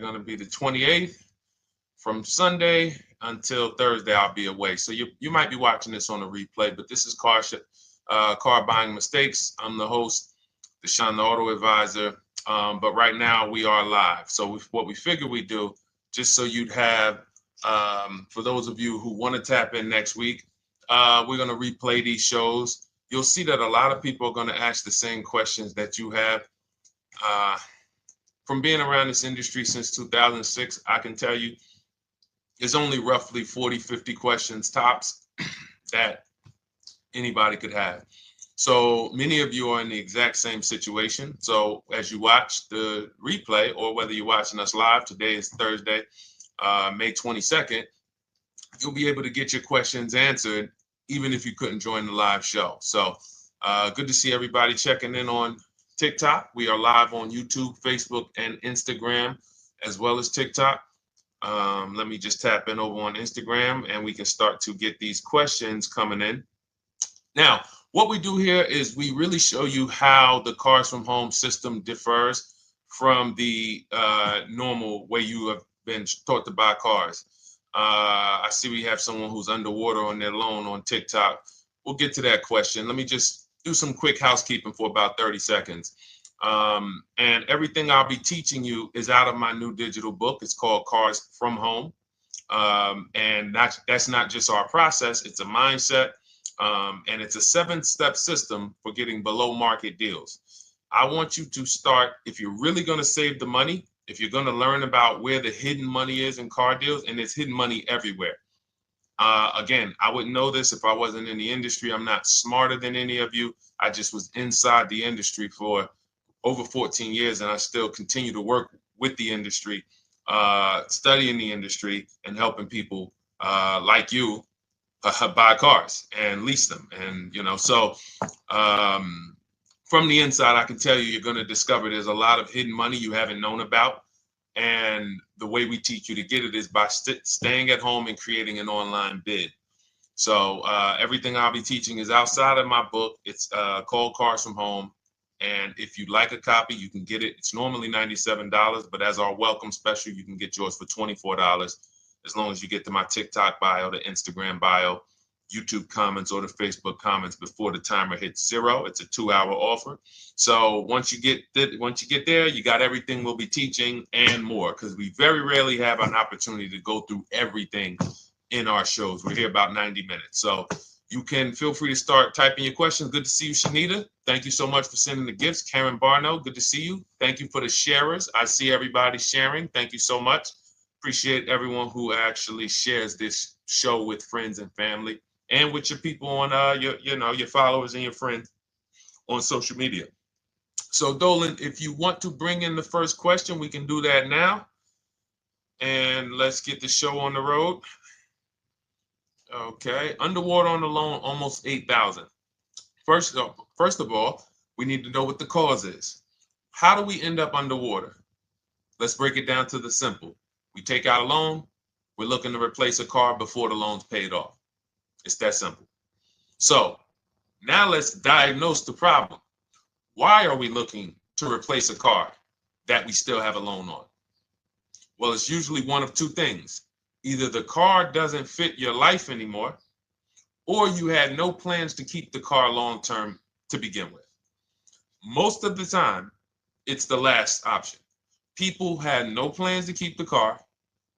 going to be the 28th. From Sunday until Thursday, I'll be away. So you might be watching this on a replay, but this is Car Buying Mistakes. I'm the host, Deshone the Auto Advisor. But right now we are live. So what we figure we do, just so you'd have, for those of you who want to tap in next week, we're going to replay these shows. You'll see that a lot of people are going to ask the same questions that you have. From being around this industry since 2006, I can tell you there's only roughly 40, 50 questions tops that anybody could have. So many of you are in the exact same situation. So as you watch the replay, or whether you're watching us live, today is Thursday, May 22nd, you'll be able to get your questions answered, even if you couldn't join the live show. So good to see everybody checking in on TikTok. We are live on YouTube, Facebook, and Instagram, as well as TikTok. Let me just tap in over on Instagram and we can start to get these questions coming in. Now, what we do here is we really show you how the Cars from Home system differs from the normal way you have been taught to buy cars. I see we have someone who's underwater on their loan on TikTok. We'll get to that question. Let me just do some quick housekeeping for about 30 seconds. And everything I'll be teaching you is out of my new digital book. It's called Cars from Home. And that's not just our process, it's a mindset. And it's a 7-step system for getting below market deals. I want you to start, if you're really going to save the money, if you're going to learn about where the hidden money is in car deals, and there's hidden money everywhere. Again, I wouldn't know this if I wasn't in the industry. I'm not smarter than any of you. I just was inside the industry for over 14 years, and I still continue to work with the industry, studying the industry and helping people like you buy cars and lease them. And, so from the inside, I can tell you, you're going to discover there's a lot of hidden money you haven't known about. And the way we teach you to get it is by staying at home and creating an online bid. So everything I'll be teaching is outside of my book. It's called Cars from Home. And if you'd like a copy, you can get it. It's normally $97, but as our welcome special, you can get yours for $24, as long as you get to my TikTok bio, the Instagram bio, YouTube comments, or the Facebook comments before the timer hits 0. It's a 2-hour offer. So once you get there, you got everything we'll be teaching and more, because we very rarely have an opportunity to go through everything in our shows. We're here about 90 minutes. So you can feel free to start typing your questions. Good to see you, Shanita. Thank you so much for sending the gifts. Karen Barno, good to see you. Thank you for the sharers. I see everybody sharing. Thank you so much. Appreciate everyone who actually shares this show with friends and family, and with your people on your followers and your friends on social media. So Dolan, if you want to bring in the first question, we can do that now. And let's get the show on the road. Okay, underwater on the loan, almost 8,000. First of all, we need to know what the cause is. How do we end up underwater? Let's break it down to the simple. We take out a loan, we're looking to replace a car before the loan's paid off. It's that simple. So now let's diagnose the problem. Why are we looking to replace a car that we still have a loan on? Well, it's usually one of two things. Either the car doesn't fit your life anymore, or you had no plans to keep the car long-term to begin with. Most of the time, it's the last option. People had no plans to keep the car,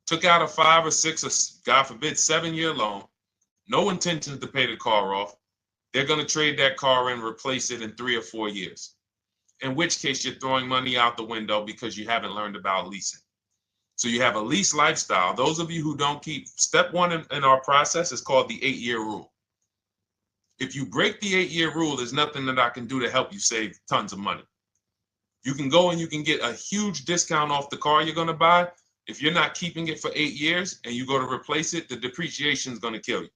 took out a 5 or 6 or, God forbid, 7-year loan, no intention to pay the car off. They're going to trade that car and replace it in 3 or 4 years, in which case you're throwing money out the window because you haven't learned about leasing. So you have a lease lifestyle. Those of you who don't keep, step 1 in our process is called the 8-year rule. If you break the 8-year rule, there's nothing that I can do to help you save tons of money. You can go and you can get a huge discount off the car you're going to buy. If you're not keeping it for 8 years and you go to replace it, the depreciation is going to kill you.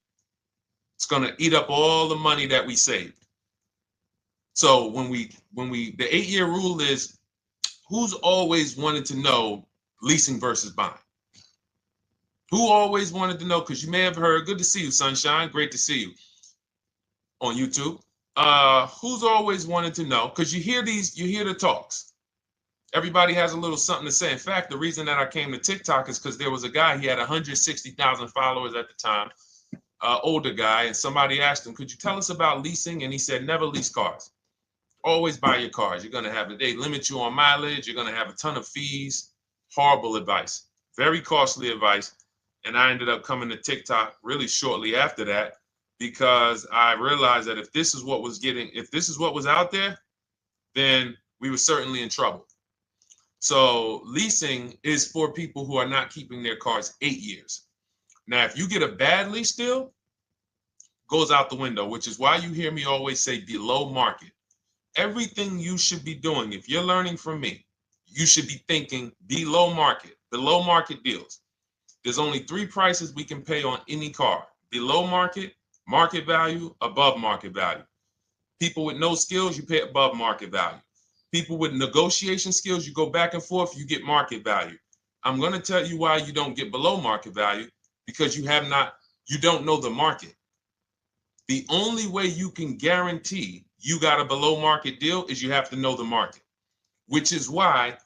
It's going to eat up all the money that we saved. So the 8-year rule is, who's always wanted to know leasing versus buying? Who always wanted to know? Because you may have heard, good to see you, Sunshine. Great to see you on YouTube. Who's always wanted to know? Because you hear the talks. Everybody has a little something to say. In fact, the reason that I came to TikTok is because there was a guy, he had 160,000 followers at the time, older guy, and somebody asked him, could you tell us about leasing? And he said, never lease cars. Always buy your cars. You're going to have, they limit you on mileage. You're going to have a ton of fees. Horrible advice. Very costly advice. And I ended up coming to TikTok really shortly after that because I realized that if this is what was out there, then we were certainly in trouble. So leasing is for people who are not keeping their cars 8 years. Now, if you get a bad lease deal, goes out the window, which is why you hear me always say below market. Everything you should be doing, if you're learning from me, you should be thinking below market deals. There's only 3 prices we can pay on any car: below market, market value, above market value. People with no skills, you pay above market value. People with negotiation skills, you go back and forth, you get market value. I'm going to tell you why you don't get below market value, because you don't know the market. The only way you can guarantee you got a below market deal is you have to know the market, which is why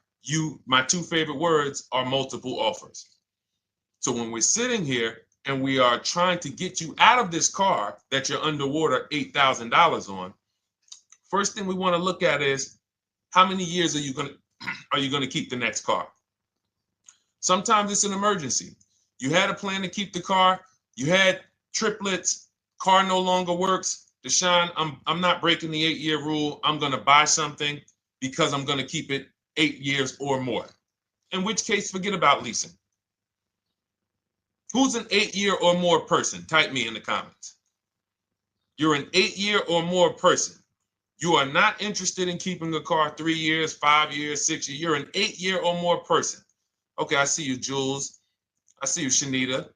my 2 favorite words are multiple offers. So when we're sitting here and we are trying to get you out of this car that you're underwater $8,000 on, first thing we want to look at is how many years are you going to keep the next car? Sometimes it's an emergency. You had a plan to keep the car. You had triplets. Car no longer works. Deshone, I'm not breaking the 8-year rule. I'm going to buy something because I'm going to keep it 8 years or more. In which case, forget about leasing. Who's an 8-year or more person? Type me in the comments. You're an 8-year or more person. You are not interested in keeping a car 3 years, 5 years, 6 years. You're an 8-year or more person. Okay, I see you, Jules. I see you, Shanita.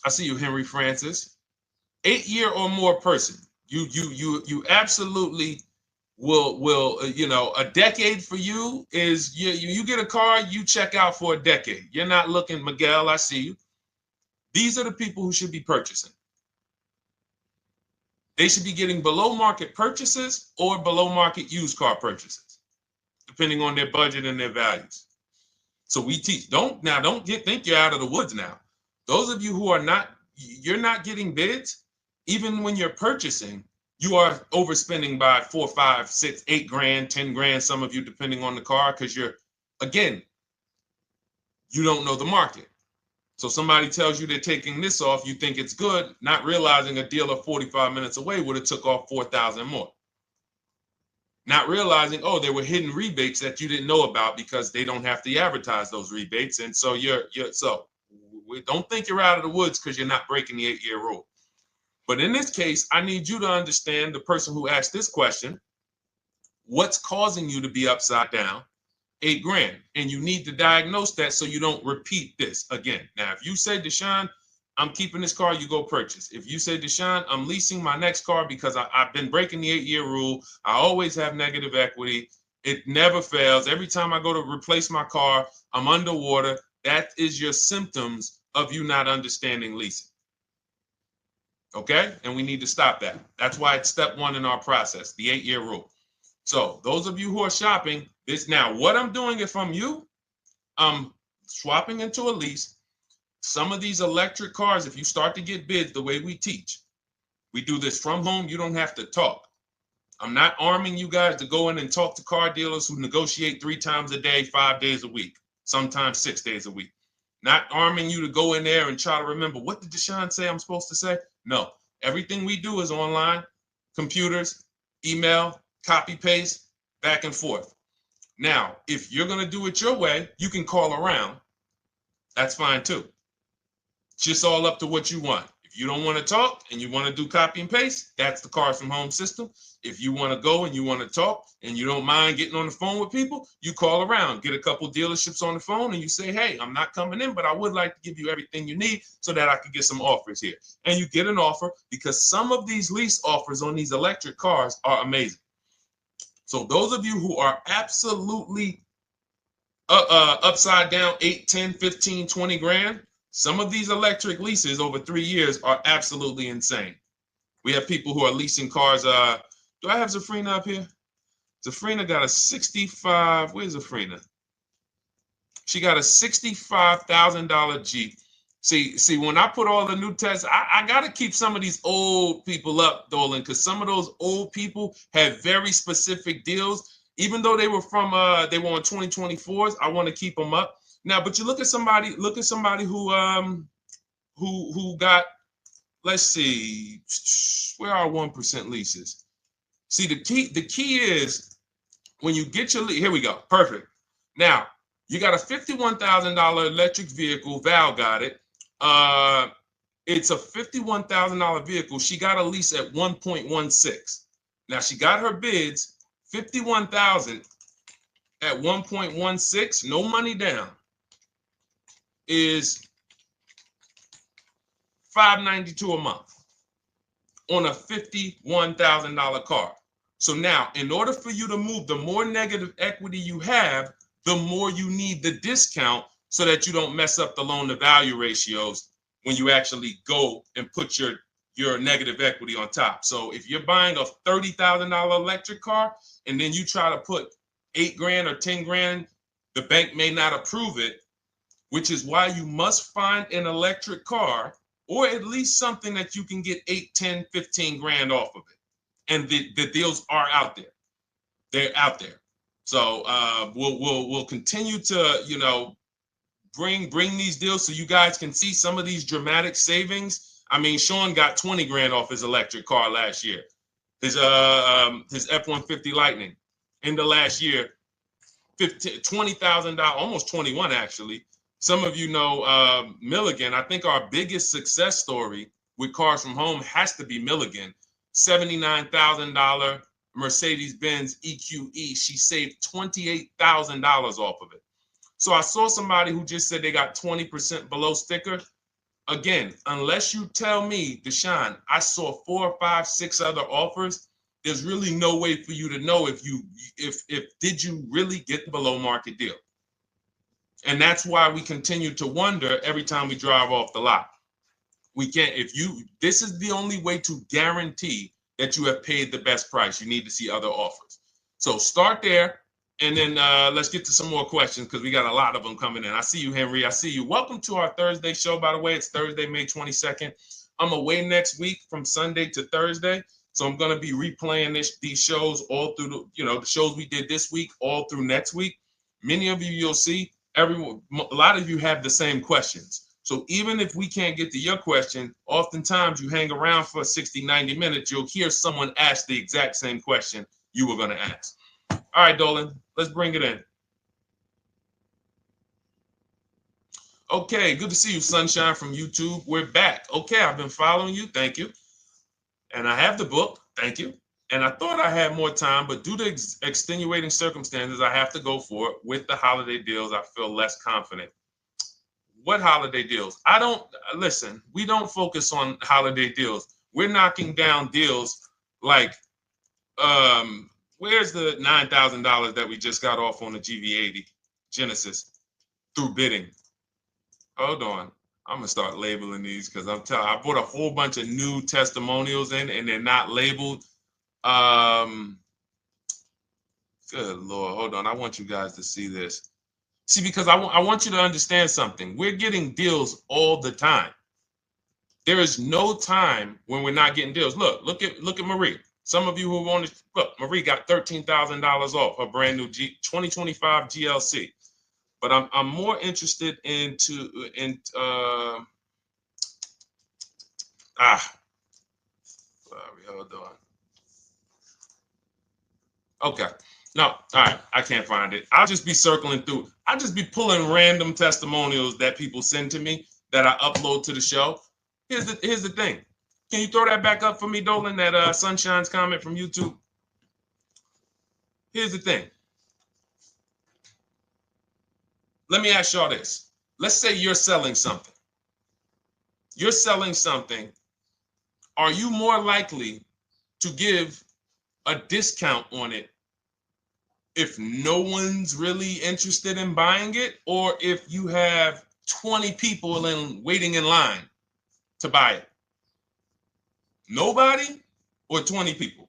I see you, Henry Francis. 8-year or more person. You absolutely will a decade for you is you get a car, you check out for a decade. You're not looking, Miguel, I see you. These are the people who should be purchasing. They should be getting below market purchases or below market used car purchases, depending on their budget and their values. So we teach, think you're out of the woods now. Those of you who you're not getting bids, even when you're purchasing, you are overspending by 4, 5, 6, 8 grand, 10 grand, some of you, depending on the car, because you don't know the market. So somebody tells you they're taking this off, you think it's good, not realizing a dealer 45 minutes away would have took off 4,000 more. Not realizing, there were hidden rebates that you didn't know about because they don't have to advertise those rebates. And so don't think you're out of the woods because you're not breaking the 8-year rule. But in this case, I need you to understand, the person who asked this question, what's causing you to be upside down 8 grand? And you need to diagnose that so you don't repeat this again. Now, if you say, Deshone, I'm keeping this car, you go purchase. If you say, Deshone, I'm leasing my next car because I've been breaking the 8-year rule. I always have negative equity. It never fails. Every time I go to replace my car, I'm underwater. That is your symptoms of you not understanding leasing. Okay? And we need to stop that. That's why it's step 1 in our process, the 8-year rule. So those of you who are shopping this now, what I'm doing if I'm you, I'm swapping into a lease. Some of these electric cars, if you start to get bids the way we teach, we do this from home. You don't have to talk. I'm not arming you guys to go in and talk to car dealers who negotiate 3 times a day, 5 days a week, sometimes 6 days a week. Not arming you to go in there and try to remember, what did Deshone say I'm supposed to say? No, everything we do is online, computers, email, copy, paste, back and forth. Now, if you're going to do it your way, you can call around. That's fine too. It's just all up to what you want. If you don't want to talk and you want to do copy and paste, that's the Cars from Home system. If you want to go and you want to talk and you don't mind getting on the phone with people, you call around, get a couple dealerships on the phone and you say, hey, I'm not coming in, but I would like to give you everything you need so that I could get some offers here. And you get an offer, because some of these lease offers on these electric cars are amazing. So those of you who are absolutely upside down 8, 10, 15, 20 grand, some of these electric leases over 3 years are absolutely insane. We have people who are leasing cars. Do I have Zafrina up here? Zafrina got a 65. Where's Zafrina? She got a $65,000 Jeep. See, when I put all the new tests, I got to keep some of these old people up, Dolan, because some of those old people have very specific deals. Even though they were on 2024s, I want to keep them up. Now, but you look at somebody who got, let's see, where are 1% leases? See, the key is when you get your lease, here we go, perfect. Now, you got a $51,000 electric vehicle, Val got it. It's a $51,000 vehicle. She got a lease at 1.16. Now she got her bids, 51,000 at 1.16, no money down, is $592 a month on a $51,000 car. So now, in order for you to move, the more negative equity you have, the more you need the discount so that you don't mess up the loan to value ratios when you actually go and put your negative equity on top. So if you're buying a $30,000 electric car and then you try to put $8,000 or $10,000, the bank may not approve it, which is why you must find an electric car or at least something that you can get 8, 10, 15 grand off of it. And the deals are out there. They're out there. So we'll continue to, bring these deals so you guys can see some of these dramatic savings. I mean, Sean got 20 grand off his electric car last year. His F-150 Lightning in the last year, $20,000, almost 21 actually. Some of you know Milligan. I think our biggest success story with Cars from Home has to be Milligan. $79,000 Mercedes-Benz EQE. She saved $28,000 off of it. So I saw somebody who just said they got 20% below sticker. Again, unless you tell me, Deshone, I saw 4, 5, 6 other offers, there's really no way for you to know if did you really get the below market deal. And that's why we continue to wonder every time we drive off the lot. We can't, this is the only way to guarantee that you have paid the best price. You need to see other offers. So start there. And then let's get to some more questions because we got a lot of them coming in. I see you, Henry. I see you. Welcome to our Thursday show, by the way. It's Thursday, May 22nd. I'm away next week from Sunday to Thursday. So I'm going to be replaying these shows all through, the shows we did this week, all through next week. Many of you, you'll see, a lot of you have the same questions. So even if we can't get to your question, oftentimes you hang around for 60, 90 minutes, you'll hear someone ask the exact same question you were going to ask. All right, Dolan, let's bring it in. Okay, good to see you, Sunshine from YouTube. We're back. Okay, I've been following you. Thank you. And I have the book. Thank you. And I thought I had more time, but due to extenuating circumstances, I have to go for it. With the holiday deals, I feel less confident. What holiday deals? Listen, we don't focus on holiday deals. We're knocking down deals like, where's the $9,000 that we just got off on the GV80 Genesis through bidding? Hold on. I'm going to start labeling these because I bought a whole bunch of new testimonials in and they're not labeled. Good Lord. Hold on. I want you guys to see this. See, because I want you to understand something. We're getting deals all the time. There is no time when we're not getting deals. Look at Marie. Some of you who want to look, Marie got $13,000 off her brand new 2025 GLC. But I'm more interested sorry, hold on. Okay. No, all right. I can't find it. I'll just be circling through. I'll just be pulling random testimonials that people send to me that I upload to the show. Here's the thing. Can you throw that back up for me, Dolan, that Sunshine's comment from YouTube? Here's the thing. Let me ask y'all this. Let's say you're selling something. You're selling something. Are you more likely to give a discount on it if no one's really interested in buying it, or if you have 20 people waiting in line to buy it? Nobody or 20 people?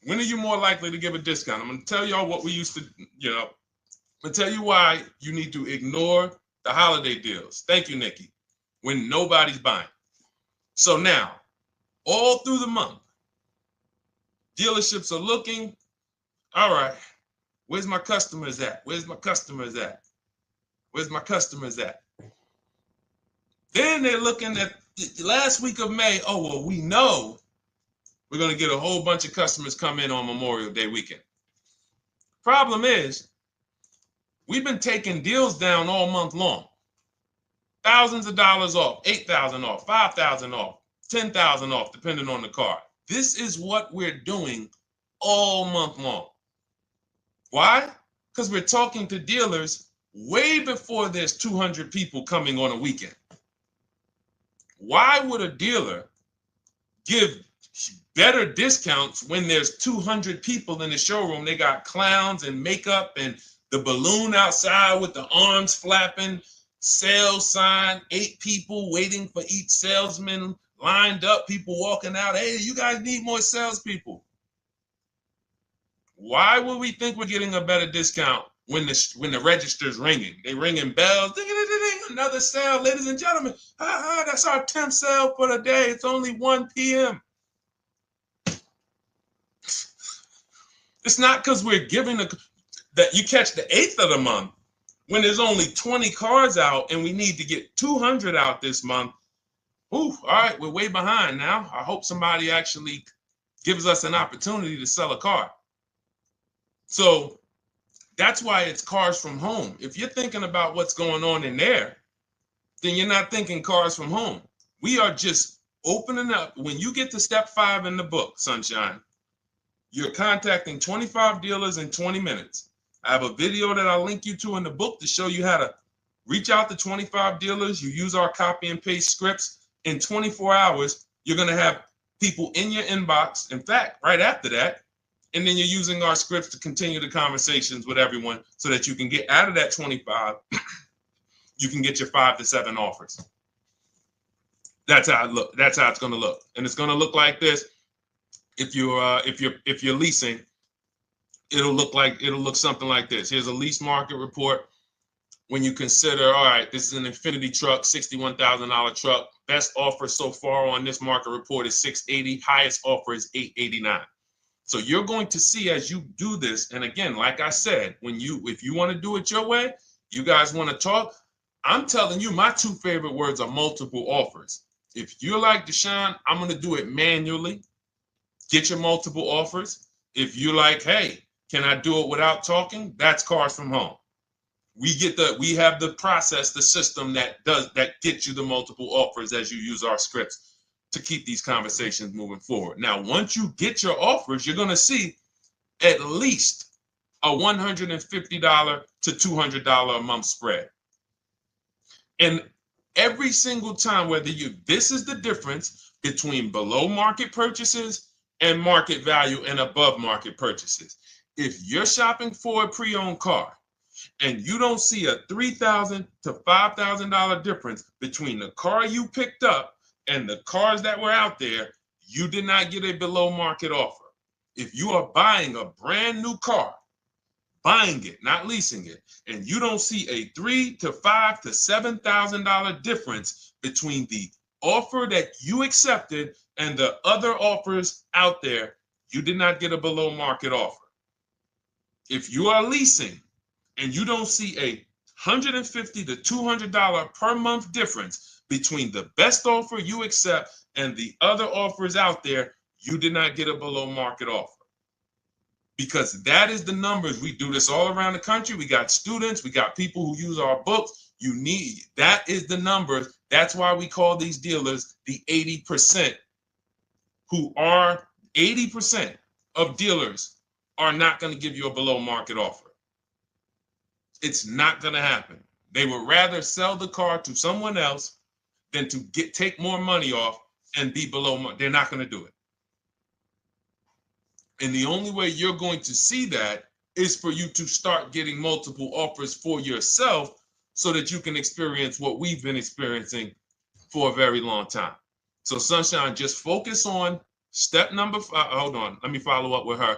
When are you more likely to give a discount? I'm going to tell y'all what we used to, I'm going to tell you why you need to ignore the holiday deals. Thank you, Nikki. When nobody's buying. So now, all through the month, dealerships are looking, all right, where's my customers at? Where's my customers at? Where's my customers at? Then they're looking at the last week of May. Oh, well, we know we're going to get a whole bunch of customers come in on Memorial Day weekend. Problem is, we've been taking deals down all month long. Thousands of dollars off, 8,000 off, 5,000 off, 10,000 off, depending on the car. This is what we're doing all month long. Why? Because we're talking to dealers way before there's 200 people coming on a weekend. Why would a dealer give better discounts when there's 200 people in the showroom? They got clowns and makeup and the balloon outside with the arms flapping, sales sign, 8 people waiting for each salesman lined up, people walking out. Hey, you guys need more salespeople. Why would we think we're getting a better discount when the register's ringing? They ringing bells, ding, ding, ding, ding, another sale, ladies and gentlemen. That's our 10th sale for the day. It's only 1 p.m. It's not because we're giving that you catch the 8th of the month when there's only 20 cars out and we need to get 200 out this month. Ooh, all right, we're way behind now. I hope somebody actually gives us an opportunity to sell a car. So that's why it's cars from home. If you're thinking about what's going on in there, then you're not thinking cars from home. We are just opening up. When you get to step 5 in the book, Sunshine, you're contacting 25 dealers in 20 minutes. I have a video that I'll link you to in the book to show you how to reach out to 25 dealers. You use our copy and paste scripts. In 24 hours, you're going to have people in your inbox. In fact, right after that, and then you're using our scripts to continue the conversations with everyone so that you can get out of that 25, you can get your 5 to 7 offers. That's how it look. That's how it's going to look. And it's going to look like this. If you're leasing, it'll look something like this. Here's a lease market report. When you consider, all right, this is an Infinity truck, $61,000 truck. Best offer so far on this market report is $680. Highest offer is $889. So you're going to see as you do this, and again, like I said, if you want to do it your way, you guys want to talk, I'm telling you, my 2 favorite words are multiple offers. If you're like Deshone, I'm going to do it manually. Get your multiple offers. If you're like, hey, can I do it without talking? That's cars from home. We have the process, the system that gets you the multiple offers as you use our scripts to keep these conversations moving forward. Now, once you get your offers, you're going to see at least a $150 to $200 a month spread. And every single time, this is the difference between below market purchases and market value and above market purchases. If you're shopping for a pre-owned car and you don't see a $3,000 to $5,000 difference between the car you picked up and the cars that were out there, you did not get a below market offer. If you are buying a brand new car, buying it, not leasing it, and you don't see a $3,000 to $5,000 to $7,000 difference between the offer that you accepted and the other offers out there, you did not get a below market offer. If you are leasing and you don't see a $150 to $200 per month difference between the best offer you accept and the other offers out there, you did not get a below market offer. Because that is the numbers. We do this all around the country. We got students, we got people who use our books. That is the numbers. That's why we call these dealers the 80%, who are 80% of dealers are not going to give you a below market offer. It's not going to happen. They would rather sell the car to someone else than to take more money off and be below market. They're not going to do it. And the only way you're going to see that is for you to start getting multiple offers for yourself so that you can experience what we've been experiencing for a very long time. So Sunshine, just focus on Step number five, hold on, let me follow up with her.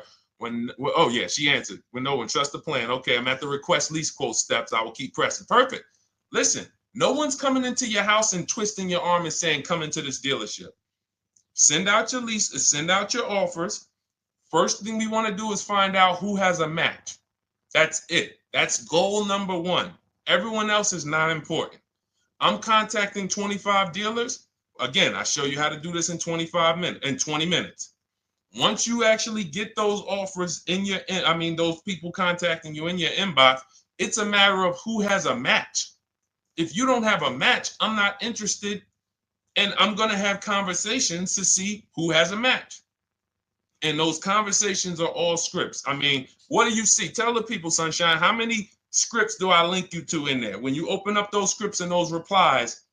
Oh yeah, she answered. When no one trusts the plan. Okay, I'm at the request lease quote steps. I will keep pressing. Perfect. Listen, no one's coming into your house and twisting your arm and saying, come into this dealership. Send out your leases, send out your offers. First thing we want to do is find out who has a match. That's it. That's goal number one. Everyone else is not important. I'm contacting 25 dealers. Again, I show you how to do this in 20 minutes. Once you actually get those offers in your, those people contacting you in your inbox, it's a matter of who has a match. If you don't have a match, I'm not interested, and I'm going to have conversations to see who has a match. And those conversations are all scripts. I mean, what do you see? Tell the people, Sunshine, how many scripts do I link you to in there? When you open up those scripts and those replies,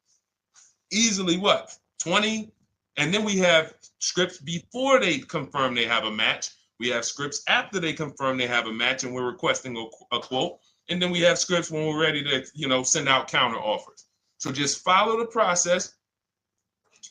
easily what? 20? And then we have scripts before they confirm they have a match. We have scripts after they confirm they have a match and we're requesting a quote. And then we have scripts when we're ready to, send out counter offers. So just follow the process.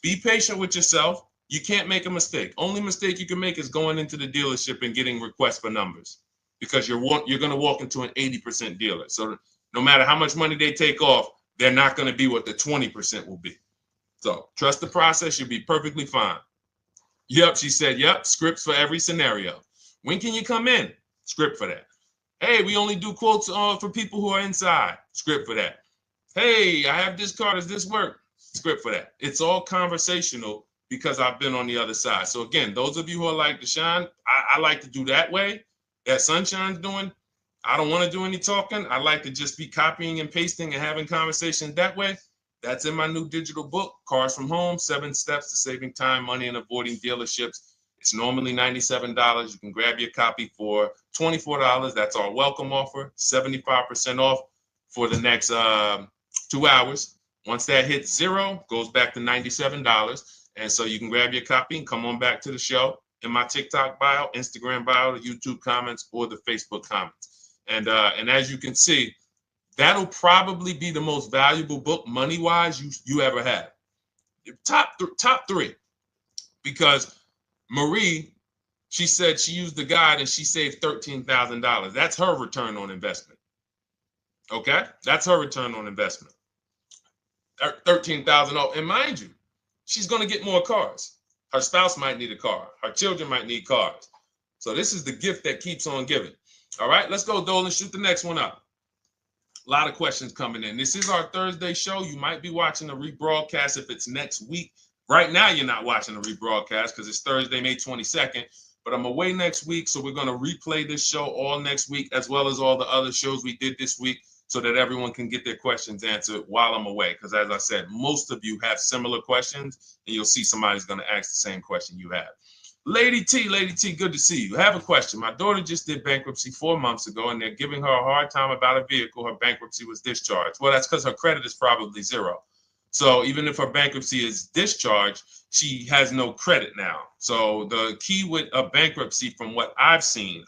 Be patient with yourself. You can't make a mistake. Only mistake you can make is going into the dealership and getting requests for numbers, because you're going to walk into an 80% dealer. So no matter how much money they take off, they're not going to be what the 20% will be. So trust the process. You'll be perfectly fine. Yep, she said, yep, scripts for every scenario. When can you come in? Script for that. Hey, we only do quotes for people who are inside. Script for that. Hey, I have this car. Does this work? Script for that. It's all conversational because I've been on the other side. So again, those of you who are like Deshone, I like to do that way, that Sunshine's doing. I don't want to do any talking. I like to just be copying and pasting and having conversations that way. That's in my new digital book, Cars from Home, 7 Steps to Saving Time, Money, and Avoiding Dealerships. It's normally $97. You can grab your copy for $24. That's our welcome offer, 75% off for the next 2 hours. Once that hits zero, goes back to $97. And so you can grab your copy and come on back to the show in my TikTok bio, Instagram bio, the YouTube comments, or the Facebook comments. And as you can see, that'll probably be the most valuable book money-wise you ever have. Top three. Because Marie, she said she used the guide and she saved $13,000. That's her return on investment. Okay? That's her return on investment. $13,000. And mind you, she's going to get more cars. Her spouse might need a car. Her children might need cars. So this is the gift that keeps on giving. All right, let's go, Dolan. Shoot the next one up. A lot of questions coming in. This is our Thursday show. You might be watching a rebroadcast if it's next week. Right now, you're not watching a rebroadcast because it's Thursday, May 22nd. But I'm away next week, so we're going to replay this show all next week, as well as all the other shows we did this week, so that everyone can get their questions answered while I'm away. Because as I said, most of you have similar questions, and you'll see somebody's going to ask the same question you have. Lady T, good to see you. I have a question. My daughter just did bankruptcy 4 months ago, and they're giving her a hard time about a vehicle. Her bankruptcy was discharged. Well, that's because her credit is probably zero. So even if her bankruptcy is discharged, she has no credit now. So the key with a bankruptcy, from what I've seen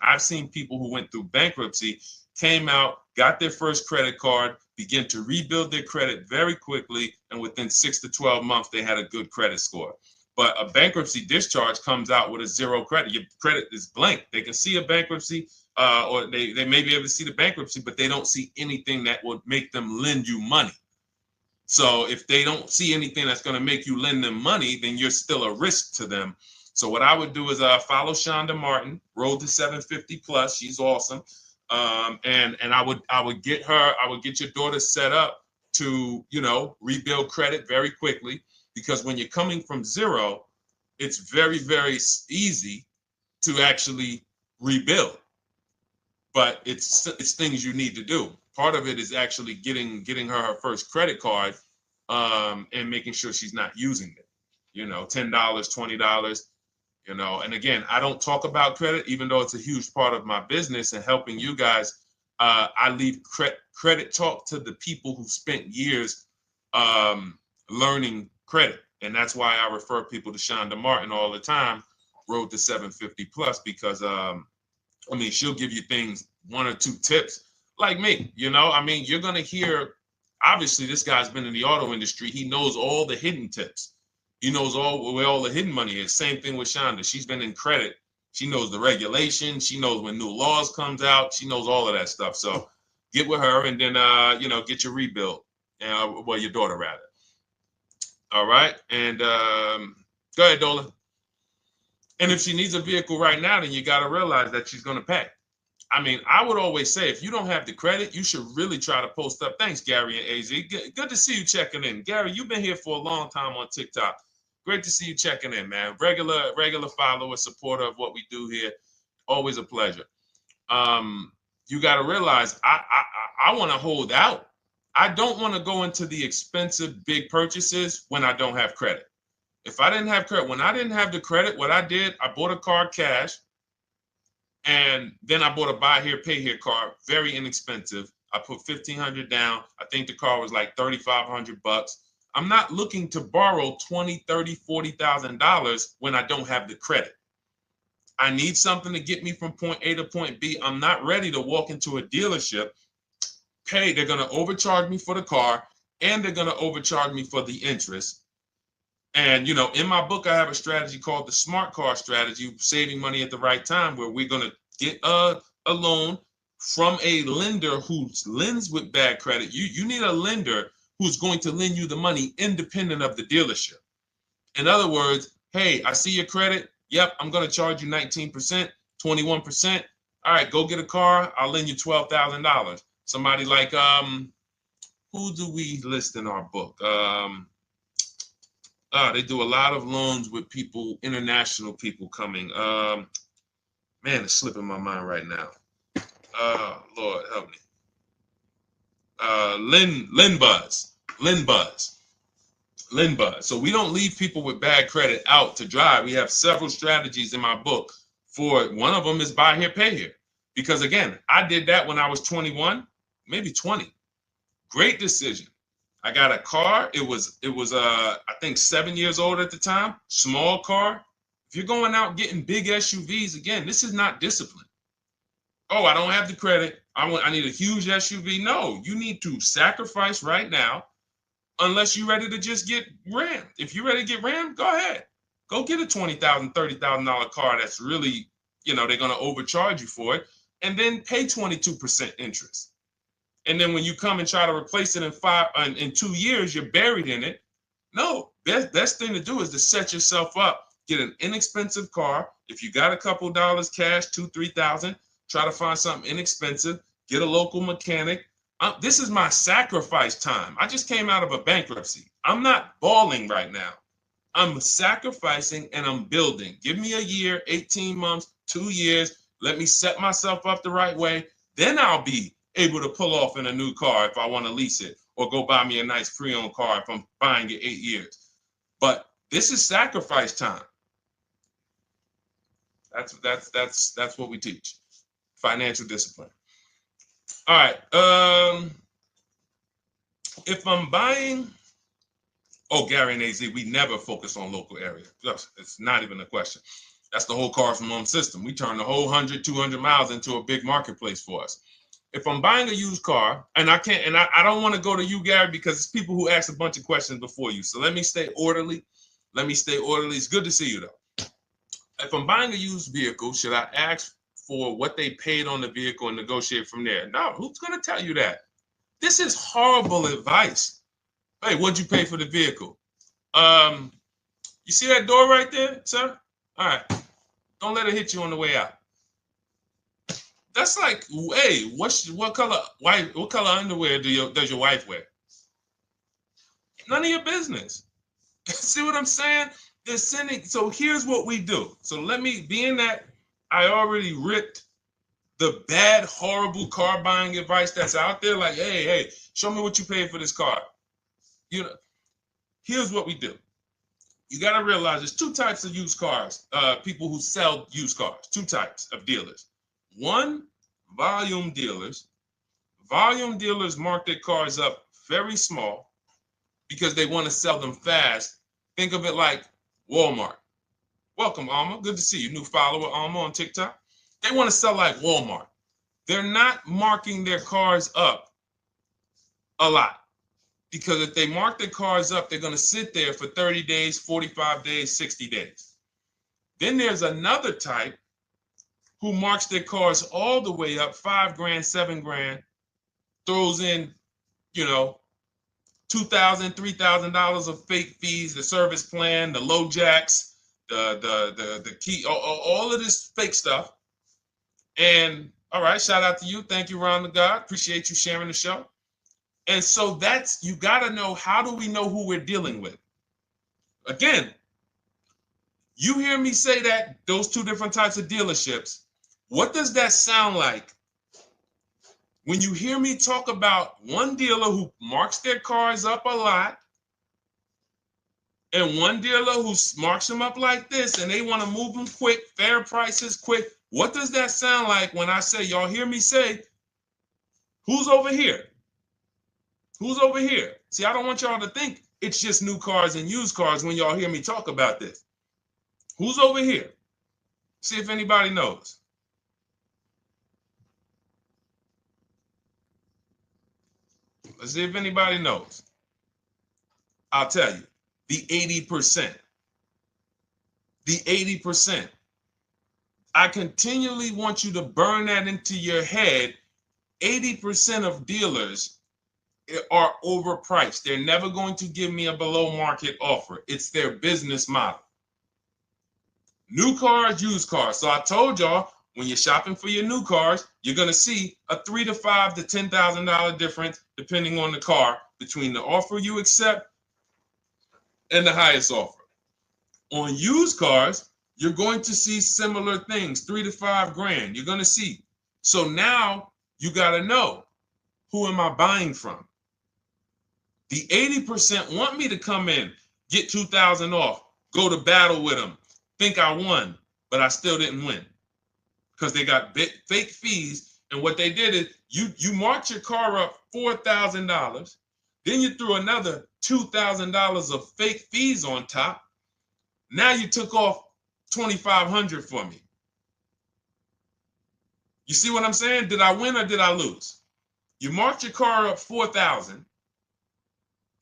people who went through bankruptcy, came out, got their first credit card, began to rebuild their credit very quickly, and within 6 to 12 months, they had a good credit score. But a bankruptcy discharge comes out with a zero credit. Your credit is blank. They can see a bankruptcy, or they may be able to see the bankruptcy, but they don't see anything that would make them lend you money. So if they don't see anything that's going to make you lend them money, then you're still a risk to them. So what I would do is follow Shonda Martin, Road to 750 Plus. She's awesome. And I would get your daughter set up to, rebuild credit very quickly, because when you're coming from zero, it's very, very easy to actually rebuild. But it's things you need to do. Part of it is actually getting her first credit card, and making sure she's not using it. $10, $20. And again, I don't talk about credit, even though it's a huge part of my business and helping you guys. I leave credit talk to the people who spent years learning credit. And that's why I refer people to Shonda Martin all the time, Road to 750 Plus, because she'll give you things, 1 or 2 tips, like me. You're going to hear, obviously this guy's been in the auto industry. He knows all the hidden tips. He knows where all the hidden money is. Same thing with Shonda. She's been in credit. She knows the regulations. She knows when new laws comes out. She knows all of that stuff. So get with her and then, get your rebuild. Well, your daughter rather. All right. And go ahead, Dola. And if she needs a vehicle right now, then you got to realize that she's going to pay. I mean, I would always say if you don't have the credit, you should really try to post up. Thanks, Gary and AZ. Good to see you checking in. Gary, you've been here for a long time on TikTok. Great to see you checking in, man. Regular follower, supporter of what we do here. Always a pleasure. You got to realize I want to hold out. I don't want to go into the expensive big purchases when I don't have credit. If I didn't have credit, when I didn't have the credit, what I did, I bought a car cash. And then I bought a buy here, pay here car, very inexpensive. I put $1,500 down. I think the car was like $3,500. I'm not looking to borrow $20,000, $30,000, $40,000 when I don't have the credit. I need something to get me from point A to point B. I'm not ready to walk into a dealership, pay. They're going to overcharge me for the car, and they're going to overcharge me for the interest. And, in my book, I have a strategy called the smart car strategy, saving money at the right time, where we're going to get a loan from a lender who lends with bad credit. You need a lender who's going to lend you the money independent of the dealership. In other words, hey, I see your credit. Yep, I'm going to charge you 19%, 21%. All right, go get a car. I'll lend you $12,000. Somebody like, who do we list in our book? They do a lot of loans with people, international people coming. Man, it's slipping my mind right now. Lord help me. LendBuzz. So we don't leave people with bad credit out to dry. We have several strategies in my book. For one of them is buy here, pay here. Because again, I did that when I was 21, maybe 20. Great decision. I got a car. It was I think 7 years old at the time. Small car. If you're going out getting big SUVs, again, this is not discipline. Oh, I don't have the credit. I need a huge SUV. No, you need to sacrifice right now, unless you're ready to just get rammed. If you're ready to get rammed, go ahead. Go get a $20,000, $30,000 car that's really, they're going to overcharge you for it, and then pay 22% interest. And then when you come and try to replace it in 2 years, you're buried in it. No, best thing to do is to set yourself up. Get an inexpensive car. If you got a couple dollars cash, $2,000, $3,000, try to find something inexpensive. Get a local mechanic. This is my sacrifice time. I just came out of a bankruptcy. I'm not balling right now. I'm sacrificing and I'm building. Give me a year, 18 months, 2 years. Let me set myself up the right way. Then I'll be able to pull off in a new car if I want to lease it, or go buy me a nice pre-owned car if I'm buying it 8 years. But this is sacrifice time. That's what we teach. Financial discipline. All right. If I'm buying, Gary and AZ, we never focus on local area. It's not even a question. That's the whole car from home system. We turn the whole 100, 200 miles into a big marketplace for us. If I'm buying a used car, and I don't want to go to you, Gary, because it's people who ask a bunch of questions before you. So let me stay orderly. It's good to see you, though. If I'm buying a used vehicle, should I ask for what they paid on the vehicle and negotiate from there? No, who's going to tell you that? This is horrible advice. Hey, what'd you pay for the vehicle? You see that door right there, sir? All right. Don't let it hit you on the way out. That's like, hey, what color underwear does your wife wear? None of your business. See what I'm saying? They're sending. So here's what we do. So being that I already ripped the bad, horrible car buying advice that's out there, like, hey, show me what you paid for this car. Here's what we do. You got to realize there's two types of used cars, people who sell used cars, two types of dealers. One, volume dealers. Volume dealers mark their cars up very small because they want to sell them fast. Think of it like Walmart. Welcome, Alma. Good to see you. New follower, Alma, on TikTok. They want to sell like Walmart. They're not marking their cars up a lot. Because if they mark their cars up, they're going to sit there for 30 days, 45 days, 60 days. Then there's another type who marks their cars all the way up, 5 grand, 7 grand, throws in, you know, $2,000, $3,000 of fake fees, the service plan, the low jacks, the key, all of this fake stuff. And all right, shout out to you. Thank you, Ron the God. Appreciate you sharing the show. And so that's, you got to know, how do we know who we're dealing with? Again, you hear me say that, those two different types of dealerships. What does that sound like when you hear me talk about one dealer who marks their cars up a lot and one dealer who marks them up like this and they want to move them quick, fair prices, quick? What does that sound like when I say, y'all hear me say, who's over here? Who's over here? See, I don't want y'all to think it's just new cars and used cars when y'all hear me talk about this. Who's over here? See if anybody knows. Let's see if anybody knows. I'll tell you, the 80%. The 80%. I continually want you to burn that into your head. 80% of dealers are overpriced. They're never going to give me a below market offer. It's their business model. New cars, used cars. So I told y'all, when you're shopping for your new cars, you're going to see a $3,000 to $5,000 to $10,000 difference, depending on the car, between the offer you accept and the highest offer. On used cars, you're going to see similar things, 3 to 5 grand. You're going to see. So now you got to know, who am I buying from? The 80% want me to come in, get 2,000 off, go to battle with them, think I won, but I still didn't win because they got fake fees. And what they did is you marked your car up $4,000, then you threw another $2,000 of fake fees on top. Now you took off $2,500 for me. You see what I'm saying? Did I win or did I lose? You marked your car up $4,000.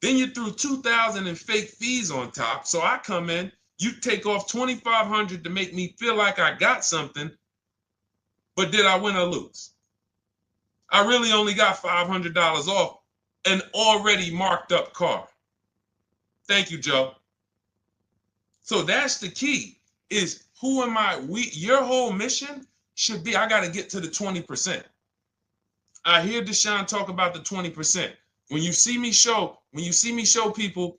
Then you threw $2,000 in fake fees on top. So I come in, you take off $2,500 to make me feel like I got something. But did I win or lose? I really only got $500 off an already marked up car. Thank you, Joe. So that's the key, is who am I? Your whole mission should be, I got to get to the 20%. I hear Deshone talk about the 20%. When you see me show people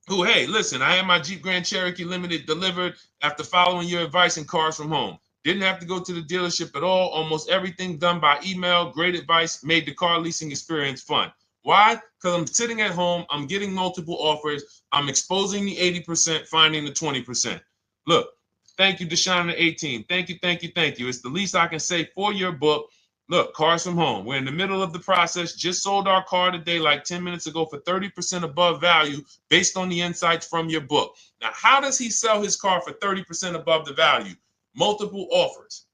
who, hey, listen, I had my Jeep Grand Cherokee Limited delivered after following your advice and cars from home. Didn't have to go to the dealership at all. Almost everything done by email. Great advice. Made the car leasing experience fun. Why? Because I'm sitting at home. I'm getting multiple offers. I'm exposing the 80%, finding the 20%. Look, thank you, Deshone the 18. Thank you, thank you, thank you. It's the least I can say for your book. Look, cars from home. We're in the middle of the process. Just sold our car today, like 10 minutes ago, for 30% above value based on the insights from your book. Now, how does he sell his car for 30% above the value? Multiple offers,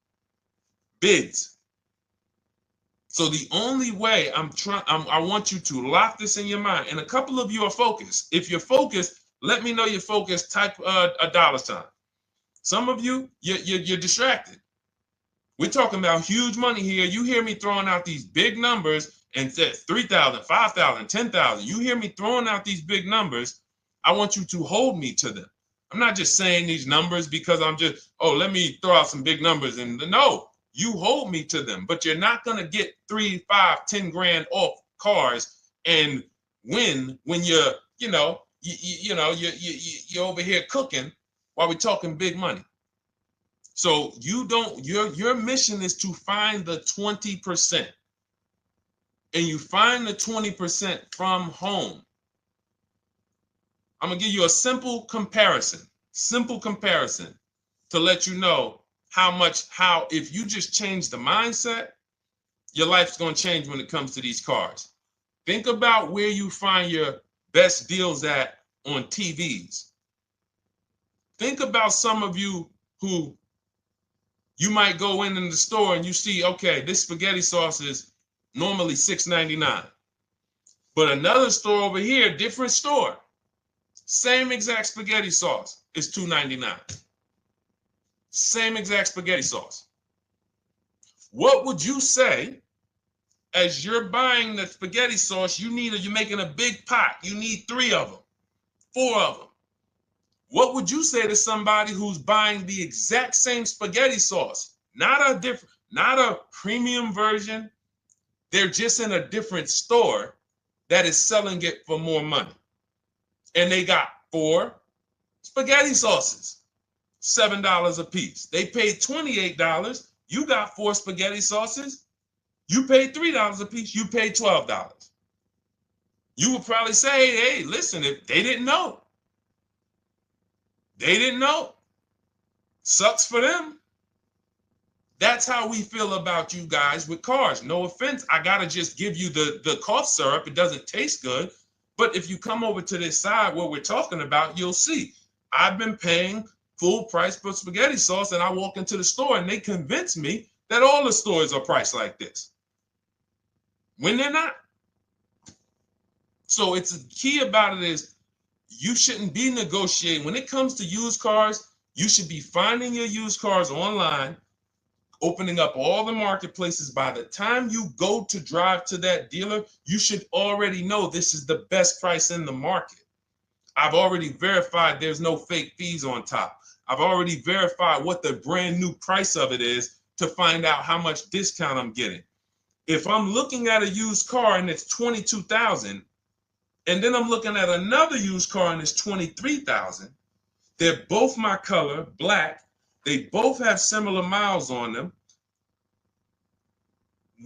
bids. So the only way I want you to lock this in your mind. And a couple of you are focused. If you're focused, let me know you're focused. Type a $. Some of you, you're distracted. We're talking about huge money here. You hear me throwing out these big numbers and said 3,000, 5,000, 10,000. You hear me throwing out these big numbers. I want you to hold me to them. I'm not just saying these numbers because I'm just, let me throw out some big numbers. And no, you hold me to them, but you're not going to get 3, 5, 10 grand off cars and win when you're over here cooking while we're talking big money. So your mission is to find the 20%. And you find the 20% from home. I'm going to give you a simple comparison to let you know how if you just change the mindset, your life's going to change when it comes to these cars. Think about where you find your best deals at on TVs. Think about some of you who you might go in the store and you see, okay, this spaghetti sauce is normally $6.99. But another store over here, different store, same exact spaghetti sauce is $2.99. Same exact spaghetti sauce. What would you say as you're buying the spaghetti sauce? You're making a big pot. You need 3 of them, 4 of them. What would you say to somebody who's buying the exact same spaghetti sauce? Not a premium version. They're just in a different store that is selling it for more money. And they got 4 spaghetti sauces, $7 a piece. They paid $28. You got 4 spaghetti sauces. You paid $3 a piece. You paid $12. You would probably say, hey, listen, if they didn't know. They didn't know. Sucks for them. That's how we feel about you guys with cars. No offense. I got to just give you the cough syrup. It doesn't taste good. But if you come over to this side where we're talking about, you'll see. I've been paying full price for spaghetti sauce, and I walk into the store and they convince me that all the stores are priced like this, when they're not. So it's the key about it is you shouldn't be negotiating. When it comes to used cars, you should be finding your used cars online, opening up all the marketplaces. By the time you go to drive to that dealer, you should already know this is the best price in the market. I've already verified there's no fake fees on top. I've already verified what the brand new price of it is to find out how much discount I'm getting. If I'm looking at a used car and it's $22,000, and then I'm looking at another used car and it's $23,000, they're both my color, black. They both have similar miles on them.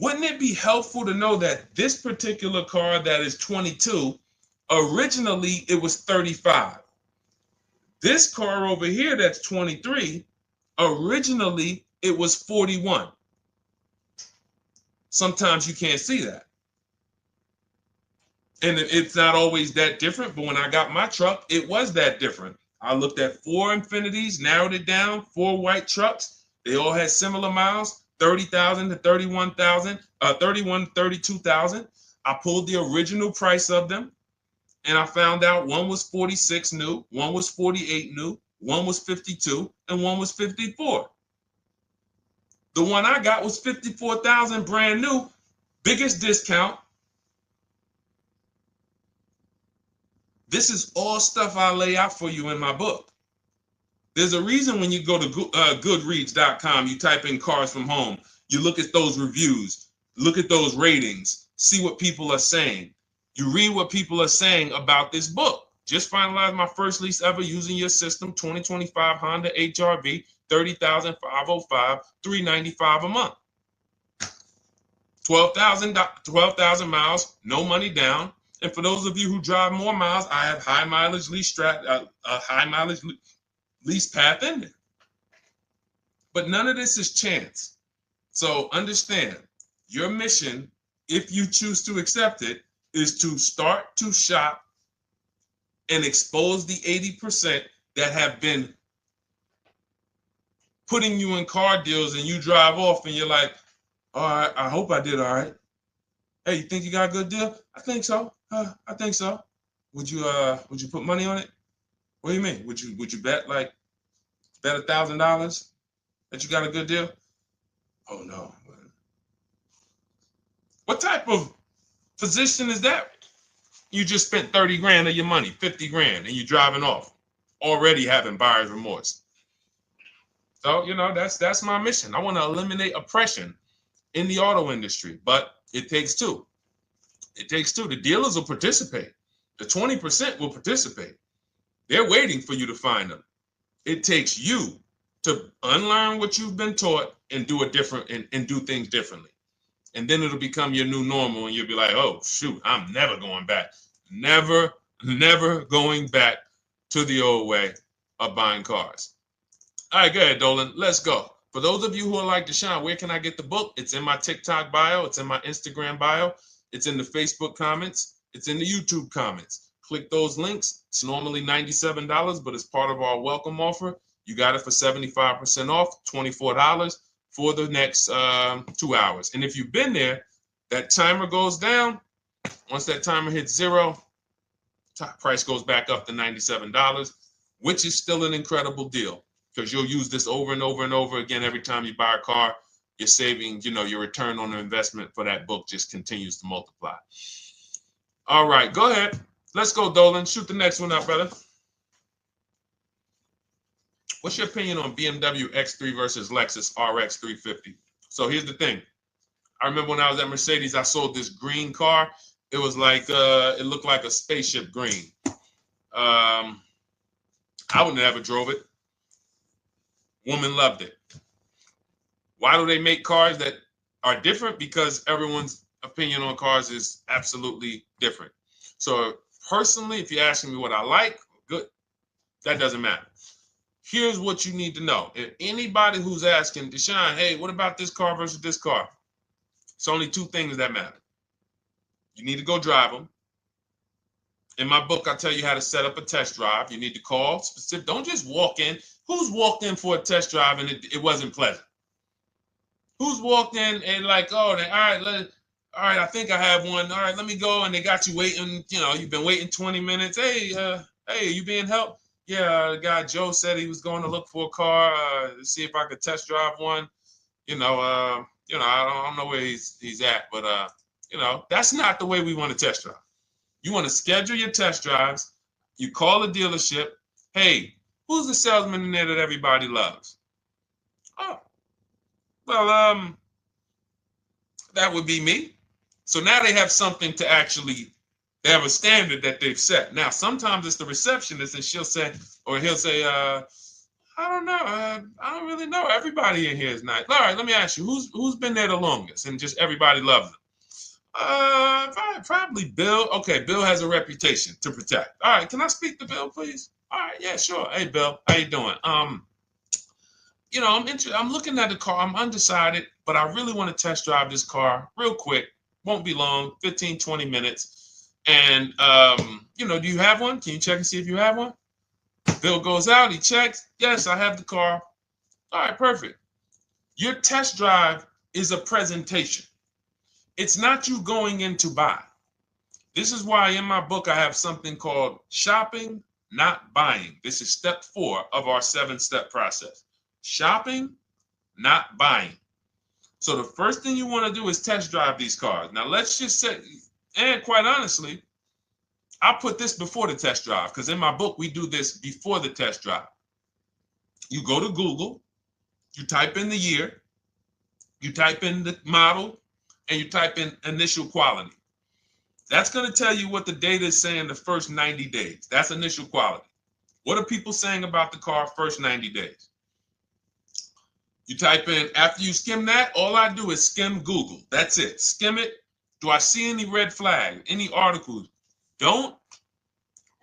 Wouldn't it be helpful to know that this particular car that is 22, originally it was 35? This car over here that's 23, originally it was 41. Sometimes you can't see that. And it's not always that different, but when I got my truck, it was that different. I looked at 4 Infinities, narrowed it down, 4 white trucks. They all had similar miles, 30,000 to 31,000, 31, 32,000. I pulled the original price of them, and I found out one was 46 new, one was 48 new, one was 52, and one was 54. The one I got was 54,000 brand new, biggest discount. This is all stuff I lay out for you in my book. There's a reason when you go to Goodreads.com, you type in cars from home, you look at those reviews, look at those ratings, see what people are saying. You read what people are saying about this book. Just finalized my first lease ever using your system, 2025 Honda HRV, 30,505, $395 a month. 12,000 miles, no money down. And for those of you who drive more miles, I have high mileage lease lease path in there. But none of this is chance. So understand, your mission, if you choose to accept it, is to start to shop and expose the 80% that have been putting you in car deals, and you drive off and you're like, all right, I hope I did all right. Hey, you think you got a good deal? I think so. I think so. Would you put money on it? What do you mean? Would you bet $1,000 that you got a good deal? Oh no. What type of position is that? You just spent 30 grand of your money, 50 grand, and you're driving off, already having buyer's remorse. So, that's my mission. I want to eliminate oppression in the auto industry, but it takes two. It takes two. The dealers will participate. The 20% will participate. They're waiting for you to find them. It takes you to unlearn what you've been taught and do it different and do things differently. And then it'll become your new normal, and you'll be like, oh, shoot, I'm never going back. Never going back to the old way of buying cars. All right, go ahead, Dolan. Let's go. For those of you who are like Deshone, where can I get the book? It's in my TikTok bio. It's in my Instagram bio. It's in the Facebook comments. It's in the YouTube comments. Click those links. It's normally $97, but it's part of our welcome offer. You got it for 75% off, $24 for the next 2 hours. And if you've been there, that timer goes down. Once that timer hits 0, top price goes back up to $97, which is still an incredible deal because you'll use this over and over and over again every time you buy a car. You're saving, your return on the investment for that book just continues to multiply. All right, go ahead. Let's go, Dolan. Shoot the next one up, brother. What's your opinion on BMW X3 versus Lexus RX 350? So here's the thing. I remember when I was at Mercedes, I sold this green car. It was like, it looked like a spaceship green. I would never drove it. Woman loved it. Why do they make cars that are different? Because everyone's opinion on cars is absolutely different. So personally, if you're asking me what I like, good, that doesn't matter. Here's what you need to know. If anybody who's asking, Deshone, hey, what about this car versus this car? It's only two things that matter. You need to go drive them. In my book, I tell you how to set up a test drive. You need to call specific. Don't just walk in. Who's walked in for a test drive and it wasn't pleasant? Who's walked in and like, oh, all right, I think I have one. All right, let me go. And they got you waiting. You've been waiting 20 minutes. Hey, you being helped? Yeah, the guy Joe said he was going to look for a car to see if I could test drive one. I don't know where he's at, but that's not the way we want to test drive. You want to schedule your test drives. You call the dealership. Hey, who's the salesman in there that everybody loves? Oh, well, that would be me. So now they have something to actually, they have a standard that they've set. Now, sometimes it's the receptionist and he'll say, I don't know. I don't really know. Everybody in here is nice. All right, let me ask you, who's been there the longest? And just everybody loves them. Probably Bill. Okay, Bill has a reputation to protect. All right, can I speak to Bill, please? All right, yeah, sure. Hey, Bill, how you doing? I'm looking at the car. I'm undecided, but I really want to test drive this car real quick. Won't be long, 15, 20 minutes. And, do you have one? Can you check and see if you have one? Bill goes out, he checks. Yes, I have the car. All right, perfect. Your test drive is a presentation. It's not you going in to buy. This is why in my book I have something called shopping, not buying. This is step 4 of our 7-step process. Shopping, not buying. So the first thing you want to do is test drive these cars. Now let's just say, and quite honestly, I put this before the test drive because in my book we do this before the test drive. You go to Google, you type in the year, you type in the model, and you type in initial quality. That's going to tell you what the data is saying the first 90 days. That's initial quality. What are people saying about the car first 90 days? You type in, after you skim that, all I do is skim Google. That's it. Skim it. Do I see any red flags, any articles? Don't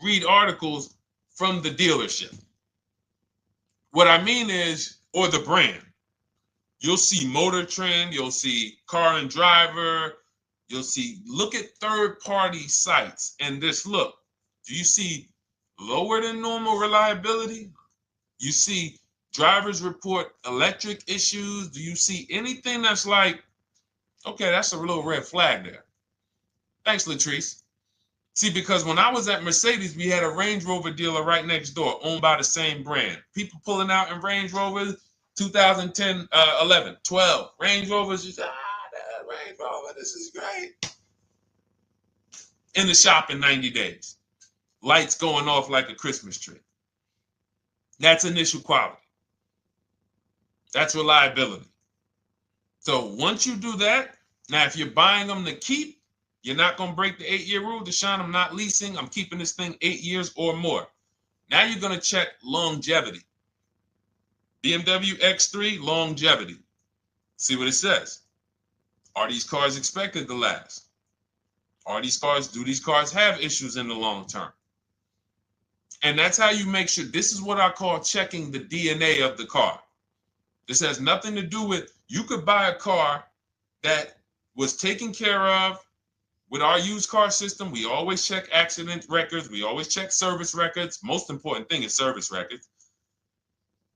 read articles from the dealership. What I mean is, or the brand. You'll see Motor Trend, you'll see Car and Driver, look at third-party sites and just look. Do you see lower than normal reliability? You see drivers report electric issues? Do you see anything that's like, okay, that's a little red flag there? Thanks, Latrice. See, because when I was at Mercedes, we had a Range Rover dealer right next door owned by the same brand. People pulling out in Range Rovers, 2010, 11, 12. Range Rovers, that Range Rover, this is great. In the shop in 90 days. Lights going off like a Christmas tree. That's initial quality. That's reliability. So once you do that, now if you're buying them to keep, you're not going to break the 8-year rule. Deshone, I'm not leasing. I'm keeping this thing 8 years or more. Now you're going to check longevity. BMW X3, longevity. See what it says. Are these cars expected to last? Do these cars have issues in the long term? And that's how you make sure. This is what I call checking the DNA of the car. This has nothing to do with, you could buy a car that was taken care of. With our used car system, we always check accident records. We always check service records. Most important thing is service records.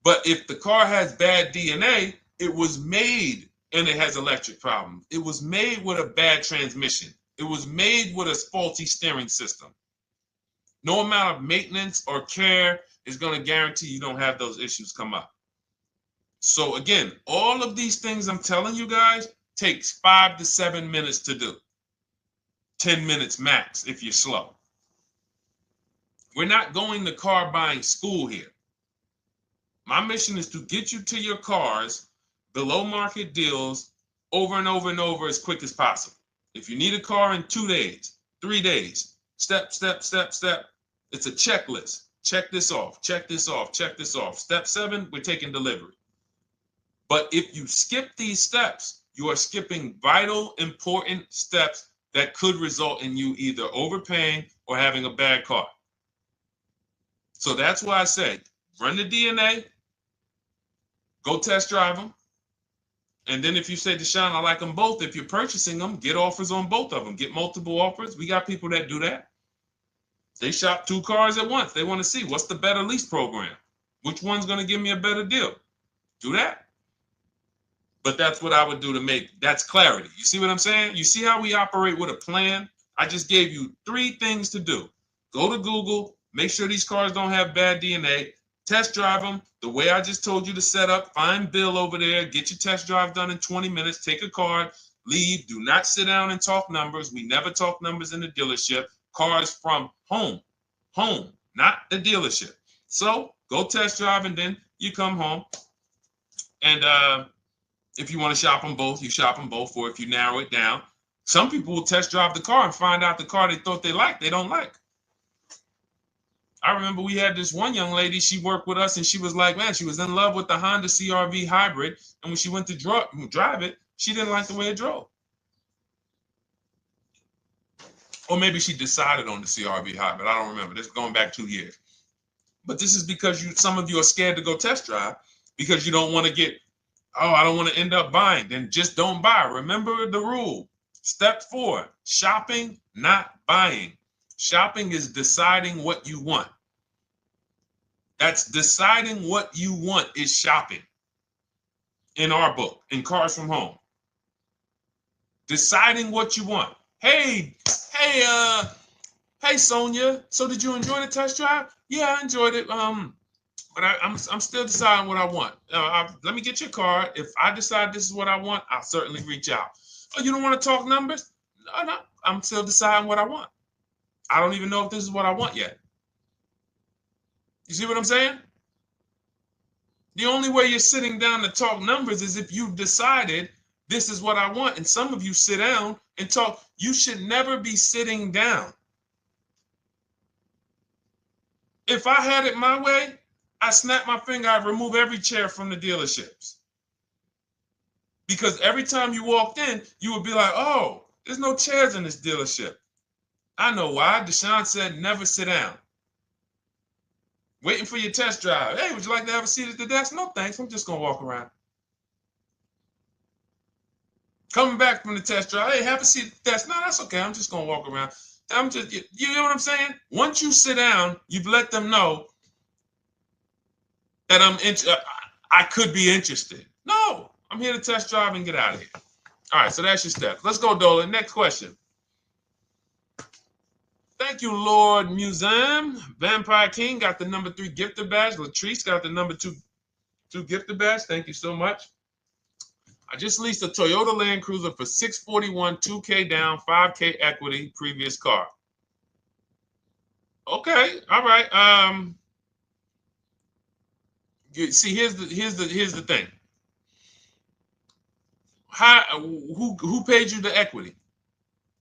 But if the car has bad DNA, it was made and it has electric problems. It was made with a bad transmission. It was made with a faulty steering system. No amount of maintenance or care is going to guarantee you don't have those issues come up. So again, all of these things I'm telling you guys takes 5 to 7 minutes to do. 10 minutes max if you're slow. We're not going to car buying school here. My mission is to get you to your cars below market deals over and over and over as quick as possible. If you need a car in 2 days, 3 days, step, step, step, step. It's a checklist. Check this off, check this off, check this off. Step 7, we're taking delivery. But if you skip these steps, you are skipping vital, important steps that could result in you either overpaying or having a bad car. So that's why I say, run the DNA, go test drive them. And then if you say, Deshone, I like them both, if you're purchasing them, get offers on both of them. Get multiple offers. We got people that do that. They shop 2 cars at once. They want to see what's the better lease program. Which one's going to give me a better deal? Do that. But that's what I would do to make, that's clarity. You see what I'm saying? You see how we operate with a plan? I just gave you 3 things to do. Go to Google, make sure these cars don't have bad DNA, test drive them the way I just told you to set up, find Bill over there, get your test drive done in 20 minutes, take a card, leave, do not sit down and talk numbers. We never talk numbers in the dealership. Cars from home, not the dealership. So go test drive and then you come home. And if you want to shop them both, you shop them both. Or if you narrow it down, some people will test drive the car and find out the car they thought they liked, they don't like. I remember we had this one young lady, she worked with us and she was like, man, she was in love with the Honda CR-V hybrid. And when she went to drive it, she didn't like the way it drove. Or maybe she decided on the CR-V hybrid. I don't remember. This is going back 2 years. But this is because some of you are scared to go test drive because you don't want to get, oh, I don't want to end up buying. Then just don't buy. Remember the rule. Step 4, shopping, not buying. Shopping is deciding what you want. That's deciding what you want is shopping. In our book, in Cars from Home. Deciding what you want. Hey, Sonia. So did you enjoy the test drive? Yeah, I enjoyed it. But I'm still deciding what I want. Let me get your card. If I decide this is what I want, I'll certainly reach out. Oh, you don't want to talk numbers? No. I'm still deciding what I want. I don't even know if this is what I want yet. You see what I'm saying? The only way you're sitting down to talk numbers is if you've decided this is what I want. And some of you sit down and talk. You should never be sitting down. If I had it my way, I snap my finger, I'd remove every chair from the dealerships. Because every time you walked in, you would be like, oh, there's no chairs in this dealership. I know why. Deshone said never sit down. Waiting for your test drive. Hey, would you like to have a seat at the desk? No, thanks. I'm just going to walk around. Coming back from the test drive. Hey, have a seat at the desk. No, that's okay. I'm just going to walk around. You know what I'm saying? Once you sit down, you've let them know that I could be interested. No, I'm here to test drive and get out of here. All right, so that's your steps. Let's go, Dolan. Next question. Thank you, Lord Museum. Vampire King got the number 3 gifter badge. Latrice got the number 2 gifter badge. Thank you so much. I just leased a Toyota Land Cruiser for $641, $2K down, $5K equity, previous car. Okay, all right. See, here's the thing. Who paid you the equity?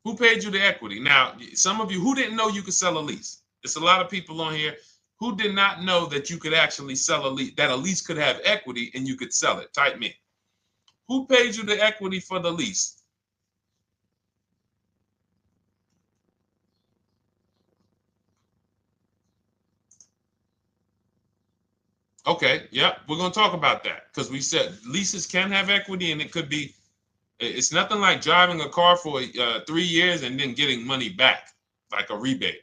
Who paid you the equity? Now, some of you who didn't know you could sell a lease. There's a lot of people on here who did not know that you could actually sell a lease, that a lease could have equity and you could sell it. Type me. Who paid you the equity for the lease? Okay, yep, we're going to talk about that because we said leases can have equity and it could be, it's nothing like driving a car for 3 years and then getting money back, like a rebate.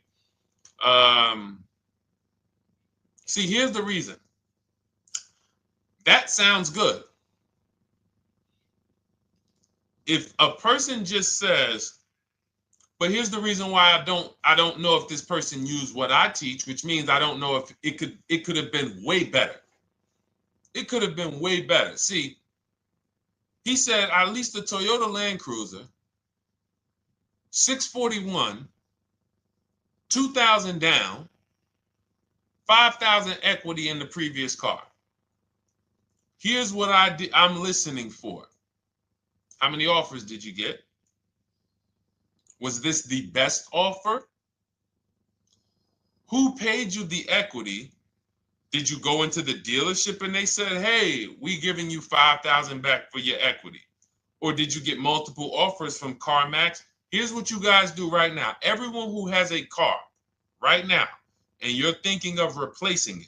See, here's the reason. That sounds good. If a person just says, But here's the reason why I don't know if this person used what I teach, which means I don't know if it could have been way better. It could have been way better. See, he said I leased a Toyota Land Cruiser, 641, 2,000 down, 5,000 equity in the previous car. Here's what I'm listening for. How many offers did you get? Was this the best offer? Who paid you the equity? Did you go into the dealership and they said, hey, we giving you 5,000 back for your equity? Or did you get multiple offers from CarMax? Here's what you guys do right now. Everyone who has a car right now, and you're thinking of replacing it,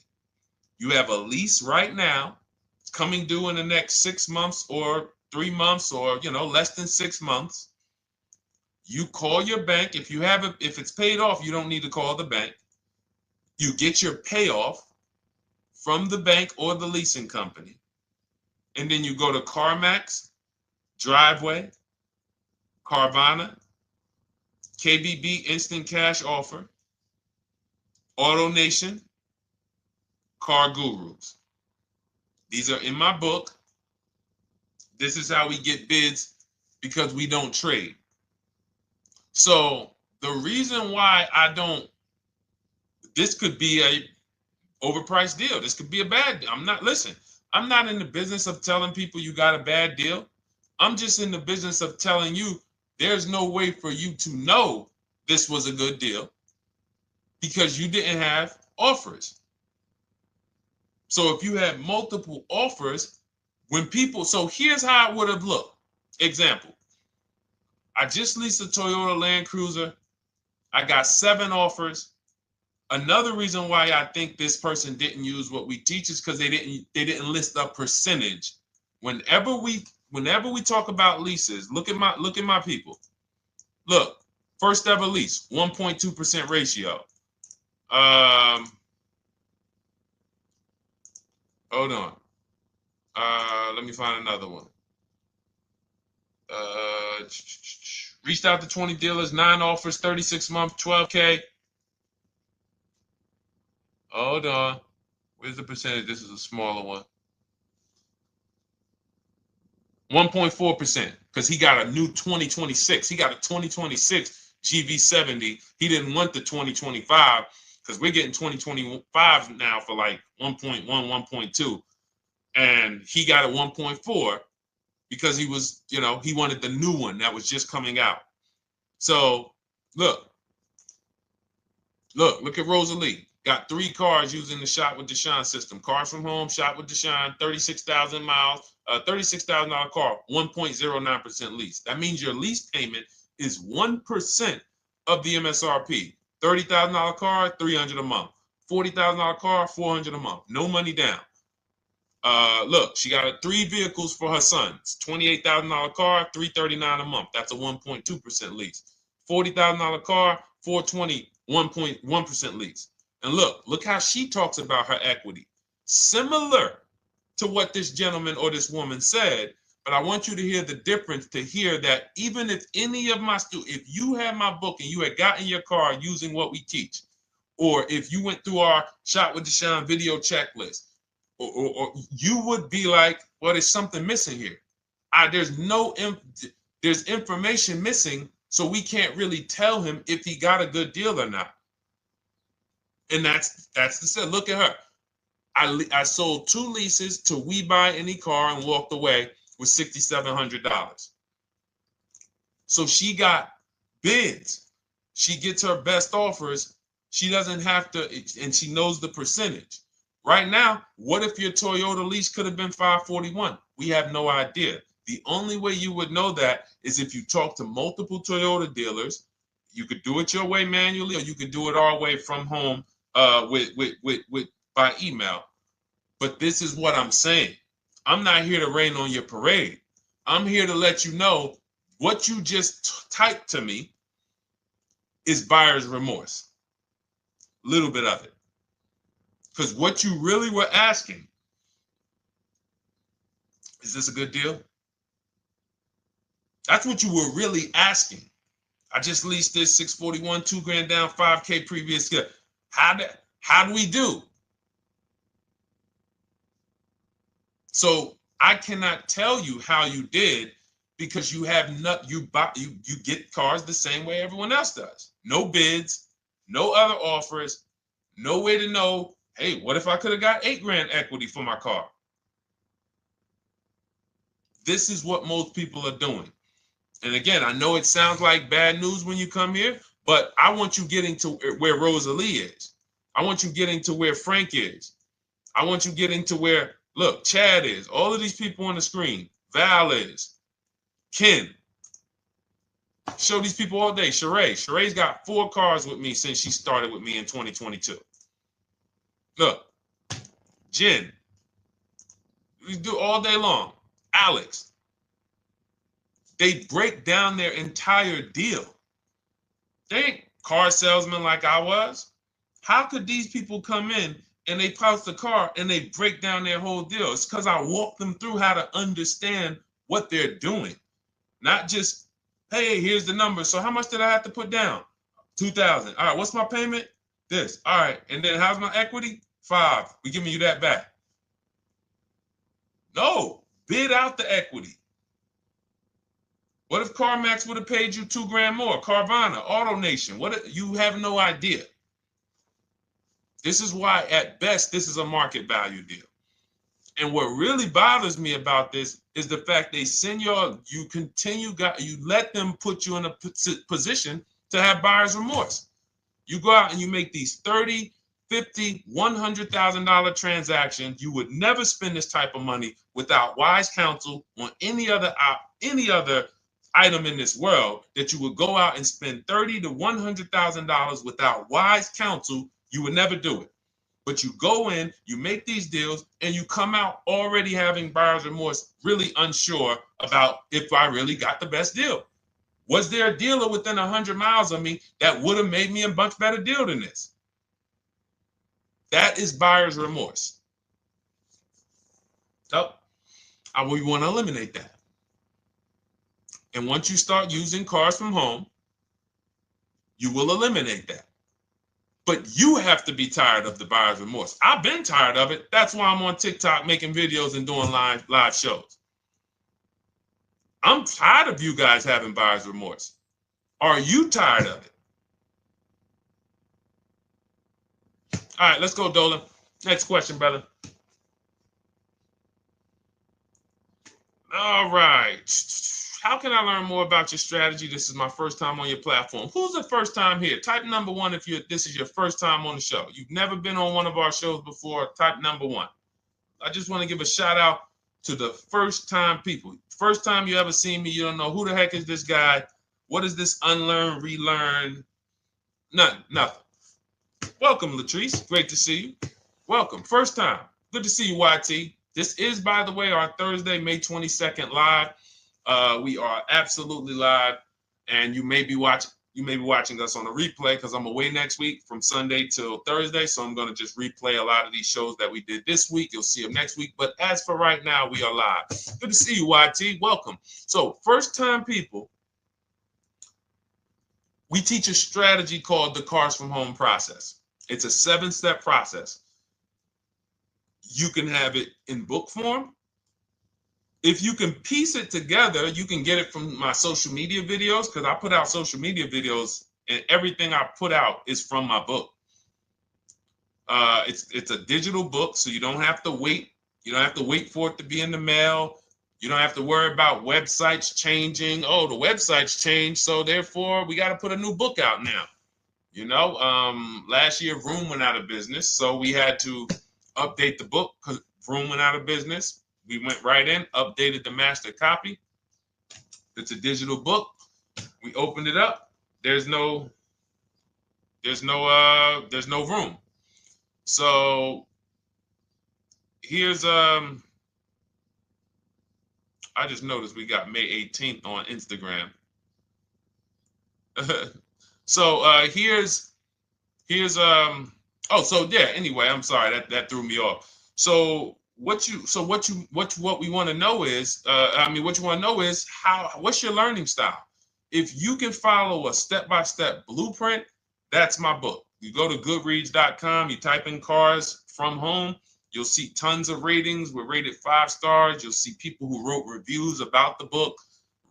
you have a lease right now. It's coming due in the next 6 months or 3 months or, less than 6 months. You call your bank. If it's paid off, you don't need to call the bank. You get your payoff from the bank or the leasing company. And then you go to CarMax, Driveway, Carvana, KBB Instant Cash Offer, AutoNation, Car Gurus. These are in my book. This is how we get bids because we don't trade. So the reason why this could be a overpriced deal. This could be a bad deal. I'm not in the business of telling people you got a bad deal. I'm just in the business of telling you there's no way for you to know this was a good deal because you didn't have offers. So if you had multiple offers, so here's how it would have looked. Example, I just leased a Toyota Land Cruiser. I got 7 offers. Another reason why I think this person didn't use what we teach is because they didn't list a percentage. Whenever we talk about leases, look at my people. Look, first ever lease, 1.2% ratio. Hold on. Let me find another one. Reached out to 20 dealers, 9 offers, 36 months, 12K. Hold on. Where's the percentage? This is a smaller one. 1.4%, because he got a new 2026. He got a 2026 GV70. He didn't want the 2025 because we're getting 2025 now for like 1.1, 1.2. And he got a 1.4 because he was, he wanted the new one that was just coming out. So look at Rosalie. Got 3 cars using the Shop with Deshone system. Cars from home, Shop with Deshone, 36,000 miles, $36,000 car, 1.09% lease. That means your lease payment is 1% of the MSRP. $30,000 car, $300 a month. $40,000 car, $400 a month. No money down. Look, she got 3 vehicles for her sons. $28,000 car, $339 a month. That's a 1.2% lease. $40,000 car, $420, 1.1% lease. And look how she talks about her equity. Similar to what this gentleman or this woman said, but I want you to hear the difference, to hear that even if any of my students, if you had my book and you had gotten your car using what we teach, or if you went through our Shop with Deshone video checklist, or you would be like, well, there's something missing here. There's information missing, so we can't really tell him if he got a good deal or not. And that's the set. Look at her. I sold 2 leases to We Buy Any Car and walked away with $6,700. So she got bids. She gets her best offers. She doesn't have to, and she knows the percentage. Right now, what if your Toyota lease could have been 541? We have no idea. The only way you would know that is if you talk to multiple Toyota dealers. You could do it your way manually, or you could do it our way from home by email. But this is what I'm saying. I'm not here to rain on your parade. I'm here to let you know what you just typed to me is buyer's remorse. A little bit of it. Because what you really were asking, is this a good deal? That's what you were really asking. I just leased this 641, 2 grand down, 5K previous. How do we do? So I cannot tell you how you did because you have not you get cars the same way everyone else does. No bids, no other offers, no way to know, hey, what if I could have got 8 grand equity for my car? This is what most people are doing. And again, I know it sounds like bad news when you come here, but I want you getting to where Rosalie is. I want you getting to where Frank is. I want you getting to where, look, Chad is. All of these people on the screen. Val is. Ken. Show these people all day. Sheree. Sheree's got 4 cars with me since she started with me in 2022. Look. Jen. We do all day long. Alex. They break down their entire deal. They ain't car salesmen like I was. How could these people come in and they post the car and they break down their whole deal? It's because I walk them through how to understand what they're doing. Not just, hey, here's the number. So how much did I have to put down? 2,000. All right, what's my payment? This. All right, and then how's my equity? 5. We giving you that back. No, bid out the equity. What if CarMax would have paid you 2 grand more? Carvana, AutoNation, what? You have no idea. This is why, at best, this is a market value deal. And what really bothers me about this is the fact they send you let them put you in a position to have buyer's remorse. You go out and you make these $30,000, $50,000, $100,000 transactions. You would never spend this type of money without wise counsel on any other item in this world, that you would go out and spend $30,000 to $100,000 without wise counsel. You would never do it. But you go in, you make these deals, and you come out already having buyer's remorse, really unsure about if I really got the best deal. Was there a dealer within 100 miles of me that would have made me a much better deal than this? That is buyer's remorse. So we want to eliminate that. And once you start using cars from home, you will eliminate that. But you have to be tired of the buyer's remorse. I've been tired of it. That's why I'm on TikTok making videos and doing live shows. I'm tired of you guys having buyer's remorse. Are you tired of it? All right, let's go, Dolan. Next question, brother. All right. How can I learn more about your strategy? This is my first time on your platform. Who's the first time here? Type number 1 if this is your first time on the show. You've never been on one of our shows before. Type number 1. I just want to give a shout out to the first time people. First time you ever seen me, you don't know who the heck is this guy. What is this unlearn, relearn? Nothing. Welcome, Latrice. Great to see you. Welcome. First time. Good to see you, YT. This is, by the way, our Thursday, May 22nd live. We are absolutely live, and you may be watching us on a replay because I'm away next week from Sunday till Thursday, so I'm going to just replay a lot of these shows that we did this week. You'll see them next week, but as for right now, we are live. Good to see you, YT. Welcome. So, first-time people, we teach a strategy called the Cars from Home process. It's a 7-step process. You can have it in book form. If you can piece it together, you can get it from my social media videos, because I put out social media videos and everything I put out is from my book. It's a digital book, so you don't have to wait. You don't have to wait for it to be in the mail. You don't have to worry about websites changing. Oh, the website's changed, so therefore we got to put a new book out now. You know, last year Vroom went out of business, so we had to update the book because Vroom went out of business. We went right in, updated the master copy. It's a digital book. We opened it up. There's no room. So here's I just noticed we got May 18th on Instagram. So here's anyway, I'm sorry, that threw me off. So what we want to know is, what's your learning style? If you can follow a step-by-step blueprint, that's my book. You go to goodreads.com, you type in cars from home, you'll see tons of ratings. We're rated 5 stars. You'll see people who wrote reviews about the book,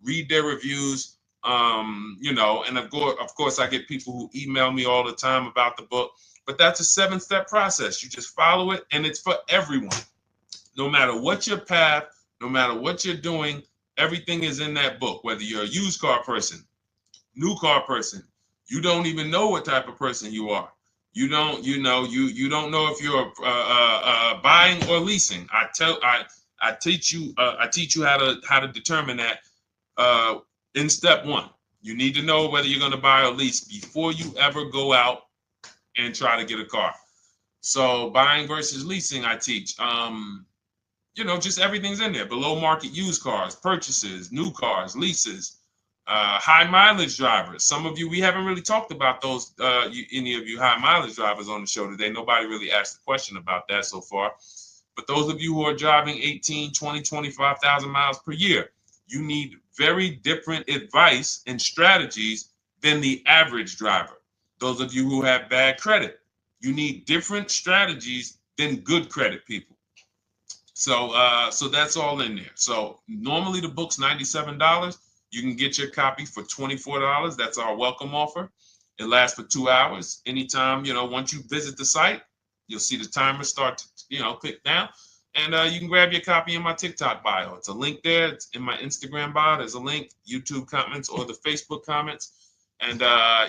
read their reviews. And of course, I get people who email me all the time about the book. But that's a 7-step process. You just follow it, and it's for everyone. No matter what your path, no matter what you're doing, everything is in that book. Whether you're a used car person, new car person, you don't even know what type of person you are. You don't know if you're buying or leasing. I teach you how to determine that in step 1. You need to know whether you're going to buy or lease before you ever go out and try to get a car. So buying versus leasing, I teach. Just everything's in there. Below market used cars, purchases, new cars, leases, high mileage drivers. Some of you, we haven't really talked about those, any of you high mileage drivers on the show today. Nobody really asked a question about that so far. But those of you who are driving 18, 20, 25,000 miles per year, you need very different advice and strategies than the average driver. Those of you who have bad credit, you need different strategies than good credit people. So that's all in there. So normally the book's $97. You can get your copy for $24. That's our welcome offer. It lasts for 2 hours. Anytime, once you visit the site, you'll see the timer start to, click down. And you can grab your copy in my TikTok bio. It's a link there. It's in my Instagram bio. There's a link, YouTube comments or the Facebook comments. And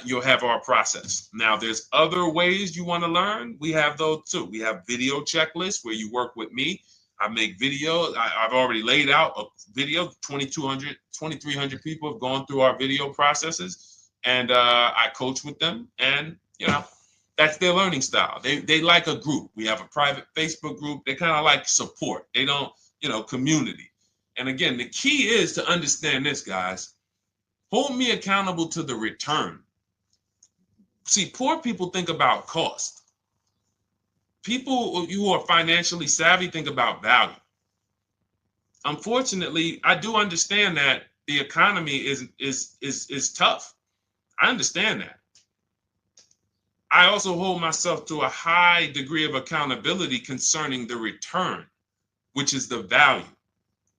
you'll have our process. Now, there's other ways you want to learn. We have those too. We have video checklists where you work with me. I make videos. I've already laid out a video. 2,300 people have gone through our video processes, and I coach with them. And that's their learning style. They like a group. We have a private Facebook group. They kind of like support. They don't, community. And again, the key is to understand this, guys. Hold me accountable to the return. See, poor people think about cost. People who are financially savvy think about value. Unfortunately, I do understand that the economy is tough. I understand that. I also hold myself to a high degree of accountability concerning the return, which is the value.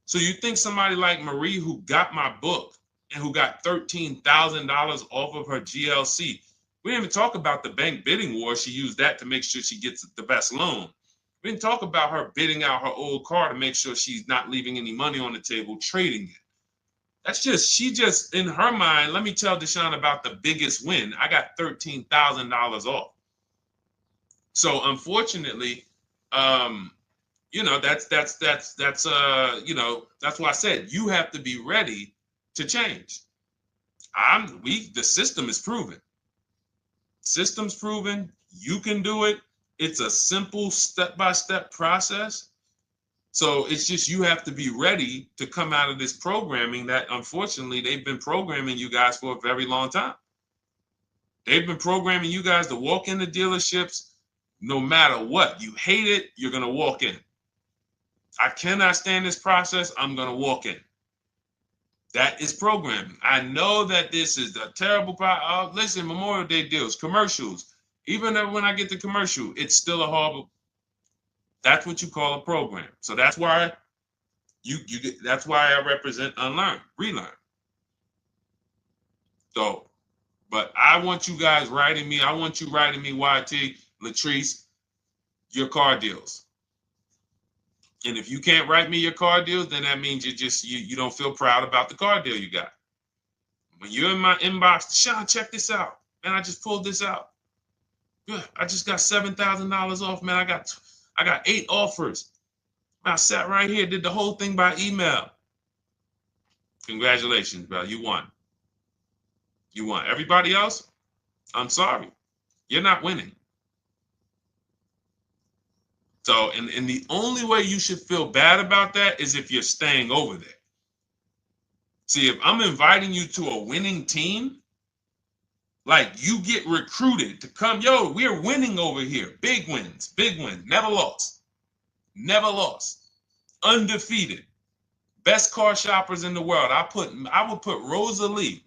So you think somebody like Marie, who got my book and who got $13,000 off of her GLC, we didn't even talk about the bank bidding war. She used that to make sure she gets the best loan. We didn't talk about her bidding out her old car to make sure she's not leaving any money on the table, trading it. She just, in her mind, let me tell Deshone about the biggest win. I got $13,000 off. So unfortunately, that's why I said you have to be ready to change. The system is proven. System's proven. You can do it. It's a simple step-by-step process. So it's just you have to be ready to come out of this programming that, unfortunately, they've been programming you guys for a very long time. They've been programming you guys to walk into dealerships no matter what. You hate it, you're going to walk in. I cannot stand this process, I'm going to walk in. That is programming. I know that this is a terrible problem. Listen, Memorial Day deals, commercials. Even when I get the commercial, it's still a horrible. That's what you call a program. So that's why that's why I represent unlearn, relearn. So, but I want you guys writing me. I want you writing me, YT, Latrice, your car deals. And if you can't write me your car deals, then that means you don't feel proud about the car deal you got. When you're in my inbox, Deshone, check this out. Man, I just pulled this out. Yeah, I just got $7,000 off, man. I got 8 offers. I sat right here, did the whole thing by email. Congratulations, bro. You won. You won. Everybody else, I'm sorry. You're not winning. So, and the only way you should feel bad about that is if you're staying over there. See, if I'm inviting you to a winning team, like you get recruited to come, yo, we're winning over here. Big wins, never lost. Never lost. Undefeated. Best car shoppers in the world. I would put Rosalie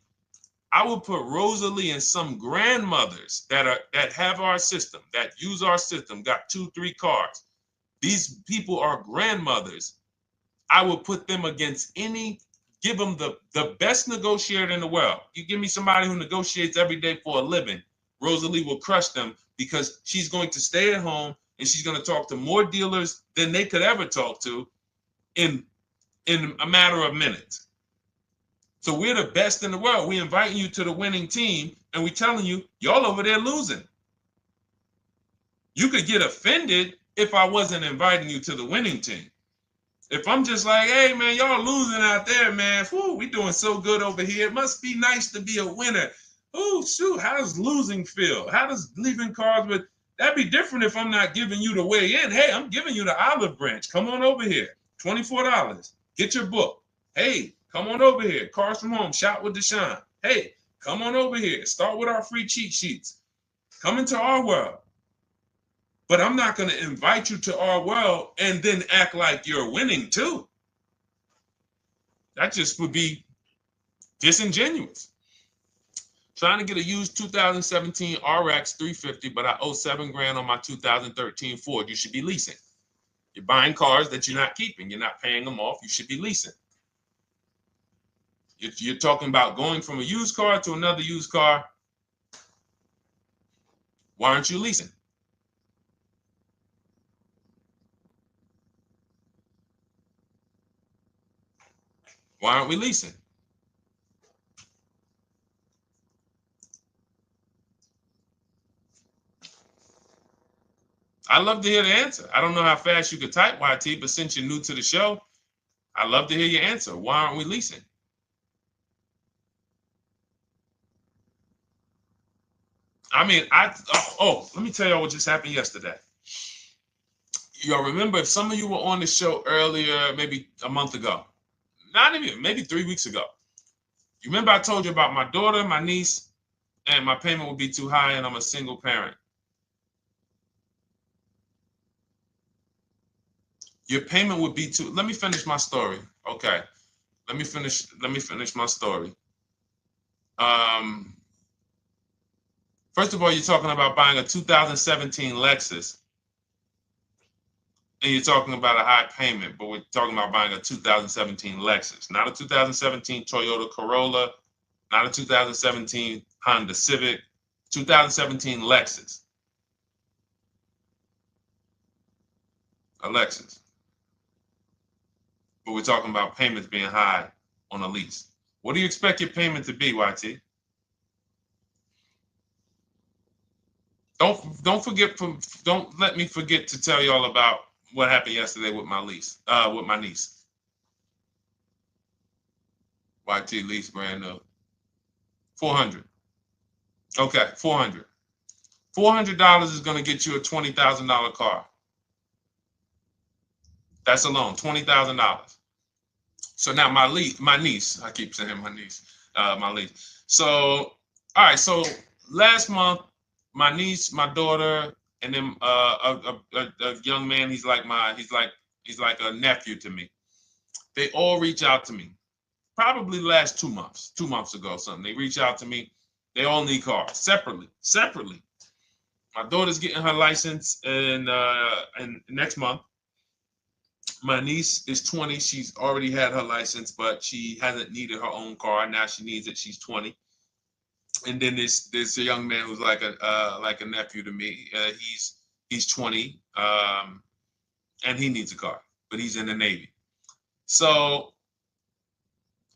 I will put Rosalie and some grandmothers that have our system, that use our system, got 2-3 cars. These people are grandmothers. I will put them against give them the best negotiator in the world. You give me somebody who negotiates every day for a living, Rosalie will crush them because she's going to stay at home and she's going to talk to more dealers than they could ever talk to in a matter of minutes. So we're the best in the world. We inviting you to the winning team and we telling you, y'all over there losing. You could get offended if I wasn't inviting you to the winning team. If I'm just like, hey, man, y'all losing out there, man. Whew, we doing so good over here. It must be nice to be a winner. Oh, shoot, how does losing feel? How does leaving cars with... That'd be different if I'm not giving you the way in. Hey, I'm giving you the olive branch. Come on over here. $24. Get your book. Hey, come on over here. Cars from Home. Shop with Deshone. Hey, come on over here. Start with our free cheat sheets. Come into our world. But I'm not going to invite you to our world and then act like you're winning too. That just would be disingenuous. Trying to get a used 2017 RX 350, but I owe $7,000 on my 2013 Ford. You should be leasing. You're buying cars that you're not keeping. You're not paying them off. You should be leasing. If you're talking about going from a used car to another used car, why aren't you leasing? Why aren't we leasing? I'd love to hear the answer. I don't know how fast you could type, YT, but since you're new to the show, I'd love to hear your answer. Why aren't we leasing? I mean, let me tell y'all what just happened yesterday. Y'all remember, if some of you were on the show earlier, maybe a month ago, not even, maybe 3 weeks ago. You remember I told you about my daughter, my niece, and my payment would be too high and I'm a single parent. Your payment would be too, let me finish my story. Okay. Let me finish my story. First of all, you're talking about buying a 2017 Lexus. And you're talking about a high payment, but we're talking about buying a 2017 Lexus, not a 2017 Toyota Corolla, not a 2017 Honda Civic, 2017 Lexus. A Lexus. But we're talking about payments being high on a lease. What do you expect your payment to be, YT? Don't let me forget to tell y'all about what happened yesterday with my niece. YT lease brand new. $400. Okay, $400. $400 is going to get you a $20,000 car. That's alone, $20,000. So now my niece, I keep saying my niece, my niece. So, all right, so last month, my niece, my daughter, and then a young man, he's like a nephew to me. They all reach out to me. Probably the last 2 months ago, something. They reach out to me. They all need cars separately. My daughter's getting her license in next month. My niece is 20. She's already had her license, but she hasn't needed her own car. Now she needs it. She's 20. And then there's a young man who's like a nephew to me. He's 20, and he needs a car, but he's in the Navy. So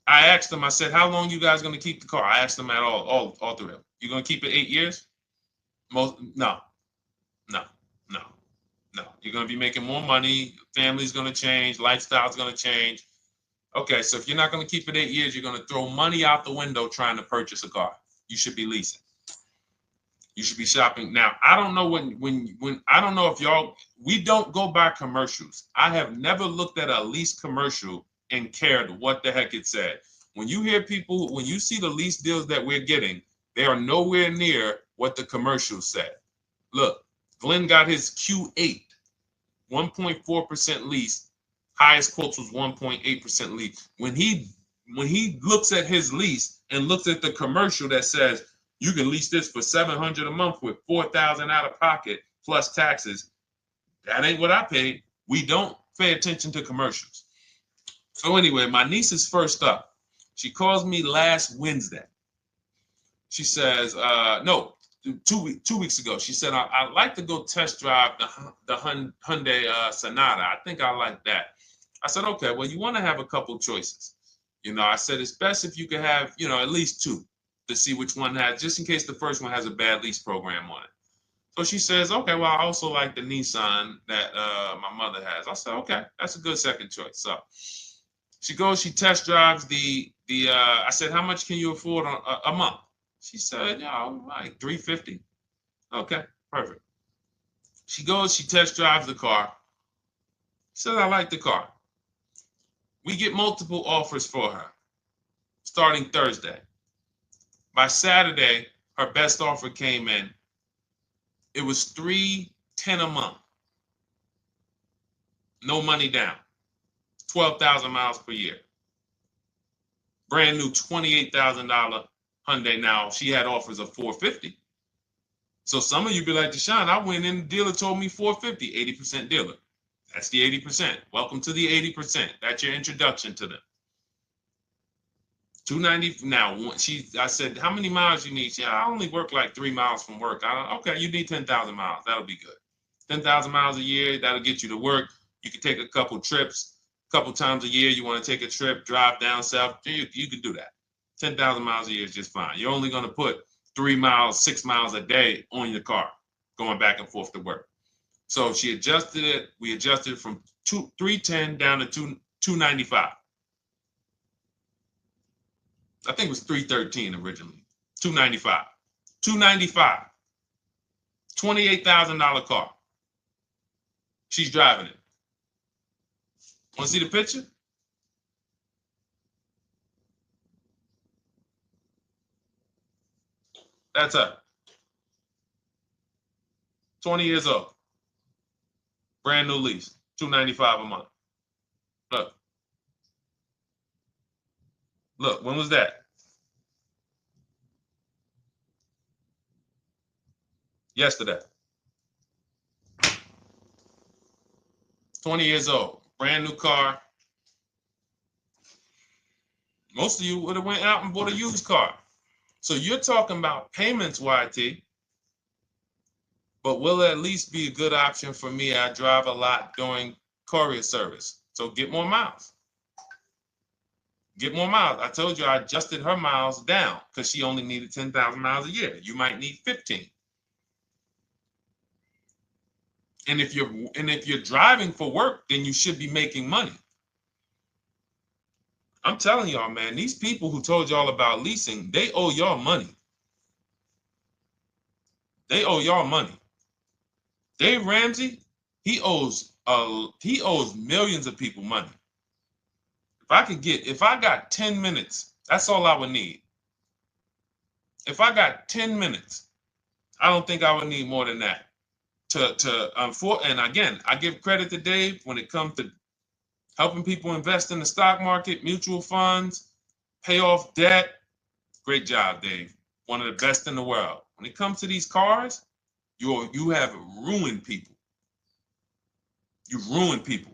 I asked them. I said, "How long you guys gonna keep the car?" I asked them at all three of them. You gonna keep it 8 years? No. You're gonna be making more money. Family's gonna change. Lifestyle's gonna change. Okay, so if you're not gonna keep it 8 years, you're gonna throw money out the window trying to purchase a car. You should be leasing. You should be shopping. Now, I don't know when I don't know if y'all, we don't go by commercials. I have never looked at a lease commercial and cared what the heck it said. When you hear people, when you see the lease deals that we're getting, they are nowhere near what the commercial said. Look, Glenn got his Q8, 1.4% lease. Highest quotes was 1.8% lease. When he looks at his lease, and looks at the commercial that says you can lease this for $700 a month with $4,000 out of pocket plus taxes, that ain't what I paid. We don't pay attention to commercials. So anyway, my niece is first up. She calls me last Wednesday. She says, no, 2 weeks ago. She said, I'd like to go test drive the Hyundai Sonata. I think I like that. I said, okay, well, you want to have a couple choices. I said, it's best if you could have, at least two to see which one has, just in case the first one has a bad lease program on it. So she says, okay, well, I also like the Nissan that my mother has. I said, okay, that's a good second choice. So she goes, she test drives I said, how much can you afford a month? She said, like $350. Okay, perfect. She goes, she test drives the car. She says, I like the car. We get multiple offers for her starting Thursday. By Saturday, her best offer came in. It was $310 a month. No money down. 12,000 miles per year. Brand new $28,000 Hyundai. Now, she had offers of $450. So some of you be like, Deshone, I went in, the dealer told me $450, 80% dealer. That's the 80%. Welcome to the 80%. That's your introduction to them. $290. Now, I said, how many miles you need? She said, I only work like 3 miles from work. Okay, you need 10,000 miles. That'll be good. 10,000 miles a year, that'll get you to work. You can take a couple trips, a couple times a year. You want to take a trip, drive down south. You can do that. 10,000 miles a year is just fine. You're only going to put 3 miles, 6 miles a day on your car, going back and forth to work. So she adjusted it. We adjusted it from $310 down to $295. I think it was $313 originally. $295. $295. $28,000 car. She's driving it. Want to see the picture? That's her. 20 years old. Brand new lease. $295 a month. Look. Look, when was that? Yesterday. 20 years old. Brand new car. Most of you would have went out and bought a used car. So you're talking about payments, YT. But will it at least be a good option for me? I drive a lot during courier service. So get more miles. Get more miles. I told you I adjusted her miles down because she only needed 10,000 miles a year. You might need 15. And if you're driving for work, then you should be making money. I'm telling y'all, man, these people who told y'all about leasing, they owe y'all money. They owe y'all money. Dave Ramsey, he owes millions of people money. If I got 10 minutes, that's all I would need. If I got 10 minutes, I don't think I would need more than that. And again, I give credit to Dave when it comes to helping people invest in the stock market, mutual funds, pay off debt. Great job, Dave. One of the best in the world. When it comes to these cars, you have ruined people. You've ruined people.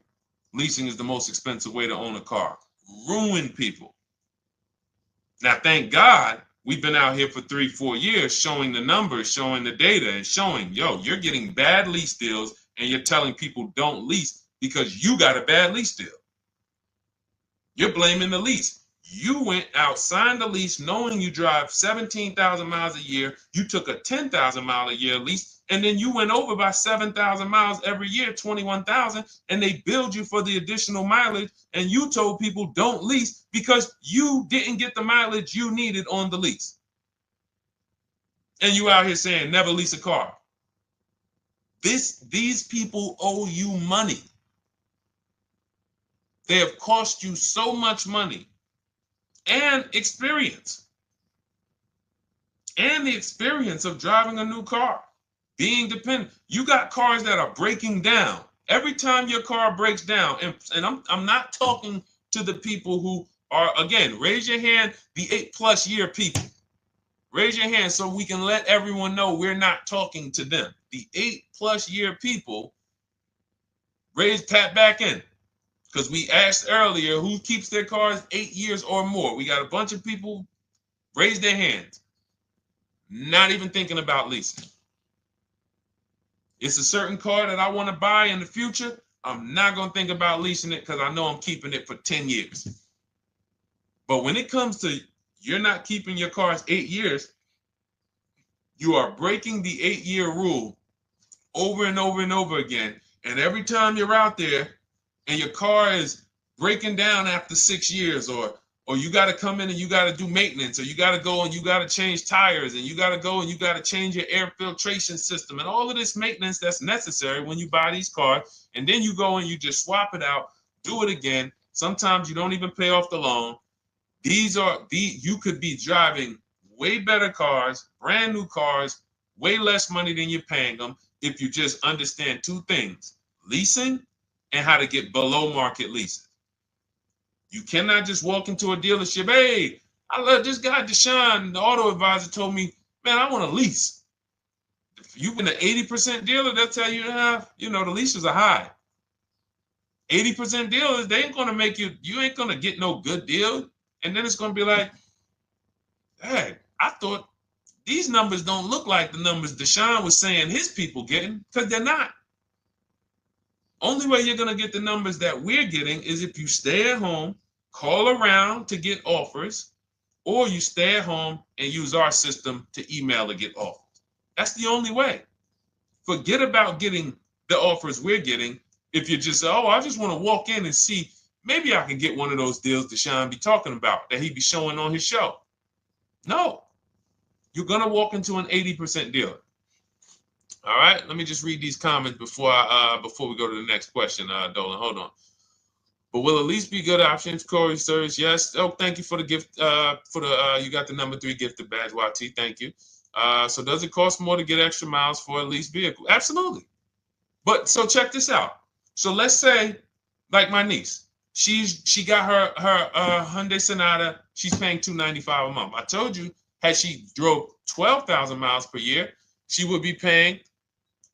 Leasing is the most expensive way to own a car. Ruined people. Now, thank God, we've been out here for 3-4 years showing the numbers, showing the data, and showing, you're getting bad lease deals, and you're telling people don't lease because you got a bad lease deal. You're blaming the lease. You went out, signed the lease, knowing you drive 17,000 miles a year. You took a 10,000 mile a year lease, and then you went over by 7,000 miles every year, 21,000, and they billed you for the additional mileage, and you told people don't lease because you didn't get the mileage you needed on the lease. And you out here saying never lease a car. These people owe you money. They have cost you so much money and experience. And the experience of driving a new car, being dependent. You got cars that are breaking down. Every time your car breaks down, and I'm not talking to the people who Or again, raise your hand, the 8+ year people. Raise your hand so we can let everyone know we're not talking to them. The 8+ year people, tap back in. Because we asked earlier who keeps their cars 8 years or more. We got a bunch of people raise their hands. Not even thinking about leasing. It's a certain car that I want to buy in the future. I'm not going to think about leasing it because I know I'm keeping it for 10 years. But when it comes to you're not keeping your cars 8 years, you are breaking the 8-year rule over and over and over again. And every time you're out there and your car is breaking down after 6 years, or you got to come in and you got to do maintenance, or you got to go and you got to change tires, and you got to go and you got to change your air filtration system, and all of this maintenance that's necessary when you buy these cars, and then you go and you just swap it out, do it again. Sometimes you don't even pay off the loan. You could be driving way better cars, brand new cars, way less money than you're paying them if you just understand 2 things: leasing and how to get below market leases. You cannot just walk into a dealership. Hey, I love this guy, Deshone, the auto advisor, told me, man, I want to lease. If you've been an 80% dealer, they'll tell you, the leases are high. 80% dealers, they ain't going to make you ain't going to get no good deal. And then it's going to be like, hey, I thought these numbers don't look like the numbers Deshone was saying his people getting, because they're not. Only way you're going to get the numbers that we're getting is if you stay at home, call around to get offers, or you stay at home and use our system to email to get offers. That's the only way. Forget about getting the offers we're getting. If you just say, oh, I just want to walk in and see, maybe I can get one of those deals Deshone be talking about that he be showing on his show. No, you're going to walk into an 80% dealer. All right, let me just read these comments before we go to the next question, Dolan. Hold on. But will at least be good options, Corey Sirs? Yes. Oh, thank you for the gift. You got the number 3 gifted badge, YT. Thank you. So does it cost more to get extra miles for a leased vehicle? Absolutely. But so check this out. So let's say, like my niece, she got her Hyundai Sonata. She's paying $295 a month. I told you, had she drove 12,000 miles per year, she would be paying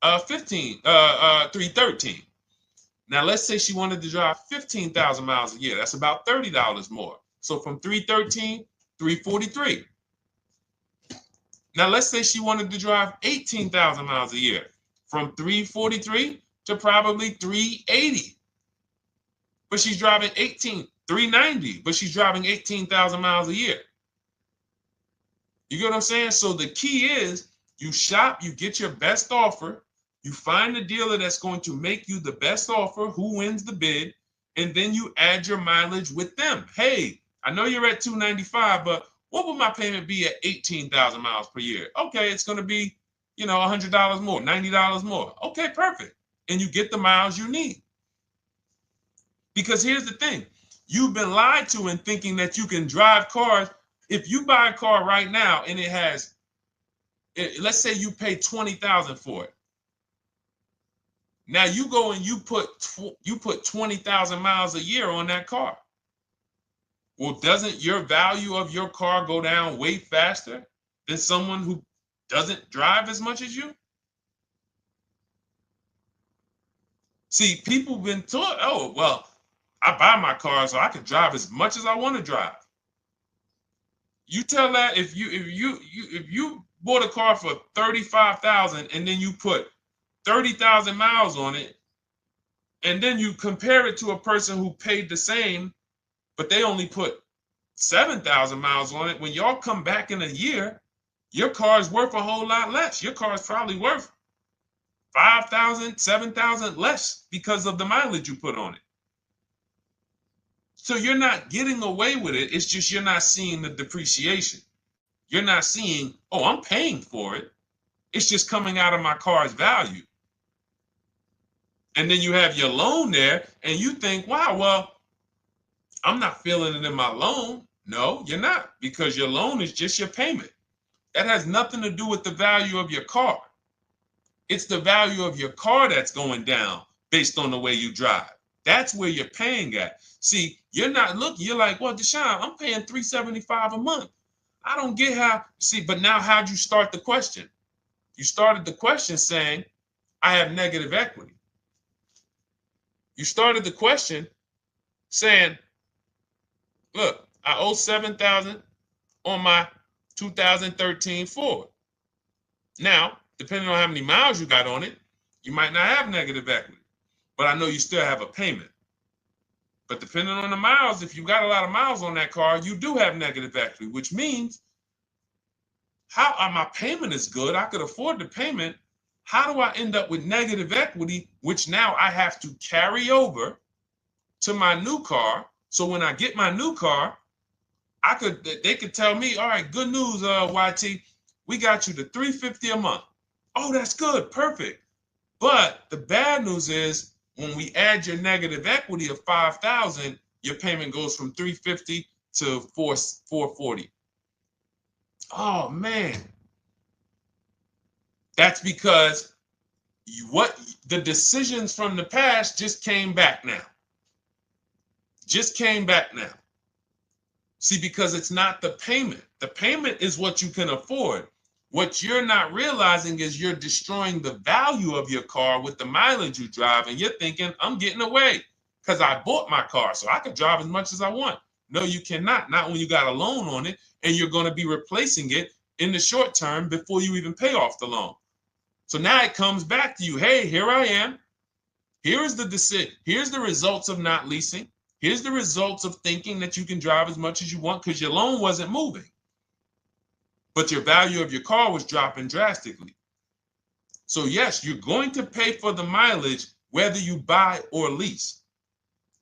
$313. Now let's say she wanted to drive 15,000 miles a year. That's about $30 more. So from $313, $343. Now let's say she wanted to drive 18,000 miles a year, from $343 to probably $380. But she's driving $390, but she's driving 18,000 miles a year. You get what I'm saying? So the key is you shop, you get your best offer, you find the dealer that's going to make you the best offer, who wins the bid, and then you add your mileage with them. Hey, I know you're at $295, but what would my payment be at 18,000 miles per year? Okay, it's going to be, $100 more, $90 more. Okay, perfect. And you get the miles you need. Because here's the thing. You've been lied to in thinking that you can drive cars. If you buy a car right now and it has, let's say you pay $20,000 for it. Now you go and you put 20,000 miles a year on that car. Well, doesn't your value of your car go down way faster than someone who doesn't drive as much as you? See, people have been taught, oh, well, I buy my car so I can drive as much as I want to drive. You tell that if you bought a car for $35,000 and then you put 30,000 miles on it, and then you compare it to a person who paid the same, but they only put 7,000 miles on it. When y'all come back in a year, your car is worth a whole lot less. Your car is probably worth 5,000, 7,000 less because of the mileage you put on it. So you're not getting away with it. It's just you're not seeing the depreciation. You're not seeing, oh, I'm paying for it. It's just coming out of my car's value. And then you have your loan there and you think, wow, well, I'm not feeling it in my loan. No, you're not, because your loan is just your payment. That has nothing to do with the value of your car. It's the value of your car that's going down based on the way you drive. That's where you're paying at. See, You're not looking, you're like, well, Deshone, I'm paying $375 a month. I don't get how, see, but now how'd you start the question? You started the question saying, I have negative equity. You started the question saying, look, I owe $7,000 on my 2013 Ford. Now, depending on how many miles you got on it, you might not have negative equity, but I know you still have a payment. But depending on the miles, if you got a lot of miles on that car, you do have negative equity, which means my payment is good. I could afford the payment. How do I end up with negative equity, which now I have to carry over to my new car? So when I get my new car, they could tell me, all right, good news, YT, we got you to $350 a month. Oh, that's good, perfect. But the bad news is when we add your negative equity of $5,000, your payment goes from $350 to $440. Oh man, that's because the decisions from the past just came back now. Just came back now. See, because it's not the payment. The payment is what you can afford. What you're not realizing is you're destroying the value of your car with the mileage you drive, and you're thinking, I'm getting away because I bought my car, so I can drive as much as I want. No, you cannot. Not when you got a loan on it, and you're going to be replacing it in the short term before you even pay off the loan. So now it comes back to you. Hey, here I am. Here's the decision. Here's the results of not leasing. Here's the results of thinking that you can drive as much as you want because your loan wasn't moving. But your value of your car was dropping drastically. So yes, you're going to pay for the mileage whether you buy or lease.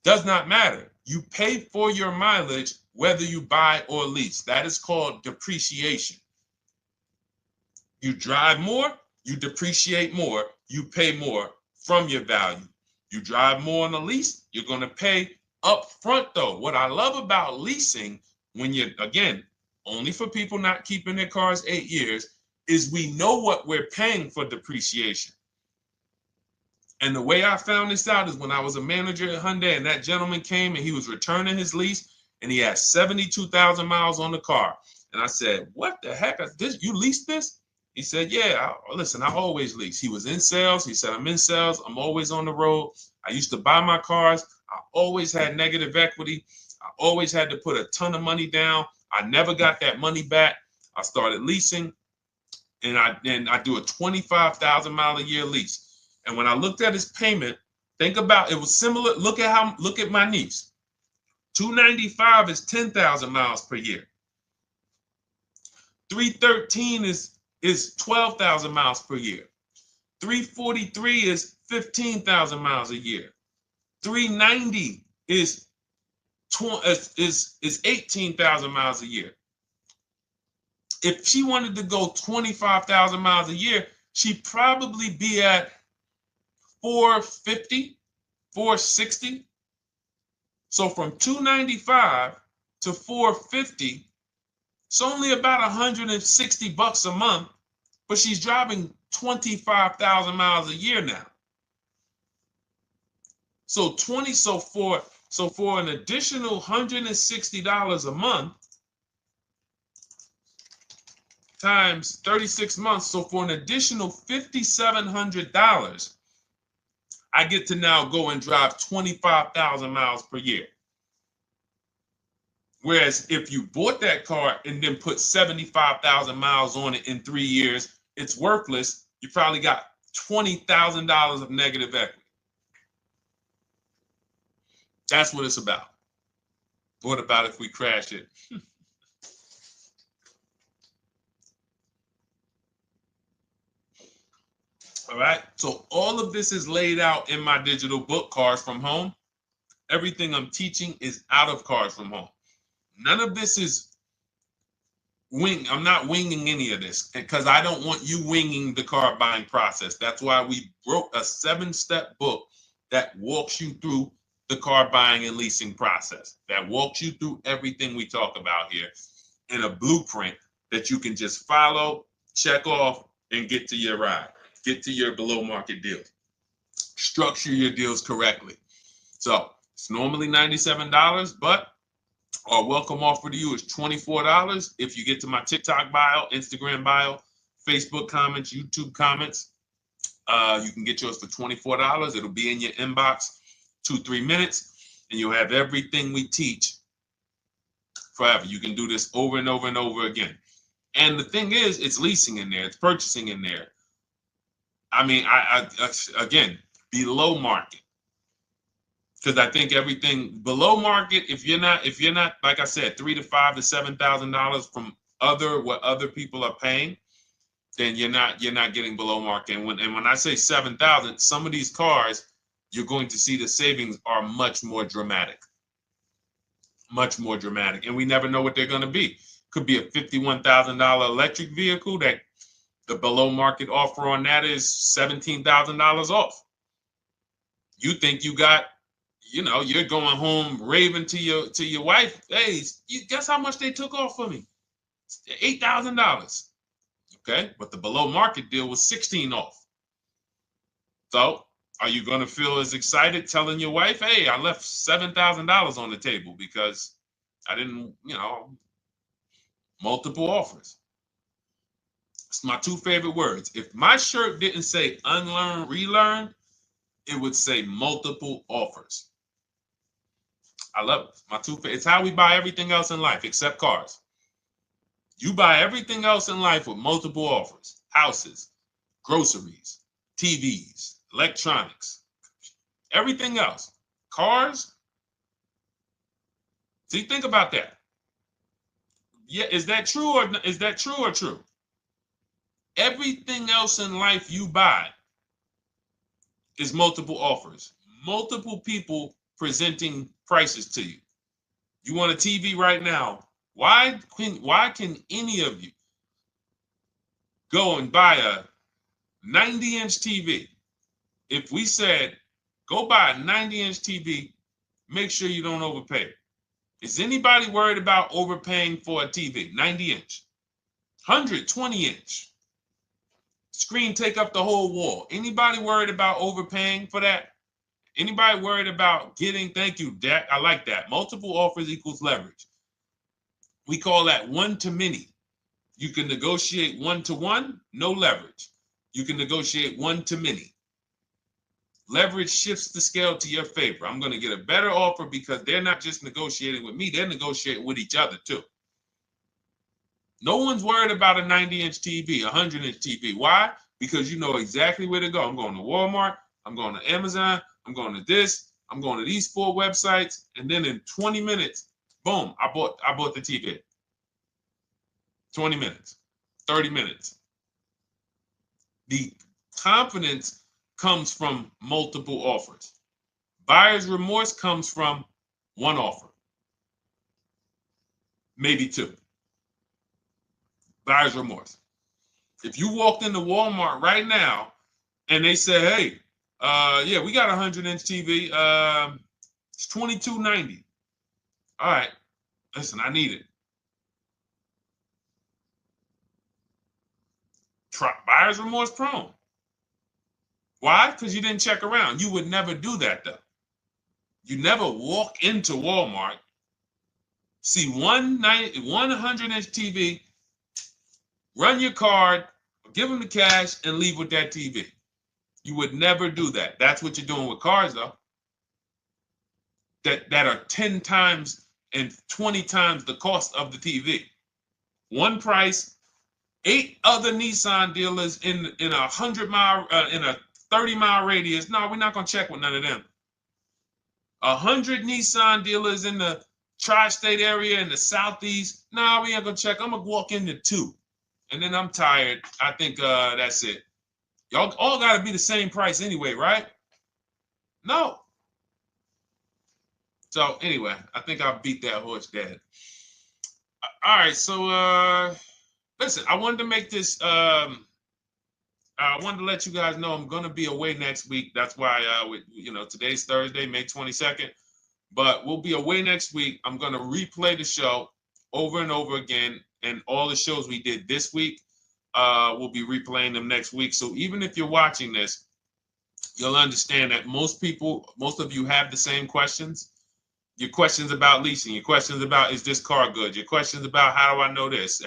Does not matter. You pay for your mileage whether you buy or lease. That is called depreciation. You drive more, you depreciate more, you pay more from your value. You drive more on a lease, you're going to pay up front though. What I love about leasing, when you're, again, only for people not keeping their cars 8 years, is we know what we're paying for depreciation. And the way I found this out is when I was a manager at Hyundai and that gentleman came and he was returning his lease and he had 72,000 miles on the car. And I said, what the heck? You leased this? He said, yeah, listen, I always lease. He was in sales. He said, I'm in sales. I'm always on the road. I used to buy my cars. I always had negative equity. I always had to put a ton of money down. I never got that money back. I started leasing, and I do a 25,000 mile a year lease. And when I looked at his payment, think about it was similar. Look at my niece. 295 is 10,000 miles per year. 313 is 12,000 miles per year. 343 is 15,000 miles a year. 390 is 18,000 miles a year. If she wanted to go 25,000 miles a year, she'd probably be at 450, 460. So from 295 to 450, it's only about 160 bucks a month, but she's driving 25,000 miles a year now. So for an additional $160 a month times 36 months, so for an additional $5,700, I get to now go and drive 25,000 miles per year. Whereas if you bought that car and then put 75,000 miles on it in 3 years, it's worthless. You probably got $20,000 of negative equity. That's what it's about. What about if we crash it? All right. So all of this is laid out in my digital book, Cars from Home. Everything I'm teaching is out of Cars from Home. None of this is I'm not winging any of this because I don't want you winging the car buying process. That's why we wrote a 7-step book that walks you through the car buying and leasing process, that walks you through everything we talk about here in a blueprint that you can just follow, check off, and get to your ride, get to your below market deals, structure your deals correctly. So It's normally $97, but our welcome offer to you is $24 if you get to my TikTok bio, Instagram bio, Facebook comments, YouTube comments. You can get yours for $24. It'll be in your inbox 2-3 minutes, and you'll have everything we teach forever. You can do this over and over and over again. And the thing is, it's leasing in there, it's purchasing in there. I mean, I again, below market. Because I think everything below market, if you're not, like I said, $3,000 to $5,000 to $7,000 from what other people are paying, then you're not getting below market. And when I say 7,000, some of these cars, you're going to see the savings are much more dramatic, and we never know what they're going to be. Could be a $51,000 electric vehicle that the below market offer on that is $17,000 off. You think you got, you're going home raving to your wife. Hey, you guess how much they took off for me? $8,000. Okay, but the below market deal was 16 off. So are you going to feel as excited telling your wife, hey, I left $7,000 on the table because I didn't, multiple offers? It's my two favorite words. If my shirt didn't say unlearn, relearn, it would say multiple offers. I love it. My two favorite. It's how we buy everything else in life except cars. You buy everything else in life with multiple offers: houses, groceries, TVs, electronics, everything else. Cars. See, think about that. Yeah, is that true or true? Everything else in life you buy is multiple offers, multiple people presenting prices to you. You want a TV right now? Why can any of you go and buy a 90-inch TV? If we said, go buy a 90-inch TV, make sure you don't overpay. Is anybody worried about overpaying for a TV? 90-inch, 120-inch. Screen take up the whole wall. Anybody worried about overpaying for that? Anybody worried about getting, thank you, Dak, I like that. Multiple offers equals leverage. We call that one to many. You can negotiate 1-to-1, no leverage. You can negotiate 1 to many. Leverage shifts the scale to your favor. I'm going to get a better offer because they're not just negotiating with me, they're negotiating with each other too. No one's worried about a 90-inch TV, a 100-inch TV. Why? Because you know exactly where to go. I'm going to Walmart, I'm going to Amazon, I'm going to this, I'm going to these 4 websites, and then in 20 minutes, boom, I bought the TV. 20 minutes, 30 minutes. The confidence comes from multiple offers. Buyer's remorse comes from one offer, maybe 2. Buyer's remorse. If you walked into Walmart right now and they say, hey, yeah, we got a 100-inch TV. It's $22.90. All right, listen, I need it. Buyer's remorse prone. Why? Because you didn't check around. You would never do that, though. You never walk into Walmart, see one 100-inch TV, run your card, give them the cash, and leave with that TV. You would never do that. That's what you're doing with cars, though. That are 10 times and 20 times the cost of the TV. One price, 8 other Nissan dealers in a 100-mile, in a 30-mile radius. No, we're not gonna check with none of them. 100 Nissan dealers in the tri-state area in the southeast. No, we ain't gonna check. I'm gonna walk into 2, and then I'm tired. I think that's it. Y'all all gotta be the same price anyway, right? No. So anyway, I think I beat that horse dead. All right, so listen, I wanted to make this. I wanted to let you guys know I'm gonna be away next week. That's why today's Thursday, May 22nd, but we'll be away next week. I'm gonna replay the show over and over again, and all the shows we did this week, we'll be replaying them next week. So even if you're watching this you'll understand that most of you have the same questions. Your questions about leasing, your questions about, is this car good? Your questions about, how do I know this?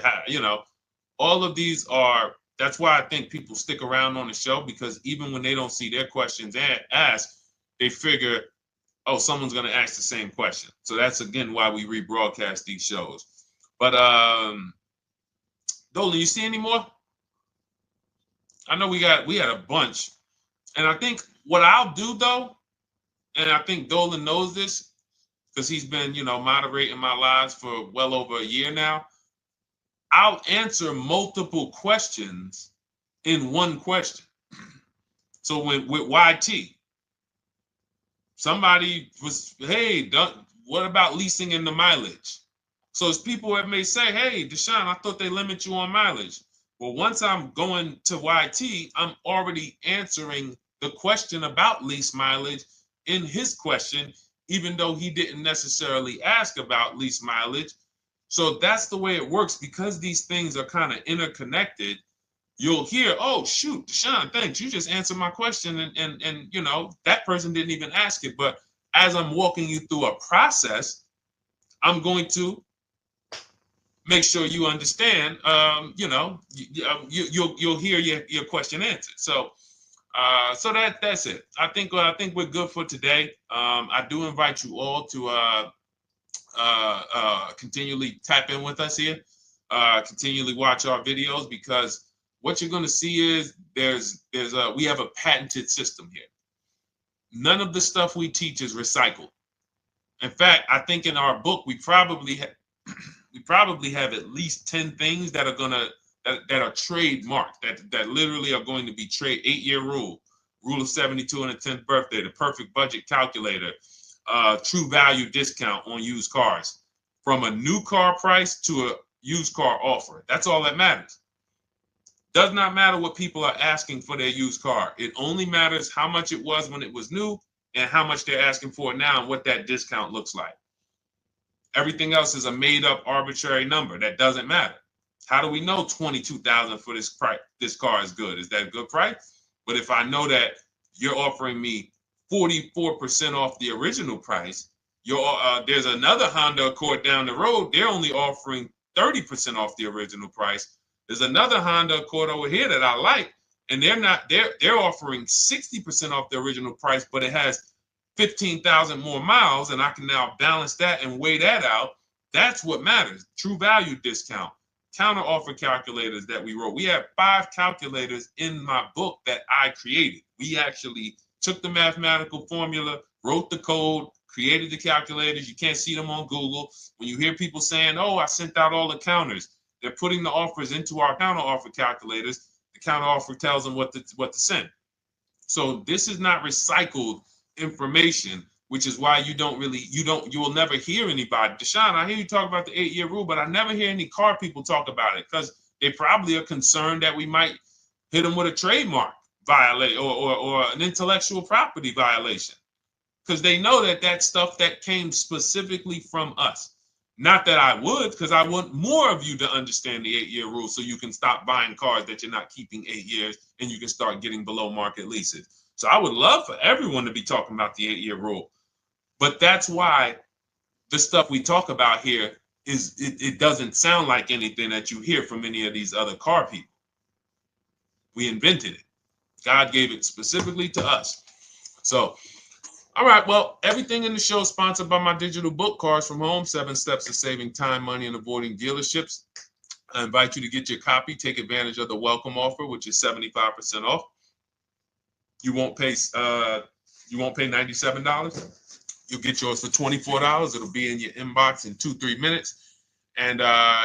All of these are, that's why I think people stick around on the show, because even when they don't see their questions asked, they figure, oh, someone's going to ask the same question. So that's, again, why we rebroadcast these shows. But Dolan, you see any more? I know we had a bunch. And I think what I'll do, though, and I think Dolan knows this because he's been, moderating my lives for well over a year now, I'll answer multiple questions in one question. So with YT, somebody was, hey, what about leasing in the mileage? So as people that may say, hey, Deshone, I thought they limit you on mileage. Well, once I'm going to YT, I'm already answering the question about lease mileage in his question, even though he didn't necessarily ask about lease mileage. So that's the way it works. Because these things are kind of interconnected, you'll hear, oh, shoot, Deshone, thanks. You just answered my question. And that person didn't even ask it. But as I'm walking you through a process, I'm going to make sure you understand, you'll hear your question answered. So that's it. I think we're good for today. I do invite you all to continually tap in with us here, continually watch our videos, because what you're going to see is we have a patented system here. None of the stuff we teach is recycled. In fact, I think in our book we probably have at least 10 things that are trademarked, that literally are going to be 8-year rule of 72 on the 10th birthday, the perfect budget calculator, true value discount on used cars, from a new car price to a used car offer. That's all that matters. Does not matter what people are asking for their used car. It only matters how much it was when it was new and how much they're asking for it now and what that discount looks like. Everything else is a made-up arbitrary number that doesn't matter. How do we know $22,000 for this price? This car is good. Is that a good price? But if I know that you're offering me 44% off the original price, there's another Honda Accord down the road. They're only offering 30% off the original price. There's another Honda Accord over here that I like, and they're offering 60% off the original price, but it has 15,000 more miles, and I can now balance that and weigh that out. That's what matters. True value discount, counter offer calculators that we wrote. We have 5 calculators in my book that I created. We actually took the mathematical formula, wrote the code, created the calculators. You can't see them on Google. When you hear people saying, oh, I sent out all the counters, they're putting the offers into our counter offer calculators. The counter offer tells them what to send. So this is not recycled information, which is why you will never hear anybody. Deshone, I hear you talk about the 8-year rule, but I never hear any car people talk about it, because they probably are concerned that we might hit them with a trademark violation or an intellectual property violation, because they know that stuff that came specifically from us. Not that I would, because I want more of you to understand the 8-year rule, so you can stop buying cars that you're not keeping 8 years and you can start getting below market leases. So I would love for everyone to be talking about the 8-year rule. But that's why the stuff we talk about here it doesn't sound like anything that you hear from any of these other car people. We invented it. God gave it specifically to us. So, all right, well, everything in the show is sponsored by my digital book, Cars from Home, 7 Steps to Saving Time, Money, and Avoiding Dealerships. I invite you to get your copy. Take advantage of the welcome offer, which is 75% off. You won't pay $97. You'll get yours for $24. It'll be in your inbox in 2-3 minutes. And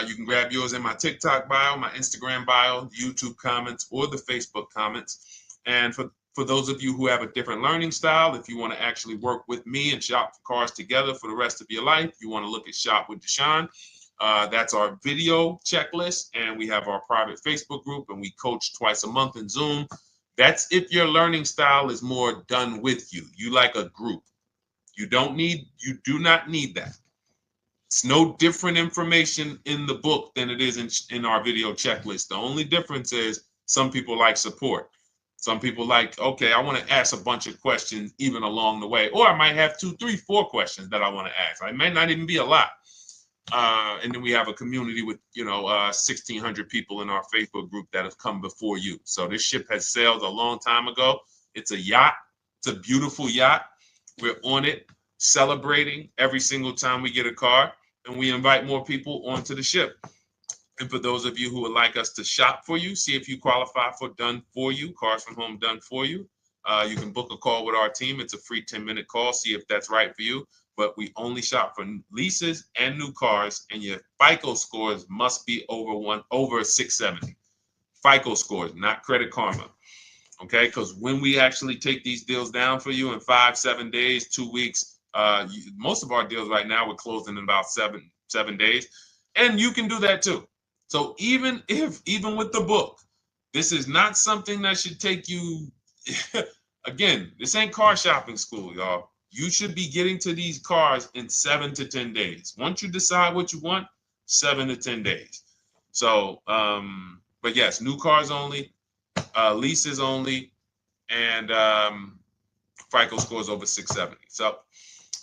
you can grab yours in my TikTok bio, my Instagram bio, YouTube comments, or the Facebook comments. And for those of you who have a different learning style, if you want to actually work with me and shop for cars together for the rest of your life, you want to look at Shop with Deshone. That's our video checklist. And we have our private Facebook group, and we coach twice a month in Zoom. That's if your learning style is more done with you. You like a group. You do not need that. It's no different information in the book than it is in our video checklist. The only difference is some people like support. Some people like, okay, I want to ask a bunch of questions even along the way, or I might have 2, 3, 4 questions that I want to ask. It might not even be a lot. And then we have a community with, 1,600 people in our Facebook group that have come before you. So this ship has sailed a long time ago. It's a yacht. It's a beautiful yacht. We're on it, celebrating every single time we get a car, and we invite more people onto the ship. And for those of you who would like us to shop for you, see if you qualify for Done For You, Cars from Home Done For You. You can book a call with our team. It's a free 10-minute call. See if that's right for you. But we only shop for leases and new cars, and your FICO scores must be over 670. FICO scores, not Credit Karma. Okay, because when we actually take these deals down for you in 5, 7 days, 2 weeks, most of our deals right now we're closing in about seven days, and you can do that too. So even with the book, this is not something that should take you. Again, this ain't car shopping school, y'all. You should be getting to these cars in 7 to 10 days. Once you decide what you want, 7 to 10 days. So, but yes, new cars only, leases only, and FICO scores over 670. So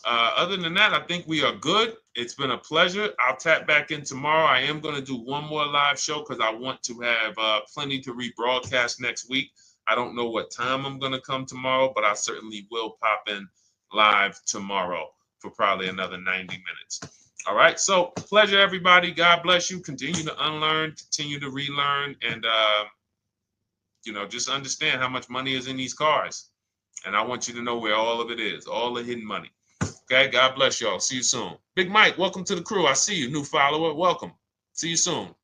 other than that, I think we are good. It's been a pleasure. I'll tap back in tomorrow. I am going to do one more live show because I want to have plenty to rebroadcast next week. I don't know what time I'm going to come tomorrow, but I certainly will pop in live tomorrow for probably another 90 minutes. All right. So pleasure, everybody. God bless you. Continue to unlearn, continue to relearn, and, just understand how much money is in these cars. And I want you to know where all of it is, all the hidden money. Okay. God bless y'all. See you soon. Big Mike, welcome to the crew. I see you. New follower. Welcome. See you soon.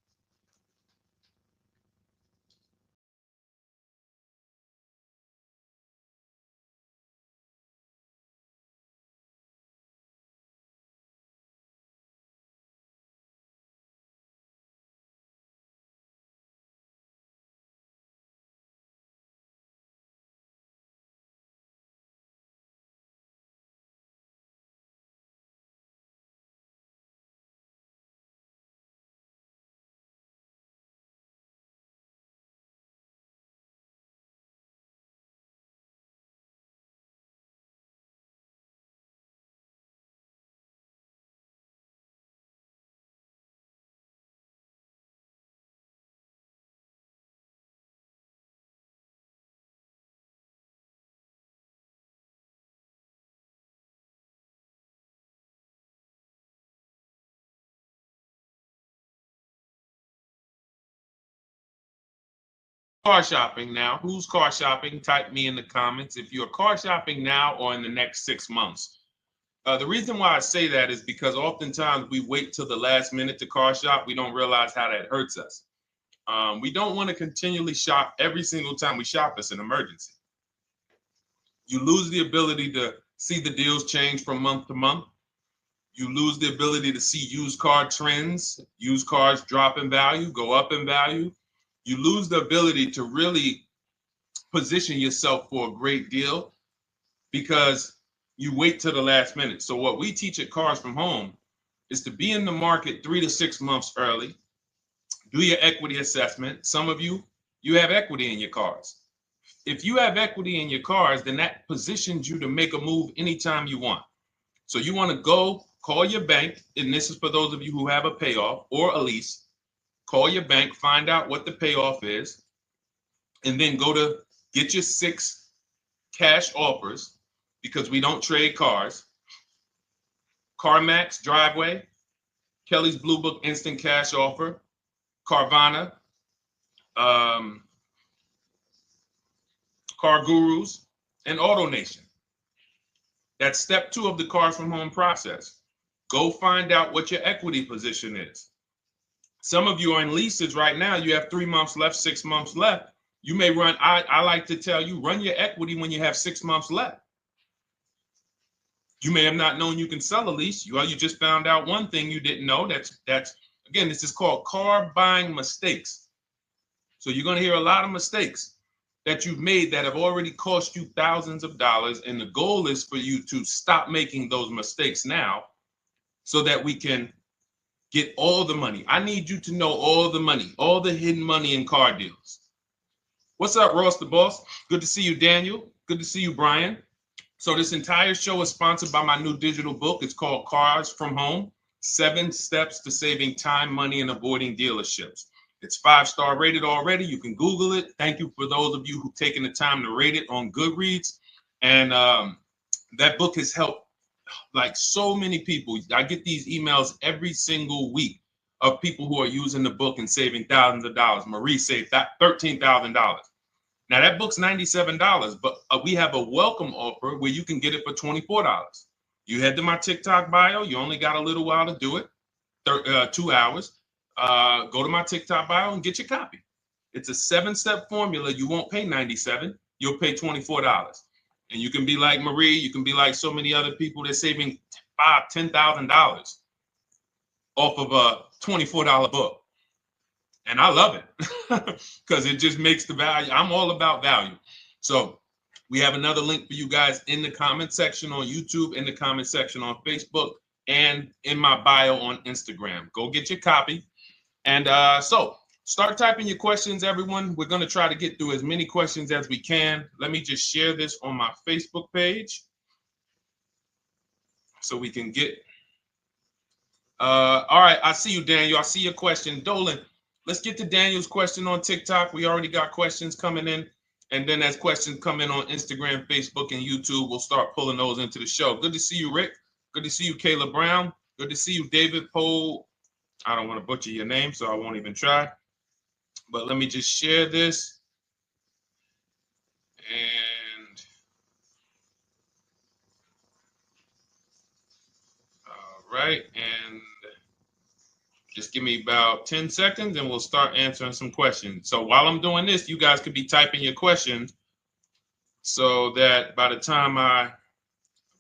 Car shopping now. Who's car shopping? Type me in the comments if you're car shopping now or in the next 6 months. The reason why I say that is because oftentimes we wait till the last minute to car shop. We don't realize how that hurts us. We don't want to continually shop every single time we shop. It's an emergency. You lose the ability to see the deals change from month to month. You lose the ability to see used car trends, used cars drop in value, go up in value. You lose the ability to really position yourself for a great deal because you wait till the last minute. So what we teach at Cars from Home is to be in the market 3 to 6 months early. Do your equity assessment. Some of you have equity in your cars. If you have equity in your cars, then that positions you to make a move anytime you want. So you want to go call your bank, and this is for those of you who have a payoff or a lease. Call your bank, find out what the payoff is, and then go to get your 6 cash offers, because we don't trade cars. CarMax Driveway, Kelly's Blue Book Instant Cash Offer, Carvana, Car Gurus, and AutoNation. That's step 2 of the Cars from Home process. Go find out what your equity position is. Some of you are in leases right now. You have 3 months left, 6 months left. You may run, I like to tell you, run your equity when you have 6 months left. You may have not known you can sell a lease. You just found out one thing you didn't know. That's again, this is called car buying mistakes. So you're going to hear a lot of mistakes that you've made that have already cost you thousands of dollars. And the goal is for you to stop making those mistakes now so that we can get all the money. I need you to know all the money, all the hidden money in car deals. What's up, Ross the Boss? Good to see you, Daniel. Good to see you, Brian. So this entire show is sponsored by my new digital book. It's called Cars from Home, 7 Steps to Saving Time, Money, and Avoiding Dealerships. It's 5-star rated already. You can Google it. Thank you for those of you who've taken the time to rate it on Goodreads. And that book has helped like so many people. I get these emails every single week of people who are using the book and saving thousands of dollars. Marie saved $13,000. Now that book's $97, but we have a welcome offer where you can get it for $24. You head to my TikTok bio. You only got a little while to do it, 2 hours. Go to my TikTok bio and get your copy. It's a 7-step formula. You won't pay $97. You'll pay $24. And you can be like Marie. You can be like so many other people. They're saving $5,000, $10,000 off of a $24 book. And I love it because it just makes the value. I'm all about value. So we have another link for you guys in the comment section on YouTube, in the comment section on Facebook, and in my bio on Instagram. Go get your copy. And so start typing your questions, everyone. We're going to try to get through as many questions as we can. Let me just share this on my Facebook page so we can get. All right. I see you, Daniel. I see your question. Dolan, let's get to Daniel's question on TikTok. We already got questions coming in. And then as questions come in on Instagram, Facebook, and YouTube, we'll start pulling those into the show. Good to see you, Rick. Good to see you, Kayla Brown. Good to see you, David Poe. I don't want to butcher your name, so I won't even try. But let me just share this. And all right. And just give me about 10 seconds and we'll start answering some questions. So while I'm doing this, you guys could be typing your questions so that by the time I'm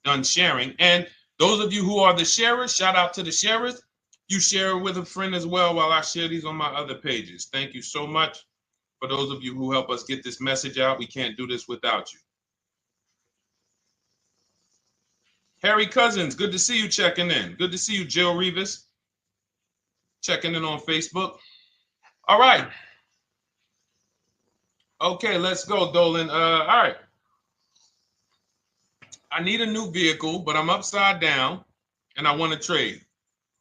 done sharing, and those of you who are the sharers, shout out to the sharers. You share it with a friend as well while I share these on my other pages. Thank you so much for those of you who help us get this message out. We can't do this without you. Harry Cousins, good to see you checking in. Good to see you, Jill Rivas, checking in on Facebook. All right. Okay, let's go, Dolan. All right. I need a new vehicle, but I'm upside down and I want to trade.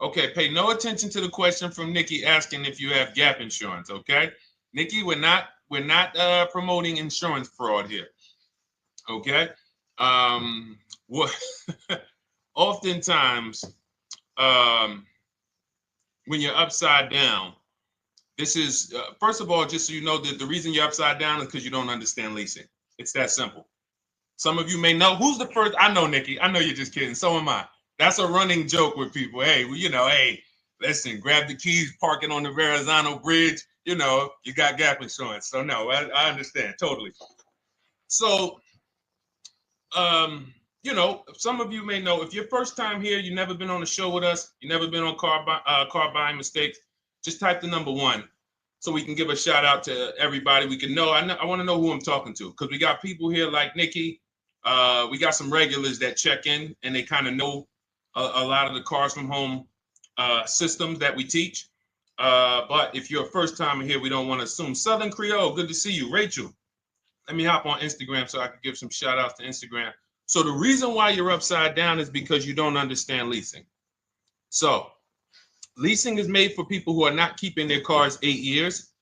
Okay, pay no attention to the question from Nikki asking if you have gap insurance, okay? Nikki, we're not promoting insurance fraud here, okay? Oftentimes, when you're upside down, this is, first of all, just so you know that the reason you're upside down is because you don't understand leasing. It's that simple. Some of you may know, who's the first? I know, Nikki. I know you're just kidding. So am I. That's a running joke with people. Hey, well, you know, hey, listen, grab the keys, park it on the Verrazano Bridge. You know, you got gap insurance. So no, I understand totally. So, you know, some of you may know, if you're first time here, you've never been on a show with us, you've never been on car buying mistakes, just type the number 1 so we can give a shout out to everybody. We can know. I want to know who I'm talking to because we got people here like Nikki. We got some regulars that check in and they kind of know a lot of the Cars from Home systems that we teach. But if you're a first timer here, we don't want to assume. Southern Creole, good to see you. Rachel, let me hop on Instagram so I can give some shout outs to Instagram. So the reason why you're upside down is because you don't understand leasing. So leasing is made for people who are not keeping their cars 8 years.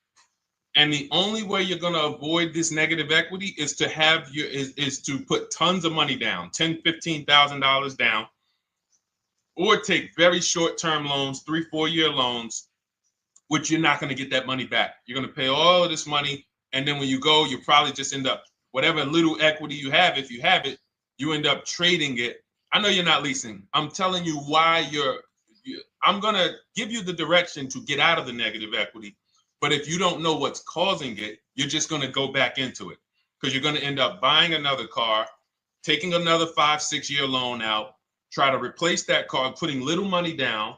And the only way you're going to avoid this negative equity is to have is to put tons of money down, $10,000, $15,000 down, or take very short-term loans, 3-4 year loans, which you're not going to get that money back. You're going to pay all of this money. And then when you go, you probably just end up, whatever little equity you have, if you have it, you end up trading it. I know you're not leasing. I'm telling you why I'm going to give you the direction to get out of the negative equity. But if you don't know what's causing it, you're just going to go back into it because you're going to end up buying another car, taking another 5-6 year loan out, try to replace that car, putting little money down,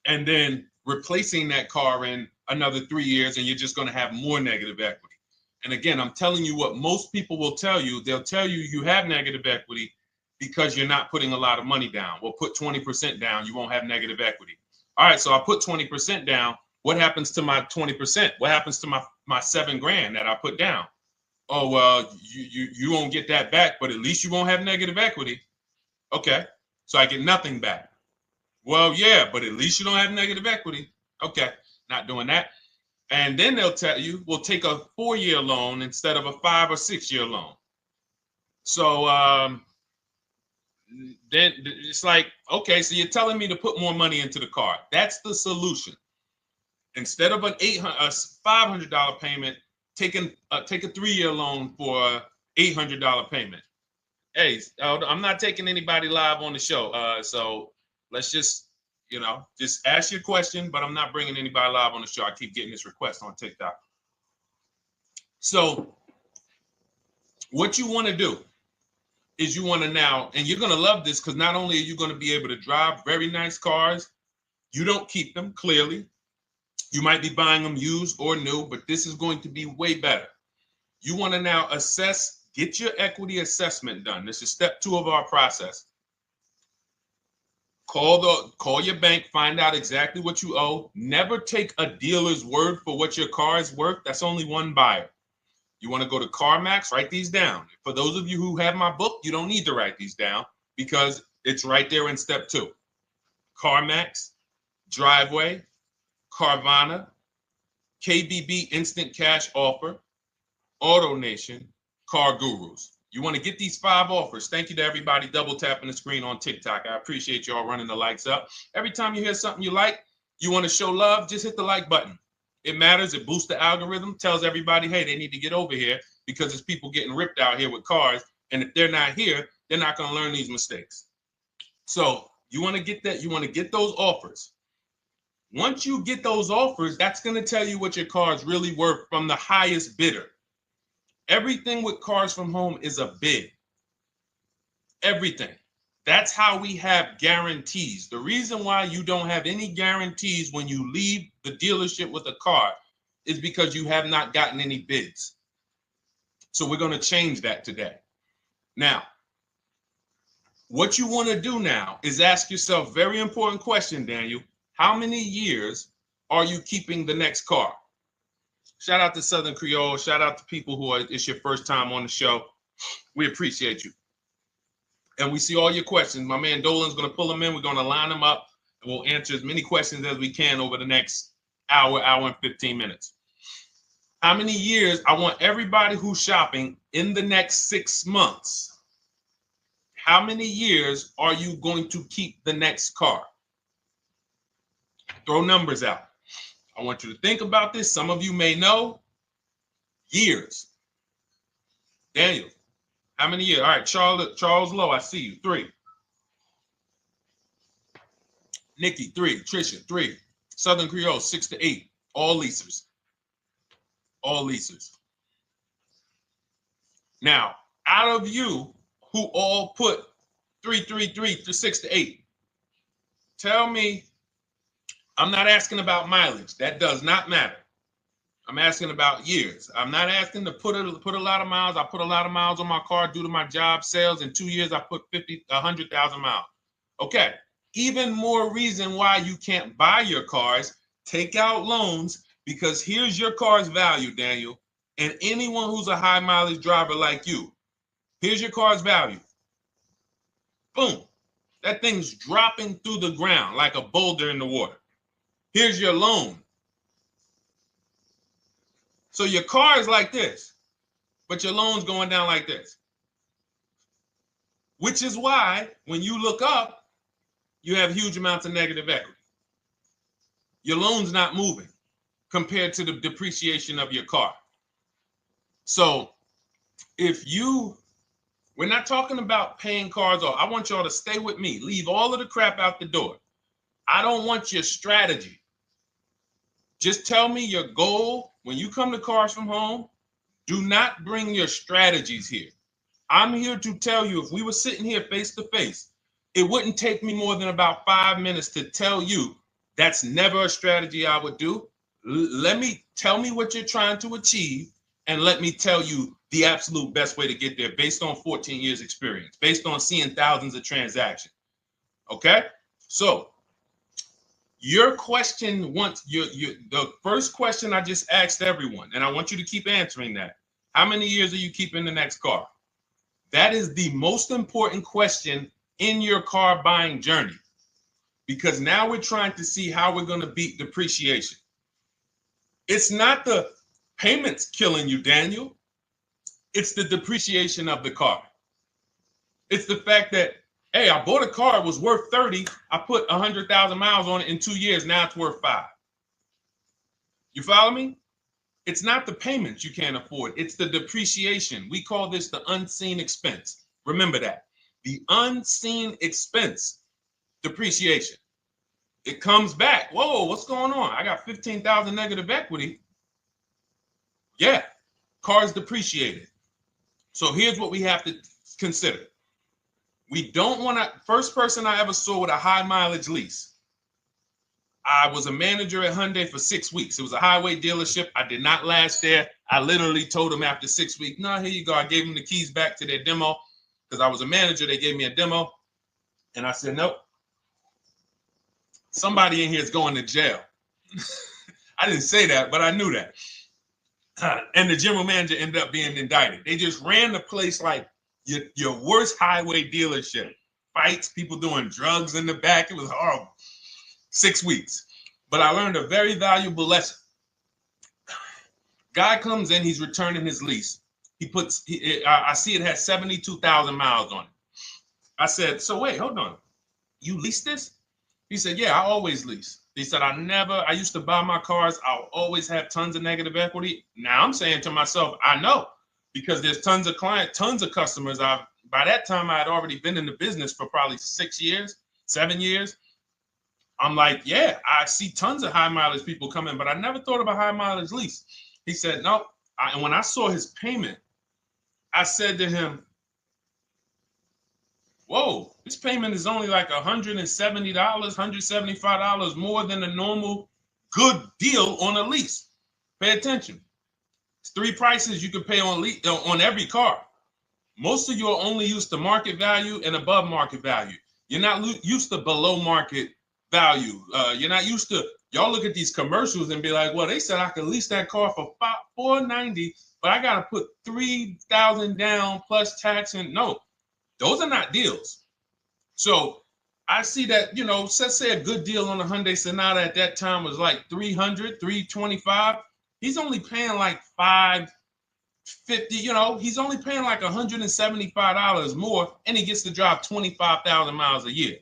and then replacing that car in another 3 years, and you're just going to have more negative equity. And again, I'm telling you what most people will tell you. They'll tell you you have negative equity because you're not putting a lot of money down. Well, put 20% down, you won't have negative equity. All right, so I put 20% down. What happens to my 20%? What happens to my my $7,000 that I put down. Oh, well, you won't get that back, but at least you won't have negative equity. Okay, so I get nothing back. Well, yeah, but at least you don't have negative equity. Okay, not doing that. And then they'll tell you, we'll take a 4-year loan instead of a 5 or 6-year loan. So then it's like, okay, so you're telling me to put more money into the car. That's the solution. Instead of a $500 payment, take a 3-year loan for a $800 payment. Hey, I'm not taking anybody live on the show. So let's just, just ask your question, but I'm not bringing anybody live on the show. I keep getting this request on TikTok. So what you want to do is you want to now, and you're going to love this because not only are you going to be able to drive very nice cars, you don't keep them, clearly. You might be buying them used or new, but this is going to be way better. You want to now assess, get your equity assessment done. This is step 2 of our process. Call your bank, find out exactly what you owe. Never take a dealer's word for what your car is worth. That's only one buyer. You want to go to CarMax, write these down. For those of you who have my book, you don't need to write these down because it's right there in step 2. CarMax, Driveway, Carvana, KBB Instant Cash Offer, AutoNation, Car Gurus. You want to get these 5 offers. Thank you to everybody double tapping the screen on TikTok. I appreciate y'all running the likes up. Every time you hear something you like, you want to show love, just hit the like button. It matters. It boosts the algorithm, tells everybody, hey, they need to get over here because there's people getting ripped out here with cars. And if they're not here, they're not going to learn these mistakes. So you want to get that. You want to get those offers. Once you get those offers, that's going to tell you what your car is really worth from the highest bidder. Everything with Cars from Home is a bid. Everything. That's how we have guarantees. The reason why you don't have any guarantees when you leave the dealership with a car is because you have not gotten any bids. So we're going to change that today. Now, what you want to do now is ask yourself, very important question, Daniel. How many years are you keeping the next car? Shout out to Southern Creole. Shout out to people who it's your first time on the show. We appreciate you. And we see all your questions. My man Dolan's going to pull them in. We're going to line them up. And we'll answer as many questions as we can over the next hour and 15 minutes. How many years? I want everybody who's shopping in the next 6 months. How many years are you going to keep the next car? Throw numbers out. I want you to think about this. Some of you may know. Years. Daniel, how many years? All right, Charles Lowe, I see you. 3. Nikki, 3. Trisha, 3. Southern Creole, 6 to 8. All leasers. All leasers. Now, out of you who all put 3 to 6 to 8, tell me. I'm not asking about mileage. That does not matter. I'm asking about years. I'm not asking to put a lot of miles. I put a lot of miles on my car due to my job sales. In 2 years, I put 100,000 miles. Okay. Even more reason why you can't buy your cars. Take out loans because here's your car's value, Daniel. And anyone who's a high mileage driver like you, here's your car's value. Boom. That thing's dropping through the ground like a boulder in the water. Here's your loan. So your car is like this, but your loan's going down like this. Which is why when you look up, you have huge amounts of negative equity. Your loan's not moving compared to the depreciation of your car. So we're not talking about paying cars off. I want y'all to stay with me. Leave all of the crap out the door. I don't want your strategy. Just tell me your goal. When you come to Cars from Home, do not bring your strategies here. I'm here to tell you, if we were sitting here face to face, it wouldn't take me more than about 5 minutes to tell you that's never a strategy I would do. Tell me what you're trying to achieve, and let me tell you the absolute best way to get there based on 14 years experience, based on seeing thousands of transactions. Okay? So Your question the first question I just asked everyone, and I want you to keep answering that. How many years are you keeping the next car? That is the most important question in your car buying journey, because now we're trying to see how we're going to beat depreciation. It's not the payments killing you, Daniel. It's the depreciation of the car. It's the fact that, hey, I bought a car, it was worth 30. I put 100,000 miles on it in 2 years. Now it's worth 5. You follow me? It's not the payments you can't afford. It's the depreciation. We call this the unseen expense. Remember that. The unseen expense, depreciation. It comes back. Whoa, what's going on? I got 15,000 negative equity. Yeah, car's depreciated. So here's what we have to consider. We don't want to, first person I ever saw with a high mileage lease. I was a manager at Hyundai for 6 weeks. It was a highway dealership. I did not last there. I literally told them after 6 weeks, no, here you go. I gave them the keys back to their demo because I was a manager. They gave me a demo. And I said, nope. Somebody in here is going to jail. I didn't say that, but I knew that. And the general manager ended up being indicted. They just ran the place like your worst highway dealership. Fights, people doing drugs in the back. It was horrible. 6 weeks. But I learned a very valuable lesson. Guy comes in, he's returning his lease. I see it has 72,000 miles on it. I said, so wait, hold on. You leased this? He said, yeah, I always lease. He said, I used to buy my cars. I'll always have tons of negative equity. Now I'm saying to myself, I know, because there's tons of clients, tons of customers. By that time, I had already been in the business for probably 6 years, 7 years. I'm like, yeah, I see tons of high mileage people coming, but I never thought about high mileage lease. He said, no. And when I saw his payment, I said to him, whoa, this payment is only like $170, $175 more than a normal good deal on a lease. Pay attention. It's 3 prices you can pay on every car. Most of you are only used to market value and above market value. You're not used to below market value. You're not used to, y'all look at these commercials and be like, well, they said I could lease that car for $490, but I got to put $3,000 down plus tax. And no, those are not deals. So I see that, let's say a good deal on a Hyundai Sonata at that time was like $300, $325. He's only paying like $550, he's only paying like $175 more, and he gets to drive 25,000 miles a year.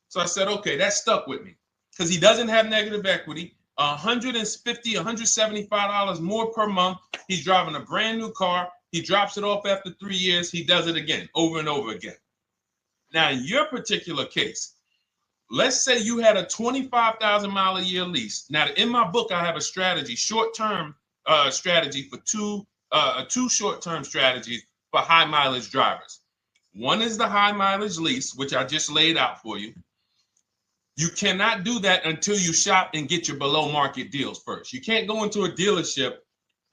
So I said, okay, that stuck with me because he doesn't have negative equity. $150, $175 more per month. He's driving a brand new car. He drops it off after 3 years. He does it again, over and over again. Now, in your particular case, let's say you had a 25,000 mile a year lease. Now, in my book, I have a strategy, short-term strategy for two short-term strategies for high mileage drivers. One is the high mileage lease, which I just laid out for you. You cannot do that until you shop and get your below market deals first. You can't go into a dealership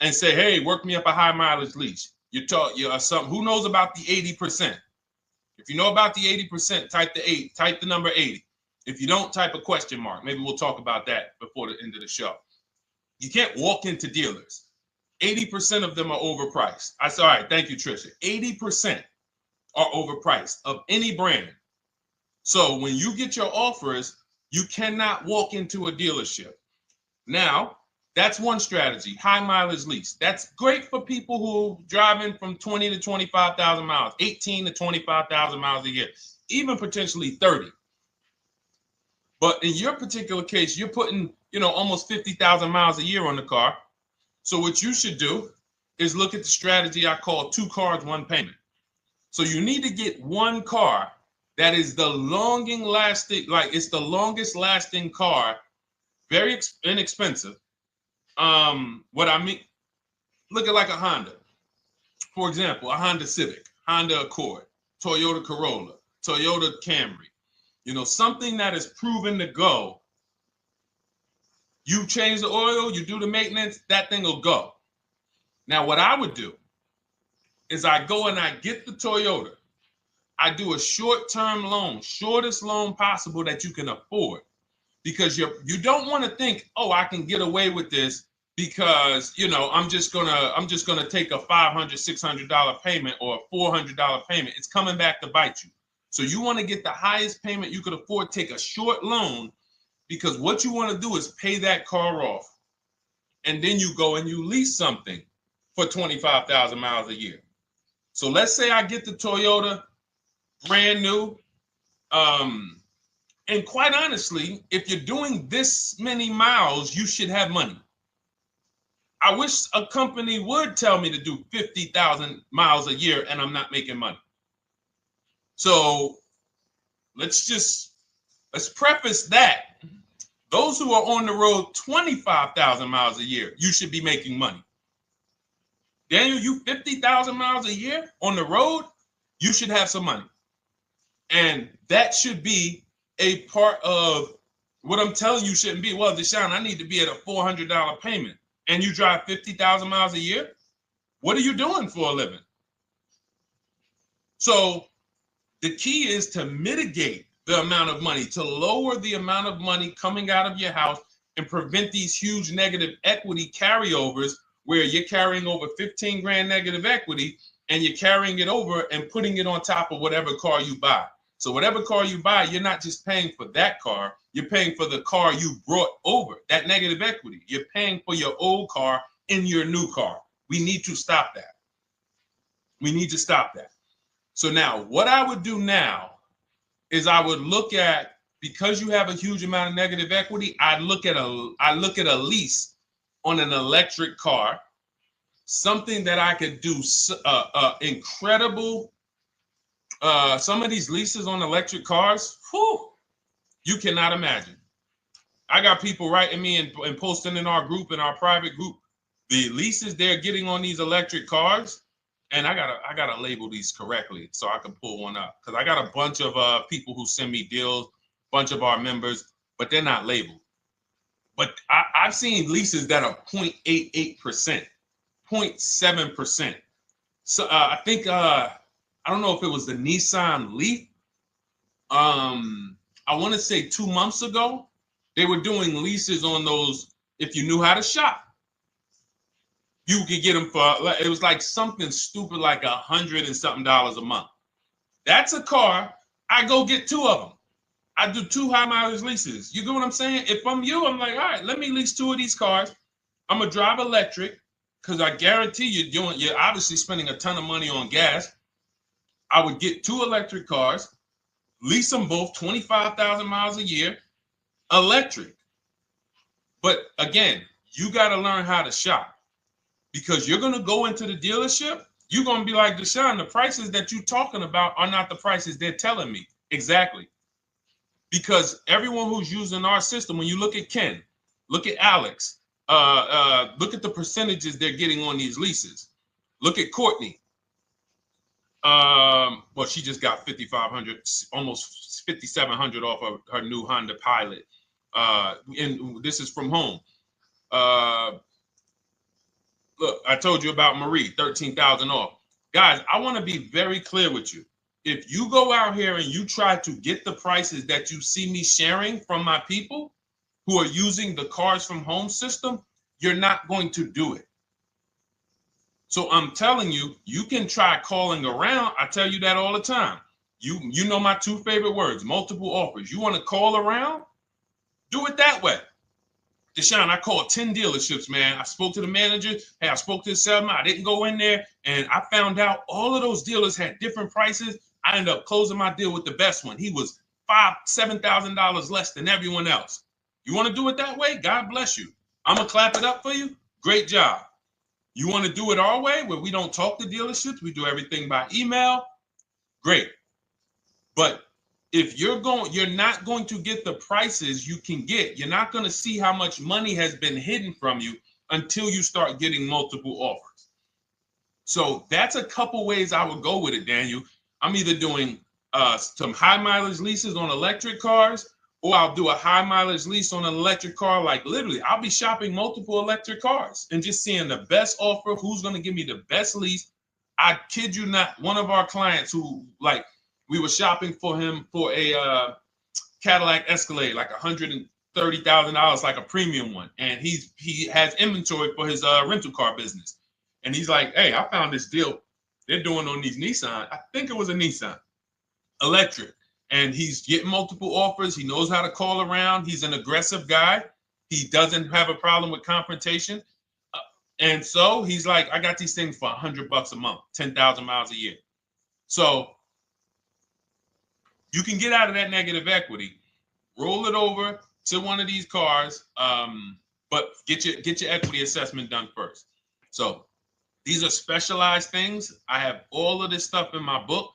and say, hey, work me up a high mileage lease. You're who knows about the 80%? If you know about the 80%, type the number 80. If you don't, type a question mark. Maybe we'll talk about that before the end of the show. You can't walk into dealers. 80% of them are overpriced. I said, all right, thank you, Trisha. 80% are overpriced of any brand. So when you get your offers, you cannot walk into a dealership. Now, that's one strategy, high mileage lease. That's great for people who are driving from 20 to 25,000 miles, 18 to 25,000 miles a year, even potentially 30. But in your particular case, you're putting, almost 50,000 miles a year on the car. So what you should do is look at the strategy I call 2 cars, 1 payment. So you need to get one car that is the longest lasting car, very inexpensive. What I mean, look at like a Honda. For example, a Honda Civic, Honda Accord, Toyota Corolla, Toyota Camry. Something that is proven to go. You change the oil, you do the maintenance, that thing will go. Now, what I would do is I go and I get the Toyota. I do a short-term loan, shortest loan possible that you can afford. because you don't want to think, oh, I can get away with this because, you know, I'm just gonna take a $500, $600 payment or a $400 payment. It's coming back to bite you. So you want to get the highest payment you could afford, take a short loan, because what you want to do is pay that car off. And then you go and you lease something for 25,000 miles a year. So let's say I get the Toyota brand new. And quite honestly, if you're doing this many miles, you should have money. I wish a company would tell me to do 50,000 miles a year and I'm not making money. So let's preface that. Those who are on the road 25,000 miles a year, you should be making money. Daniel, you 50,000 miles a year on the road, you should have some money. And that should be a part of what I'm telling you shouldn't be. Well, Deshone, I need to be at a $400 payment. And you drive 50,000 miles a year? What are you doing for a living? So the key is to mitigate the amount of money, to lower the amount of money coming out of your house and prevent these huge negative equity carryovers where you're carrying over 15 grand negative equity and you're carrying it over and putting it on top of whatever car you buy. So whatever car you buy, you're not just paying for that car, you're paying for the car you brought over, that negative equity. You're paying for your old car in your new car. We need to stop that. We need to stop that. So now what I would do now is I would look at, because you have a huge amount of negative equity, I look at a lease on an electric car, something that I could do incredible. Some of these leases on electric cars, whew, you cannot imagine. I got people writing me and posting in our group, in our private group, the leases they're getting on these electric cars. And I gotta label these correctly so I can pull one up, because I got a bunch of people who send me deals, bunch of our members, but they're not labeled. But I've seen leases that are 0.88%, 0.7%. So I think I don't know if it was the Nissan Leaf. I want to say 2 months ago, they were doing leases on those. If you knew how to shop, you could get them for, it was like something stupid like $100 and something a month. That's a car. I go get 2 of them. I do 2 high mileage leases. You get what I'm saying? If I'm you, I'm like, all right, let me lease 2 of these cars. I'm gonna drive electric, because I guarantee you're obviously spending a ton of money on gas. I would get 2 electric cars, lease them both 25,000 miles a year, electric. But again, you got to learn how to shop. Because you're going to go into the dealership, you're going to be like, Deshone, the prices that you're talking about are not the prices they're telling me. Exactly. Because everyone who's using our system, when you look at Ken, look at Alex, look at the percentages they're getting on these leases. Look at Courtney. Well, she just got 5,500, almost 5,700 off of her new Honda Pilot. And this is from home. Look, I told you about Marie, 13,000 off. Guys, I want to be very clear with you. If you go out here and you try to get the prices that you see me sharing from my people who are using the Cars from Home system, you're not going to do it. So I'm telling you, you can try calling around. I tell you that all the time. You know my 2 favorite words, multiple offers. You want to call around? Do it that way. Deshone, I called 10 dealerships, man. I spoke to the manager. Hey, I spoke to the salesman. I didn't go in there, and I found out all of those dealers had different prices. I ended up closing my deal with the best one. He was $5,000, $7,000 less than everyone else. You want to do it that way? God bless you. I'm going to clap it up for you. Great job. You want to do it our way, where we don't talk to dealerships? We do everything by email? Great. But if you're not going to get the prices you can get. You're not going to see how much money has been hidden from you until you start getting multiple offers. So that's a couple ways I would go with it, Daniel. I'm either doing some high mileage leases on electric cars, or I'll do a high mileage lease on an electric car. Like literally, I'll be shopping multiple electric cars and just seeing the best offer, who's going to give me the best lease. I kid you not, one of our clients who, like, we were shopping for him for a Cadillac Escalade, like $30,000, like a premium one, and he has inventory for his rental car business, and he's like, hey, I found this deal they're doing on these Nissan. I think it was a Nissan electric, and he's getting multiple offers. He knows how to call around. He's an aggressive guy. He doesn't have a problem with confrontation, and so he's like, I got these things for $100 a month, 10,000 miles a year. So you can get out of that negative equity, roll it over to one of these cars, but get your equity assessment done first. So these are specialized things. I have all of this stuff in my book.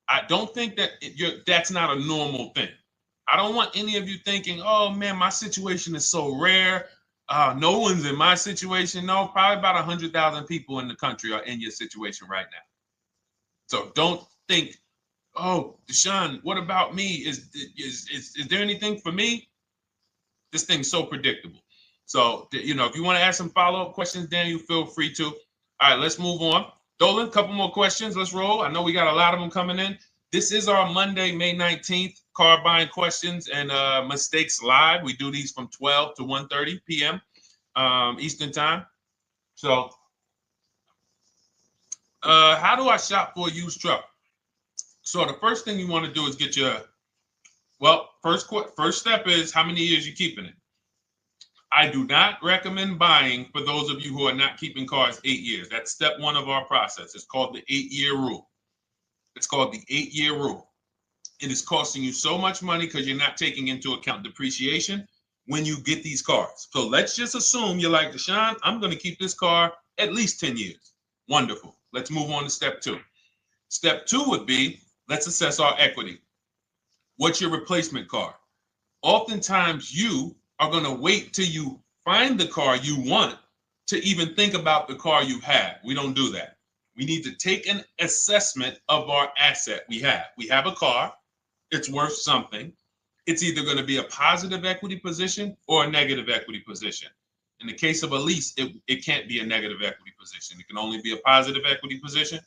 I don't think that that's not a normal thing. I don't want any of you thinking, oh man, my situation is so rare. No one's in my situation. No, probably about 100,000 people in the country are in your situation right now. So don't think, oh, Deshone, what about me? Is there anything for me? This thing's so predictable. So, if you want to ask some follow-up questions, Daniel, feel free to. All right, let's move on. Dolan, a couple more questions. Let's roll. I know we got a lot of them coming in. This is our Monday, May 19th, car buying questions and mistakes live. We do these from 12 to 1:30 p.m. Eastern time. So, how do I shop for a used truck? So the first thing you want to do is get your, first step is how many years you keeping it. I do not recommend buying for those of you who are not keeping cars 8 years. That's step one of our process. It's called the 8-year rule. It's called the 8-year rule. It is costing you so much money because you're not taking into account depreciation when you get these cars. So let's just assume you're like, Deshone, I'm going to keep this car at least 10 years. Wonderful. Let's move on to step two. Step two would be, let's assess our equity. What's your replacement car? Oftentimes you are going to wait till you find the car you want to even think about the car you have. We don't do that. We need to take an assessment of our asset we have. We have a car. It's worth something. It's either going to be a positive equity position or a negative equity position. In the case of a lease, it can't be a negative equity position. It can only be a positive equity position.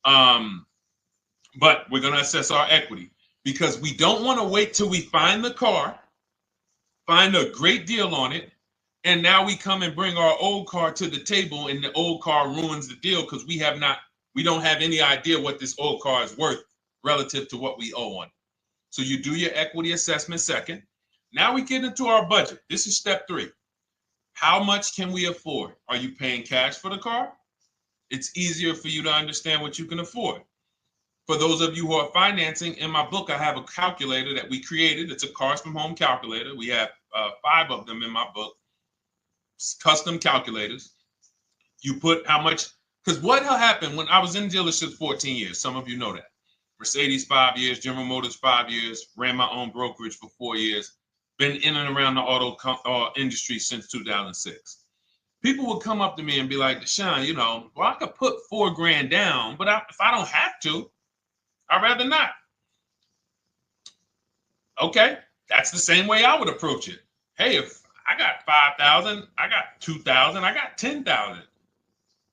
But we're going to assess our equity because we don't want to wait till we find the car, find a great deal on it, and now we come and bring our old car to the table and the old car ruins the deal because we don't have any idea what this old car is worth relative to what we owe on it. So you do your equity assessment second. Now we get into our budget. This is step three. How much can we afford? Are you paying cash for the car? It's easier for you to understand what you can afford. For those of you who are financing, in my book, I have a calculator that we created. It's a Cars from Home calculator. We have 5 of them in my book, custom calculators. You put how much, because what happened when I was in dealerships 14 years, some of you know that. Mercedes 5 years, General Motors 5 years, ran my own brokerage for 4 years, been in and around the auto industry since 2006. People would come up to me and be like, Deshone, I could put $4,000 down, but if I don't have to, I'd rather not. Okay, that's the same way I would approach it. Hey, if I got 5,000, I got 2,000, I got 10,000.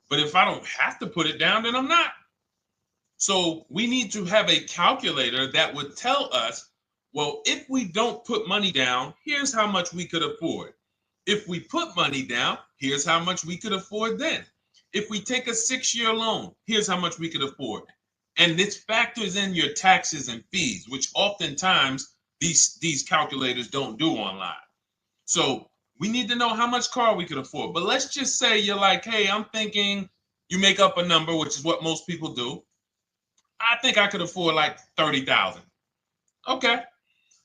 But if I don't have to put it down, then I'm not. So we need to have a calculator that would tell us, well, if we don't put money down, here's how much we could afford. If we put money down, here's how much we could afford then. If we take a 6-year loan, here's how much we could afford. And this factors in your taxes and fees, which oftentimes these calculators don't do online. So we need to know how much car we could afford. But let's just say you're like, hey, I'm thinking, you make up a number, which is what most people do. I think I could afford like 30,000. Okay.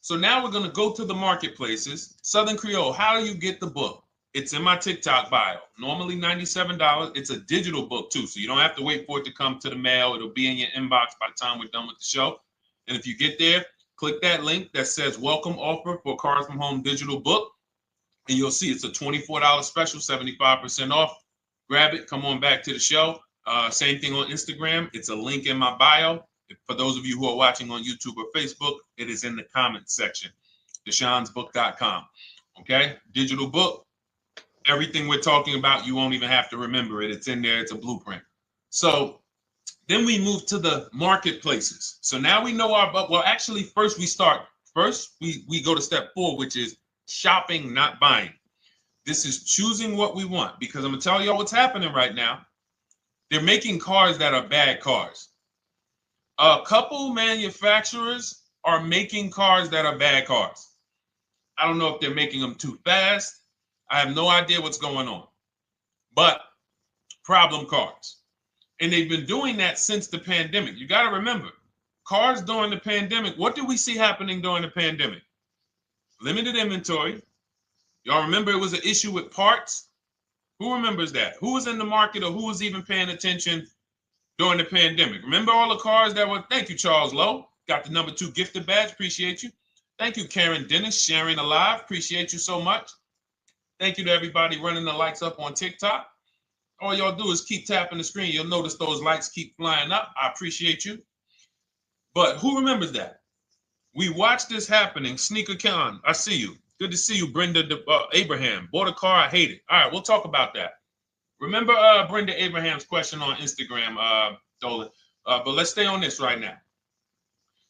So now we're going to go to the marketplaces. Southern Creole, how do you get the book? It's in my TikTok bio. Normally $97. It's a digital book too, so you don't have to wait for it to come to the mail. It'll be in your inbox by the time we're done with the show. And if you get there, click that link that says welcome offer for Cars from Home digital book. And you'll see it's a $24 special, 75% off. Grab it. Come on back to the show. Same thing on Instagram. It's a link in my bio. For those of you who are watching on YouTube or Facebook, it is in the comments section. DeshonesBook.com. Okay? Digital book. Everything we're talking about, you won't even have to remember it. It's in there. It's a blueprint. So then we move to the marketplaces. So now we know actually first we go to step 4, which is shopping, not buying. This is choosing what we want, because I'm gonna tell y'all what's happening right now. They're making cars that are bad cars. A couple manufacturers are making cars that are bad cars. I don't know if they're making them too fast. I have no idea what's going on, but problem cars. And they've been doing that since the pandemic. You got to remember, cars during the pandemic, what did we see happening during the pandemic? Limited inventory. Y'all remember it was an issue with parts? Who remembers that? Who was in the market or who was even paying attention during the pandemic? Remember all the cars that were, thank you, Charles Lowe. Got the #2 gifted badge, appreciate you. Thank you, Karen Dennis, sharing alive, appreciate you so much. Thank you to everybody running the likes up on TikTok. All y'all do is keep tapping the screen. You'll notice those likes keep flying up. I appreciate you. But who remembers that? We watched this happening. Sneaker Con, I see you. Good to see you, Brenda Abraham. Bought a car, I hate it. All right, we'll talk about that. Remember Brenda Abraham's question on Instagram, Dolan. But let's stay on this right now.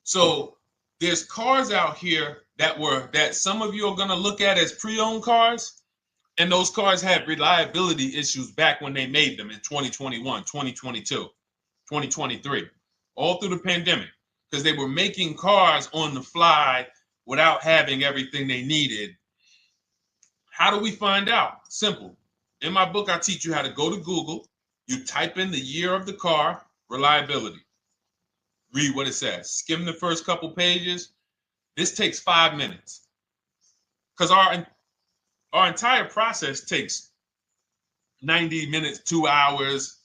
So there's cars out here that some of you are going to look at as pre-owned cars. And those cars had reliability issues back when they made them in 2021, 2022, 2023, all through the pandemic, because they were making cars on the fly without having everything they needed. How do we find out? Simple. In my book, I teach you how to go to Google. You type in the year of the car, reliability. Read what it says. Skim the first couple pages. This takes 5 minutes. Because our entire process takes 90 minutes, 2 hours.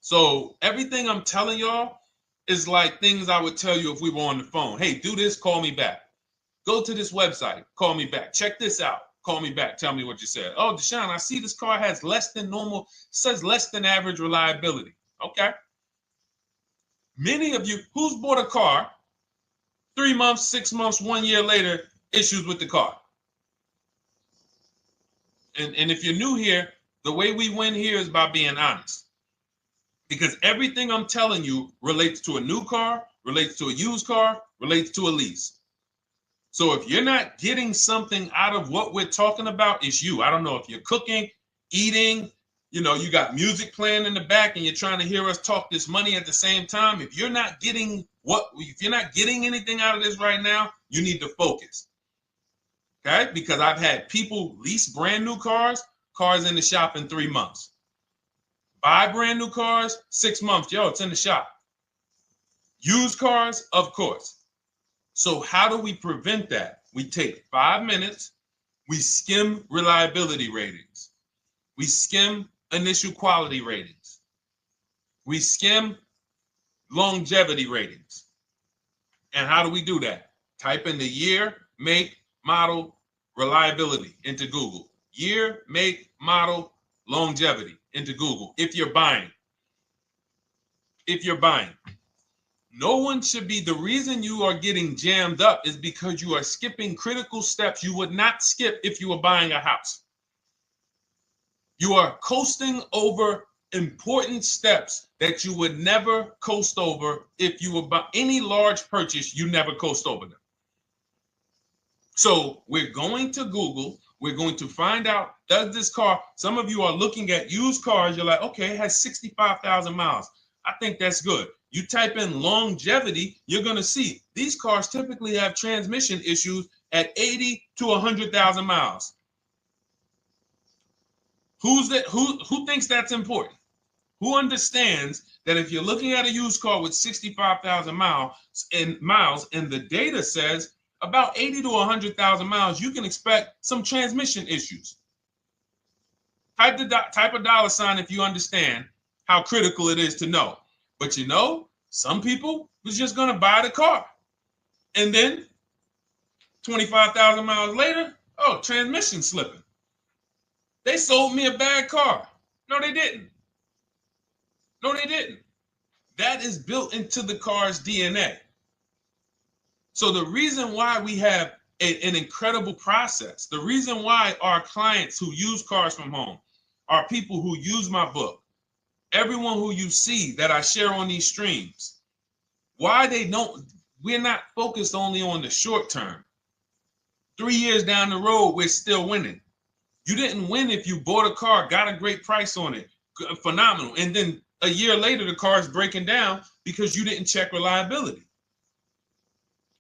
So everything I'm telling y'all is like things I would tell you if we were on the phone. Hey, do this, call me back. Go to this website, call me back. Check this out, call me back. Tell me what you said. Oh, Deshone, I see this car has less than normal, says less than average reliability. Okay. Many of you, who's bought a car 3 months, 6 months, 1 year later, issues with the car? And if you're new here, the way we win here is by being honest. Because everything I'm telling you relates to a new car, relates to a used car, relates to a lease. So if you're not getting something out of what we're talking about, it's you. I don't know if you're cooking, eating, you got music playing in the back and you're trying to hear us talk this money at the same time. If you're not getting anything out of this right now, you need to focus. Okay? Because I've had people lease brand new cars in the shop in 3 months. Buy brand new cars, 6 months. Yo, it's in the shop. Used cars, of course. So how do we prevent that? We take 5 minutes. We skim reliability ratings. We skim initial quality ratings. We skim longevity ratings. And how do we do that? Type in the year, make, model, reliability into Google. Year, make, model, longevity into Google. If you're buying. No one should be, the reason you are getting jammed up is because you are skipping critical steps you would not skip if you were buying a house. You are coasting over important steps that you would never coast over if you were buying any large purchase, you never coast over them. So we're going to Google, we're going to find out, does this car, some of you are looking at used cars, you're like, okay, it has 65,000 miles. I think that's good. You type in longevity, you're going to see these cars typically have transmission issues at 80 to 100,000 miles. Who thinks that's important? Who understands that if you're looking at a used car with 65,000 miles and the data says about 80 to 100,000 miles, you can expect some transmission issues. Type a dollar sign if you understand how critical it is to know. But some people was just going to buy the car. And then 25,000 miles later, oh, transmission slipping. They sold me a bad car. No, they didn't. That is built into the car's DNA. So the reason why we have an incredible process, the reason why our clients who use cars from home are people who use my book, everyone who you see that I share on these streams, we're not focused only on the short term. 3 years down the road, we're still winning. You didn't win if you bought a car, got a great price on it, phenomenal, and then a year later the car is breaking down because you didn't check reliability.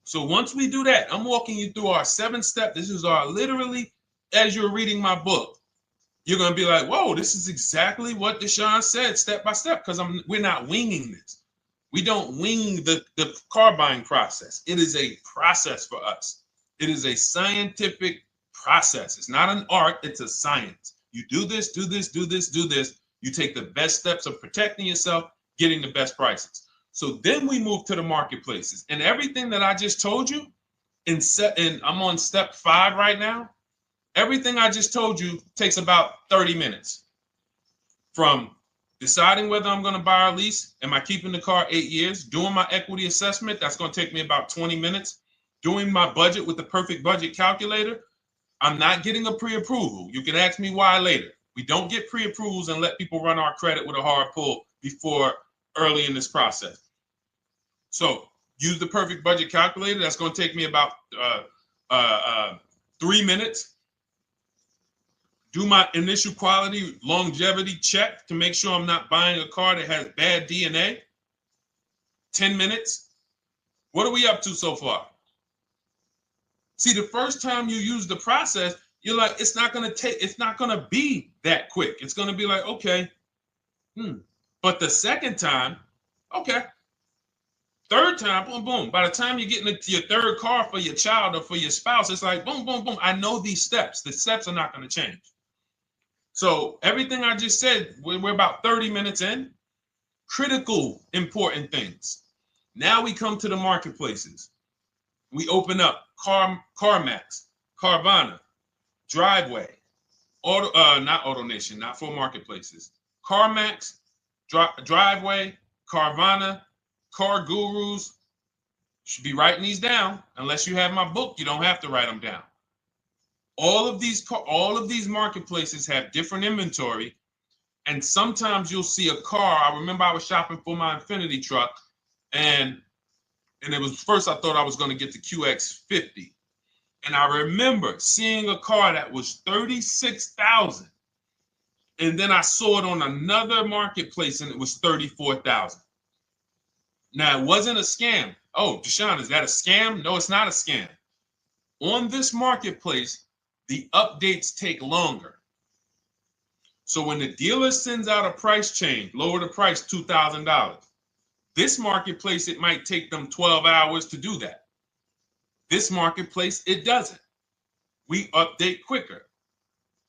So once we do that, I'm walking you through our 7-step. This is our literally, as you're reading my book, you're going to be like, whoa, this is exactly what Deshone said step by step, because we're not winging this. We don't wing the car buying process. It is a process for us. It is a scientific process. It's not an art, it's a science. You do this, do this, do this, do this. You take the best steps of protecting yourself, getting the best prices. So then we move to the marketplaces. And everything that I just told you, and I'm on step 5 right now, everything I just told you takes about 30 minutes. From deciding whether I'm going to buy or lease, am I keeping the car 8 years, doing my equity assessment, that's going to take me about 20 minutes, doing my budget with the perfect budget calculator. I'm not getting a pre-approval. You can ask me why later. We don't get pre-approvals and let people run our credit with a hard pull before early in this process. So use the perfect budget calculator. That's going to take me about 3 minutes. Do my initial quality longevity check to make sure I'm not buying a car that has bad DNA. 10 minutes. What are we up to so far? See, the first time you use the process, you're like, it's not going to be that quick. It's going to be like, okay. But the second time, okay. Third time, boom, boom. By the time you're getting into your third car for your child or for your spouse, it's like, boom, boom, boom. I know these steps. The steps are not going to change. So everything I just said, we're about 30 minutes in. Critical, important things. Now we come to the marketplaces. We open up CarMax, Carvana, Driveway, not AutoNation, not for marketplaces. CarMax, Driveway, Carvana, Car Gurus. Should be writing these down. Unless you have my book, you don't have to write them down. All of these marketplaces have different inventory, and sometimes you'll see a car. I remember I was shopping for my Infinity truck, and it was first I thought I was going to get the QX50, and I remember seeing a car that was $36,000, and then I saw it on another marketplace, and it was $34,000. Now it wasn't a scam. Oh, Deshone, is that a scam? No, it's not a scam. On this marketplace, the updates take longer. So when the dealer sends out a price change, lower the price $2,000. This marketplace, it might take them 12 hours to do that. This marketplace, it doesn't. We update quicker.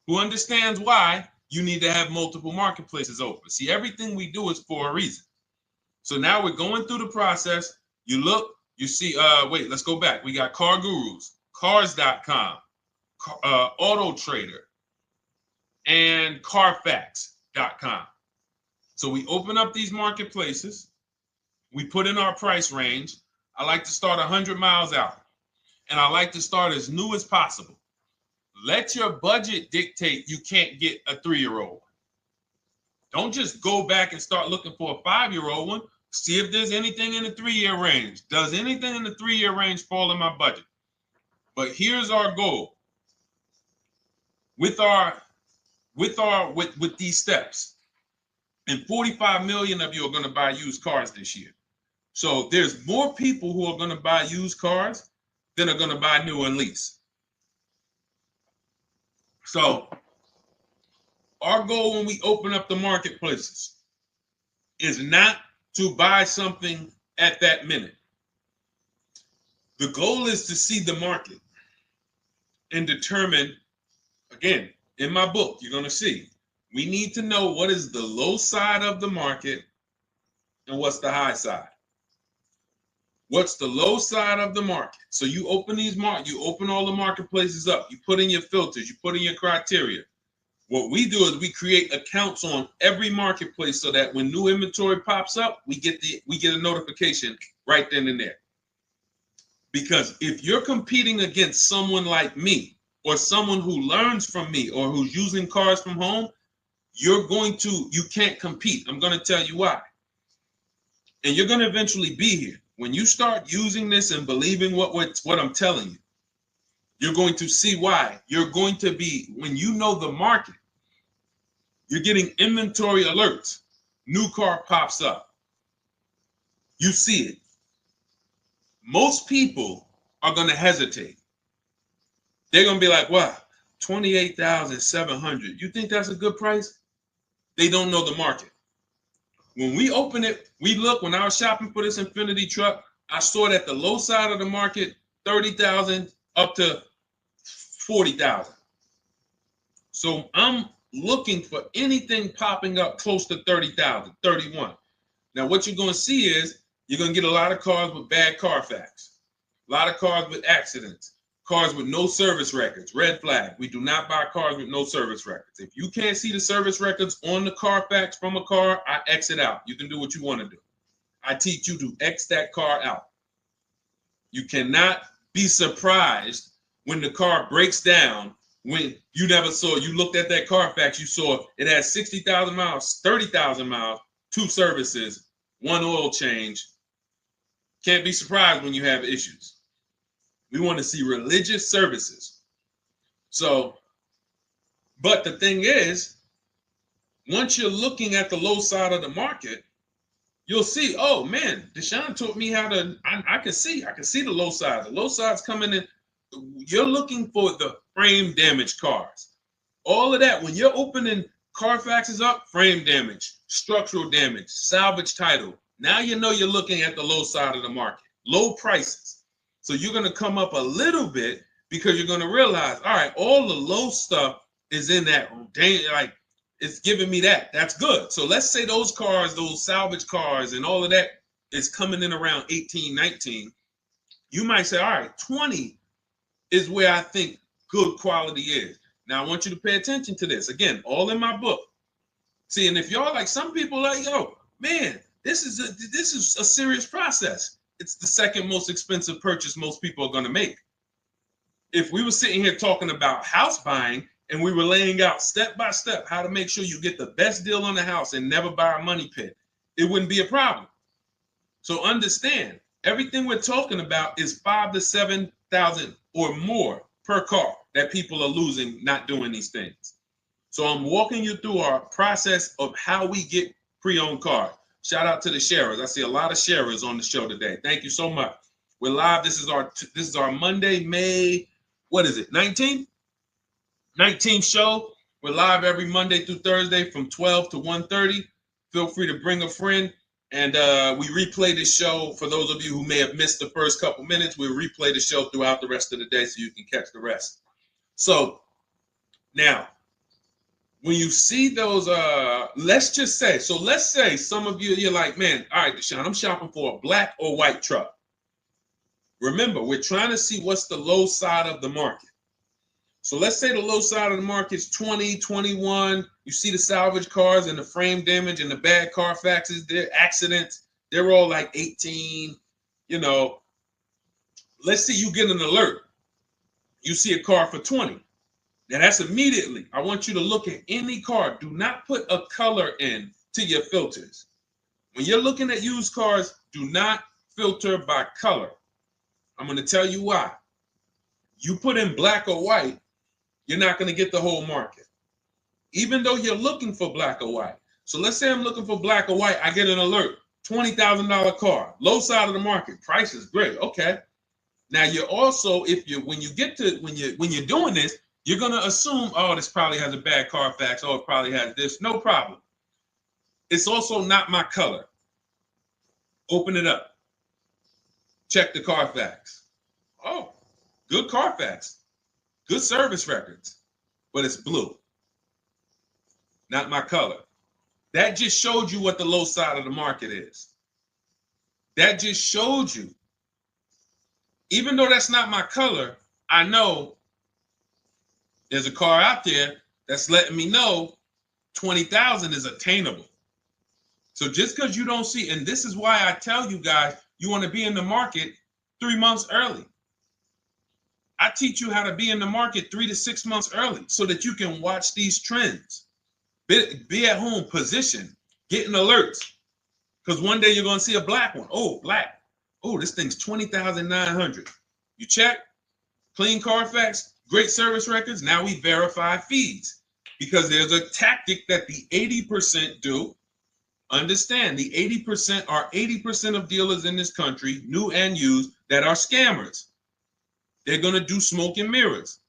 Who understands why you need to have multiple marketplaces open? See, everything we do is for a reason. So now we're going through the process. You look, you see, wait, let's go back. We got Car Gurus, Cars.com, Auto Trader, and Carfax.com. So we open up these marketplaces. We put in our price range. I like to start 100 miles out, and I like to start as new as possible. Let your budget dictate you can't get a 3-year-old. Don't just go back and start looking for a 5-year-old one. See if there's anything in the 3-year range. Does anything in the 3-year range fall in my budget? But here's our goal. With these steps, and 45 million of you are going to buy used cars this year. So there's more people who are going to buy used cars than are going to buy new and lease. So our goal when we open up the marketplaces is not to buy something at that minute. The goal is to see the market and determine, again, in my book, you're going to see, we need to know what is the low side of the market and what's the high side. What's the low side of the market? So you open you open all the marketplaces up. You put in your filters. You put in your criteria. What we do is we create accounts on every marketplace so that when new inventory pops up, we get a notification right then and there. Because if you're competing against someone like me or someone who learns from me or who's using cars from home, you can't compete. I'm going to tell you why. And you're going to eventually be here. When you start using this and believing what I'm telling you, You're going to see why. You're going to be, when you know the market, you're getting inventory alerts. New car pops up. You see it. Most people are going to hesitate. They're going to be like, wow, 28,700. You think that's a good price? They don't know the market. When we open it, we look, when I was shopping for this Infinity truck, I saw it at the low side of the market, 30,000 up to 40,000. So I'm looking for anything popping up close to 30,000, 31. Now, what you're going to see is you're going to get a lot of cars with bad Carfax, a lot of cars with accidents, cars with no service records, red flag. We do not buy cars with no service records. If you can't see the service records on the Carfax from a car, I exit out. You can do what you want to do. I teach you to X that car out. You cannot be surprised when the car breaks down, when you never saw, you looked at that Carfax, you saw it had 60,000 miles, 30,000 miles, 2 services, 1 oil change. Can't be surprised when you have issues. We want to see religious services. So, but the thing is, once you're looking at the low side of the market, you'll see, oh man, Deshone taught me how to, I can see the low side. The low side's coming in. You're looking for the frame damage cars. All of that, when you're opening Carfaxes up, frame damage, structural damage, salvage title. Now you know you're looking at the low side of the market, low prices. So you're going to come up a little bit because you're going to realize, all right, all the low stuff is in that, like, it's giving me that. That's good. So let's say those cars, those salvage cars and all of that is coming in around 18, 19. You might say, all right, 20 is where I think good quality is. Now, I want you to pay attention to this. Again, all in my book. See, and if y'all like, some people like, yo, man, this is a serious process. It's the second most expensive purchase most people are going to make. If we were sitting here talking about house buying and we were laying out step by step how to make sure you get the best deal on the house and never buy a money pit, it wouldn't be a problem. So understand, everything we're talking about is 5,000 to 7,000 or more per car that people are losing not doing these things. So I'm walking you through our process of how we get pre-owned cars. Shout out to the sharers. I see a lot of sharers on the show today. Thank you so much. We're live. This is our Monday, May, what is it, 19th? 19th show. We're live every Monday through Thursday from 12 to 1:30. Feel free to bring a friend. And we replay this show. For those of you who may have missed the first couple minutes, we'll replay the show throughout the rest of the day so you can catch the rest. So now, when you see those, let's say some of you, you're like, man, all right, Deshone, I'm shopping for a black or white truck. Remember, we're trying to see what's the low side of the market. So let's say the low side of the market is 20, 21. You see the salvage cars and the frame damage and the bad Carfaxes, their accidents, they're all like 18, you know. Let's say you get an alert. You see a car for 20. Now that's immediately, I want you to look at any car. Do not put a color in to your filters. When you're looking at used cars, do not filter by color. I'm going to tell you why. You put in black or white, you're not going to get the whole market, even though you're looking for black or white. So let's say I'm looking for black or white. I get an alert, $20,000 car, low side of the market. Price is great. Okay. Now you're also, when you're doing this, you're going to assume, oh, this probably has a bad Carfax. Oh, it probably has this. No problem. It's also not my color. Open it up. Check the Carfax. Oh, good Carfax. Good service records, but it's blue. Not my color. That just showed you what the low side of the market is. That just showed you. Even though that's not my color, I know there's a car out there that's letting me know 20,000 is attainable. So just because you don't see, and this is why I tell you guys, you want to be in the market 3 months early. I teach you how to be in the market 3 to 6 months early so that you can watch these trends. Be at home, position, getting alerts. Because one day you're going to see a black one. Oh, black. Oh, this thing's 20,900. You check. clean Carfax, great service records. Now we verify fees because there's a tactic that the 80% do. Understand, the 80% are 80% of dealers in this country, new and used, that are scammers. They're going to do smoke and mirrors.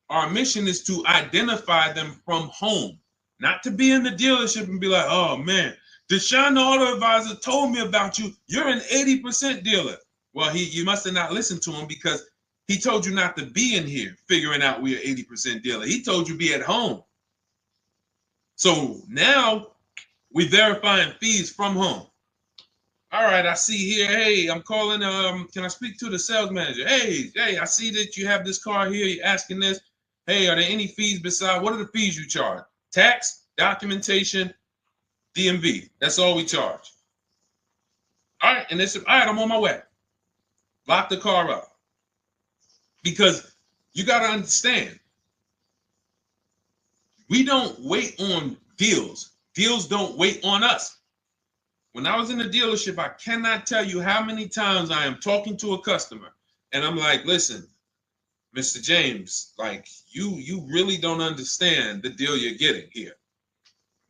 Our mission is to identify them from home, not to be in the dealership and be like, oh man, Deshone the Auto Advisor told me about you. You're an 80% dealer. Well, you must have not listened to him because he told you not to be in here figuring out we're 80% dealer. He told you be at home. So now we verifying fees from home. All right, I see here, hey, I'm calling, can I speak to the sales manager? Hey, I see that you have this car here, you're asking this. Hey, are there any fees besides, what are the fees you charge? Tax, documentation, DMV. That's all we charge. All right, and they said, all right, I'm on my way. Lock the car up. Because you got to understand, we don't wait on deals. Deals don't wait on us. When I was in the dealership, I cannot tell you how many times I am talking to a customer and I'm like, listen, Mr. James, like you really don't understand the deal you're getting here.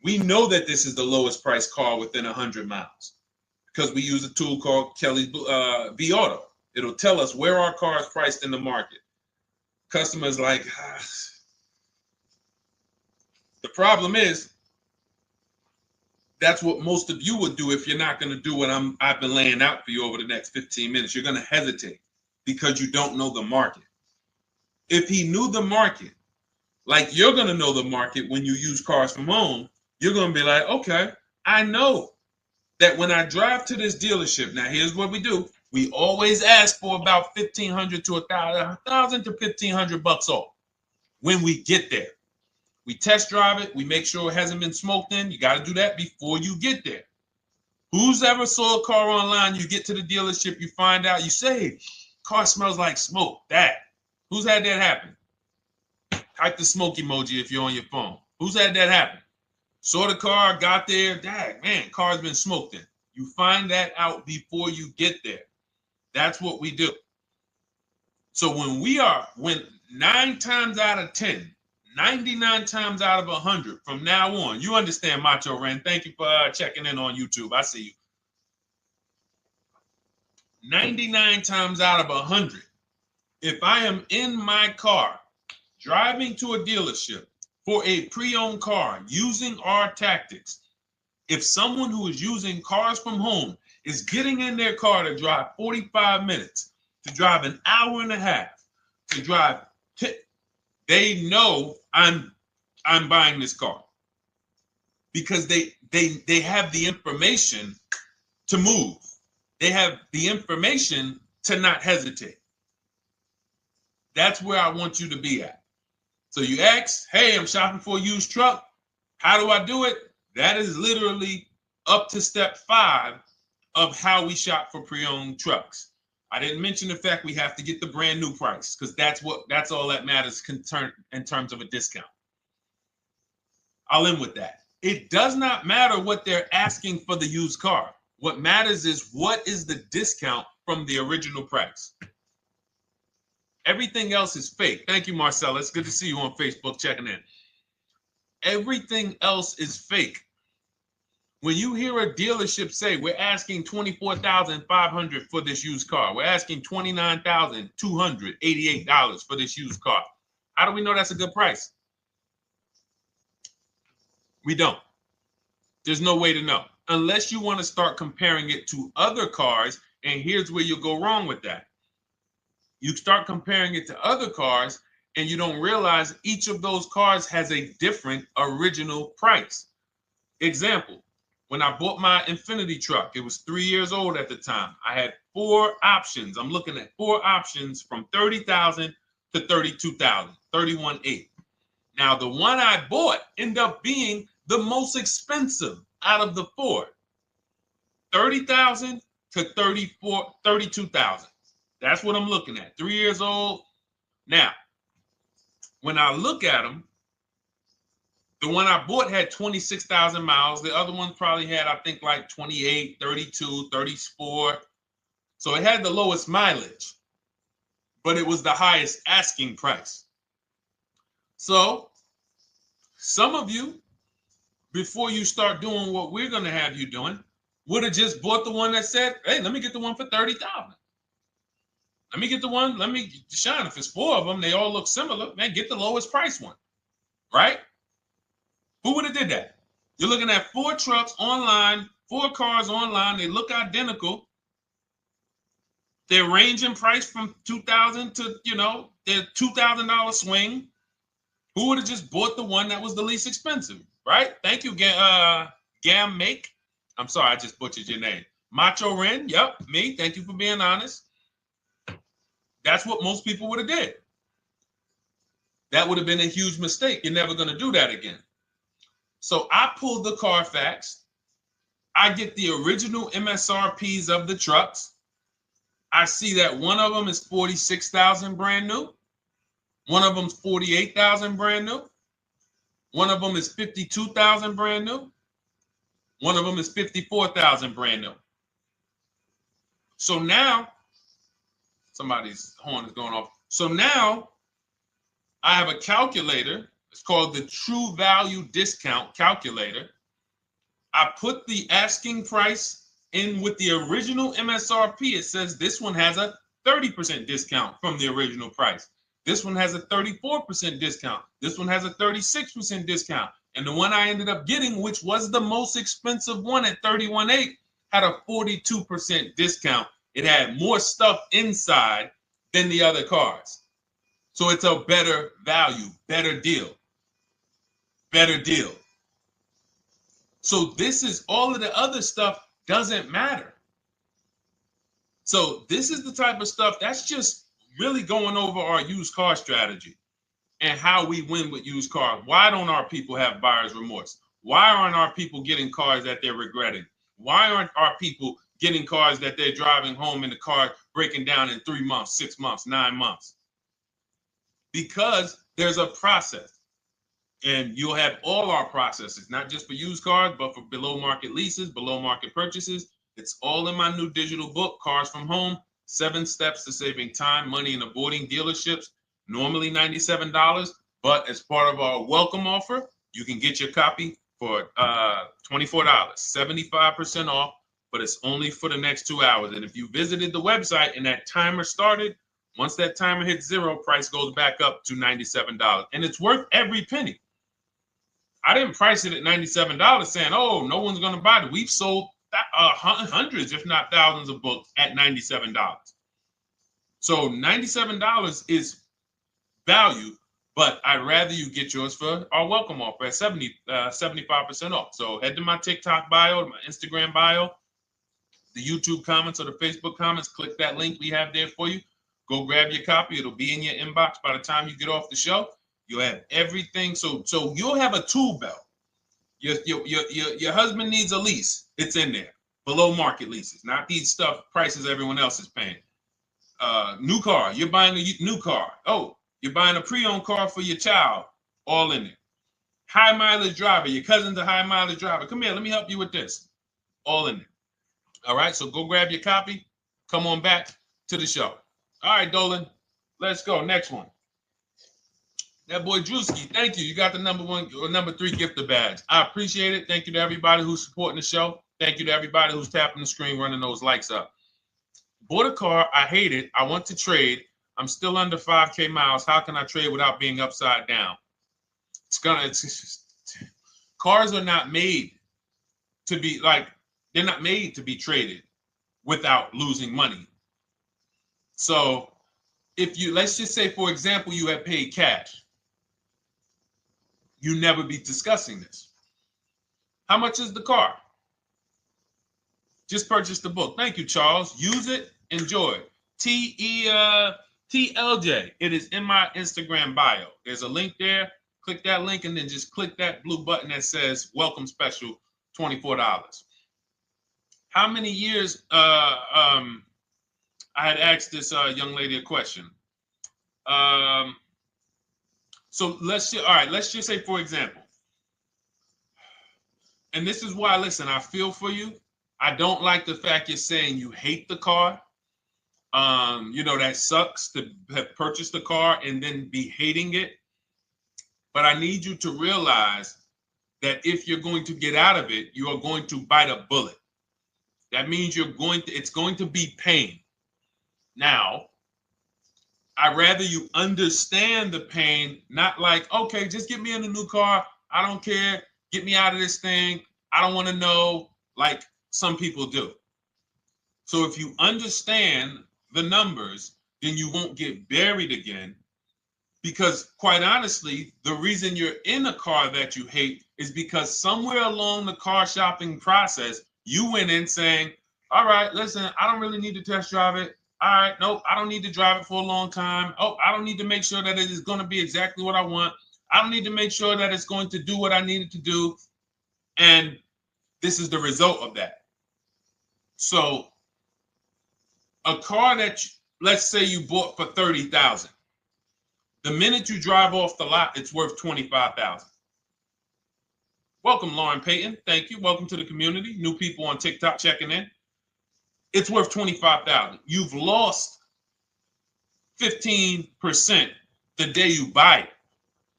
We know that this is the lowest price car within 100 miles because we use a tool called Kelly's V Auto. It'll tell us where our car is priced in the market. Customers like, the problem is, that's what most of you would do if you're not going to do what I've been laying out for you over the next 15 minutes. You're going to hesitate because you don't know the market. If he knew the market, like you're going to know the market when you use cars from home, you're going to be like, okay, I know that when I drive to this dealership, now here's what we do. We always ask for about $1,500 to $1,000 to $1,500 off when we get there. We test drive it. We make sure it hasn't been smoked in. You got to do that before you get there. Who's ever saw a car online? You get to the dealership, you find out, you say, car smells like smoke. That. Who's had that happen? Type the smoke emoji if you're on your phone. Who's had that happen? Saw the car, got there, dang, man, car's been smoked in. You find that out before you get there. That's what we do. So when 9 times out of 10, 99 times out of 100 from now on, you understand, Macho Ren. Thank you for checking in on YouTube. I see you. 99 times out of 100, if I am in my car driving to a dealership for a pre-owned car using our tactics, if someone who is using cars from home is getting in their car to drive 45 minutes, to drive an hour and a half, to drive, they know I'm buying this car because they have the information to move. They have the information to not hesitate. That's where I want you to be at. So you ask, hey, I'm shopping for a used truck. How do I do it? That is literally up to step 5 of how we shop for pre-owned trucks. I didn't mention the fact we have to get the brand new price because that's all that matters in terms of a discount. I'll end with that. It does not matter what they're asking for the used car. What matters is what is the discount from the original price. Everything else is fake. Thank you, Marcella. It's good to see you on Facebook checking in. Everything else is fake. When you hear a dealership say, we're asking $24,500 for this used car, we're asking $29,288 for this used car, how do we know that's a good price? We don't. There's no way to know. Unless you want to start comparing it to other cars, and here's where you'll go wrong with that. You start comparing it to other cars, and you don't realize each of those cars has a different original price. Example. When I bought my Infinity truck, it was 3 years old at the time. I had 4 options. I'm looking at 4 options from $30,000 to $32,000, $31,800. Now, the one I bought ended up being the most expensive out of the 4. $30,000 to $32,000. That's what I'm looking at. 3 years old. Now, when I look at them, the one I bought had 26,000 miles. The other one probably had, I think, like 28, 32, 34. So it had the lowest mileage. but it was the highest asking price. So some of you, before you start doing what we're going to have you doing, would have just bought the one that said, hey, let me get the one for $30,000. Let me get the one, Deshone, if it's 4 of them, they all look similar, man, get the lowest price one, right? Who would have did that? You're looking at 4 trucks online, 4 cars online, they look identical. They're ranging price from $2,000 to, their $2,000 swing. Who would have just bought the one that was the least expensive, right? Thank you, Gam Make. I'm sorry, I just butchered your name. Macho Ren, yep, me. Thank you for being honest. That's what most people would have did. That would have been a huge mistake. You're never going to do that again. So I pulled the Carfax. I get the original MSRPs of the trucks. I see that one of them is 46,000 brand new. One of them's 48,000 brand new. One of them is 52,000 brand new. One of them is 54,000 brand new. So now, somebody's horn is going off. So now I have a calculator. It's called the True Value Discount Calculator. I put the asking price in with the original MSRP. It says this one has a 30% discount from the original price. This one has a 34% discount. This one has a 36% discount. And the one I ended up getting, which was the most expensive one at $31,800, had a 42% discount. It had more stuff inside than the other cars. So it's a better value, better deal. Better deal. So this is all of the other stuff doesn't matter. So this is the type of stuff that's just really going over our used car strategy and how we win with used cars. Why don't our people have buyer's remorse? Why aren't our people getting cars that they're regretting? Why aren't our people getting cars that they're driving home and the car breaking down in 3 months, 6 months, 9 months? Because there's a process. And you'll have all our processes, not just for used cars, but for below market leases, below market purchases. It's all in my new digital book, Cars from Home, 7 Steps to Saving Time, Money, and Avoiding Dealerships. Normally $97, but as part of our welcome offer, you can get your copy for $24, 75% off, but it's only for the next 2 hours. And if you visited the website and that timer started, once that timer hits 0, price goes back up to $97. And it's worth every penny. I didn't price it at $97 saying, oh, no one's going to buy it. We've sold hundreds, if not thousands of books at $97. So $97 is value, but I'd rather you get yours for our welcome offer at 75% off. So head to my TikTok bio, my Instagram bio, the YouTube comments or the Facebook comments, click that link we have there for you. Go grab your copy. It'll be in your inbox by the time you get off the show. You'll have everything. So you'll have a tool belt. Your husband needs a lease. It's in there. Below market leases, not these stuff prices everyone else is paying. New car. You're buying a new car. Oh, you're buying a pre-owned car for your child. All in there. High mileage driver. Your cousin's a high mileage driver. Come here. Let me help you with this. All in there. All right. So go grab your copy. Come on back to the show. All right, Dolan. Let's go. Next one. That boy Drewski, thank you. You got the number 1 or number 3 gifter badge. I appreciate it. Thank you to everybody who's supporting the show. Thank you to everybody who's tapping the screen, running those likes up. Bought a car. I hate it. I want to trade. I'm still under 5K miles. How can I trade without being upside down? Cars are not made to be they're not made to be traded without losing money. So if you, let's just say, for example, you have paid cash, you never be discussing this. How much is the car? Just purchase the book. Thank you, Charles. Use it, enjoy it. TLJ. It is in my Instagram bio. There's a link there. Click that link and then just click that blue button that says welcome special, $24. How many years I had asked this young lady a question. So let's just say, for example, and this is why, listen, I feel for you. I don't like the fact you're saying you hate the car. That sucks to have purchased a car and then be hating it. But I need you to realize that if you're going to get out of it, you are going to bite a bullet. That means it's going to be pain. Now, I'd rather you understand the pain, not like, okay, just get me in a new car. I don't care. Get me out of this thing. I don't want to know, like some people do. So if you understand the numbers, then you won't get buried again. Because quite honestly, the reason you're in a car that you hate is because somewhere along the car shopping process, you went in saying, all right, listen, I don't really need to test drive it. All right, nope, I don't need to drive it for a long time. Oh, I don't need to make sure that it is going to be exactly what I want. I don't need to make sure that it's going to do what I need it to do. And this is the result of that. So a car that, let's say you bought for $30,000. The minute you drive off the lot, it's worth $25,000. Welcome, Lauren Payton. Thank you. Welcome to the community. New people on TikTok checking in. It's worth $25,000. You've lost 15% the day you buy it.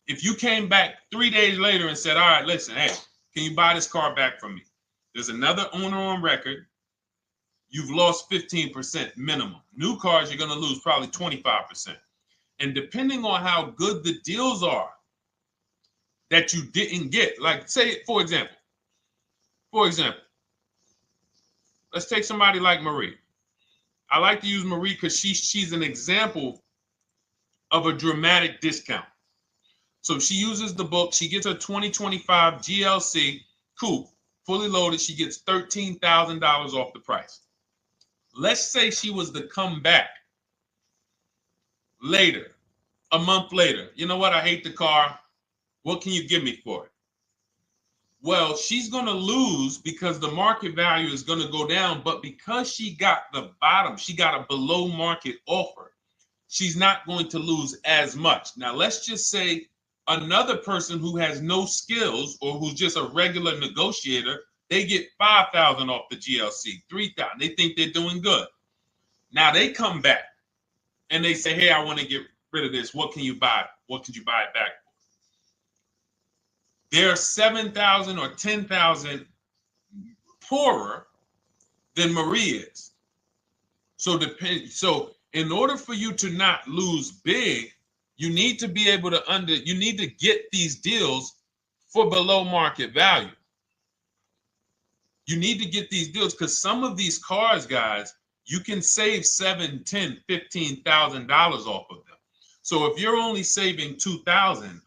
If you came back 3 days later and said, all right, listen, hey, can you buy this car back from me? There's another owner on record. You've lost 15% minimum. New cars, you're going to lose probably 25%. And depending on how good the deals are that you didn't get, like say, for example, let's take somebody like Marie. I like to use Marie because she's an example of a dramatic discount. So she uses the book. She gets her 2025 GLC coupe, fully loaded. She gets $13,000 off the price. Let's say she was to come back later, a month later. You know what? I hate the car. What can you give me for it? Well, she's going to lose because the market value is going to go down. But because she got the bottom, she got a below market offer, she's not going to lose as much. Now, let's just say another person who has no skills or who's just a regular negotiator, they get $5,000 off the GLC, $3,000. They think they're doing good. Now they come back and they say, hey, I want to get rid of this. What can you buy? What could you buy it back for? They're 7,000 or 10,000 poorer than Marie is. So in order for you to not lose big, you need to be able to you need to get these deals for below market value. You need to get these deals because some of these cars, guys, you can save $7,000, $10,000, $15,000 off of them. So if you're only saving $2,000,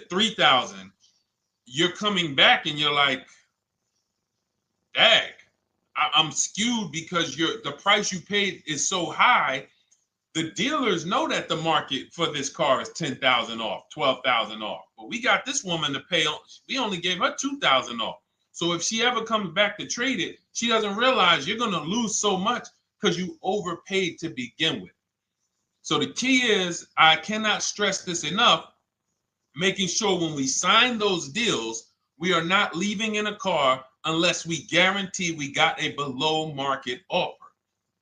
$3,000, you're coming back and you're like, dang, I'm skewed because the price you paid is so high. The dealers know that the market for this car is $10,000 off, $12,000 off. But we got this woman to pay, we only gave her $2,000 off. So if she ever comes back to trade it, she doesn't realize you're going to lose so much because you overpaid to begin with. So the key is, I cannot stress this enough, making sure when we sign those deals, we are not leaving in a car unless we guarantee we got a below market offer.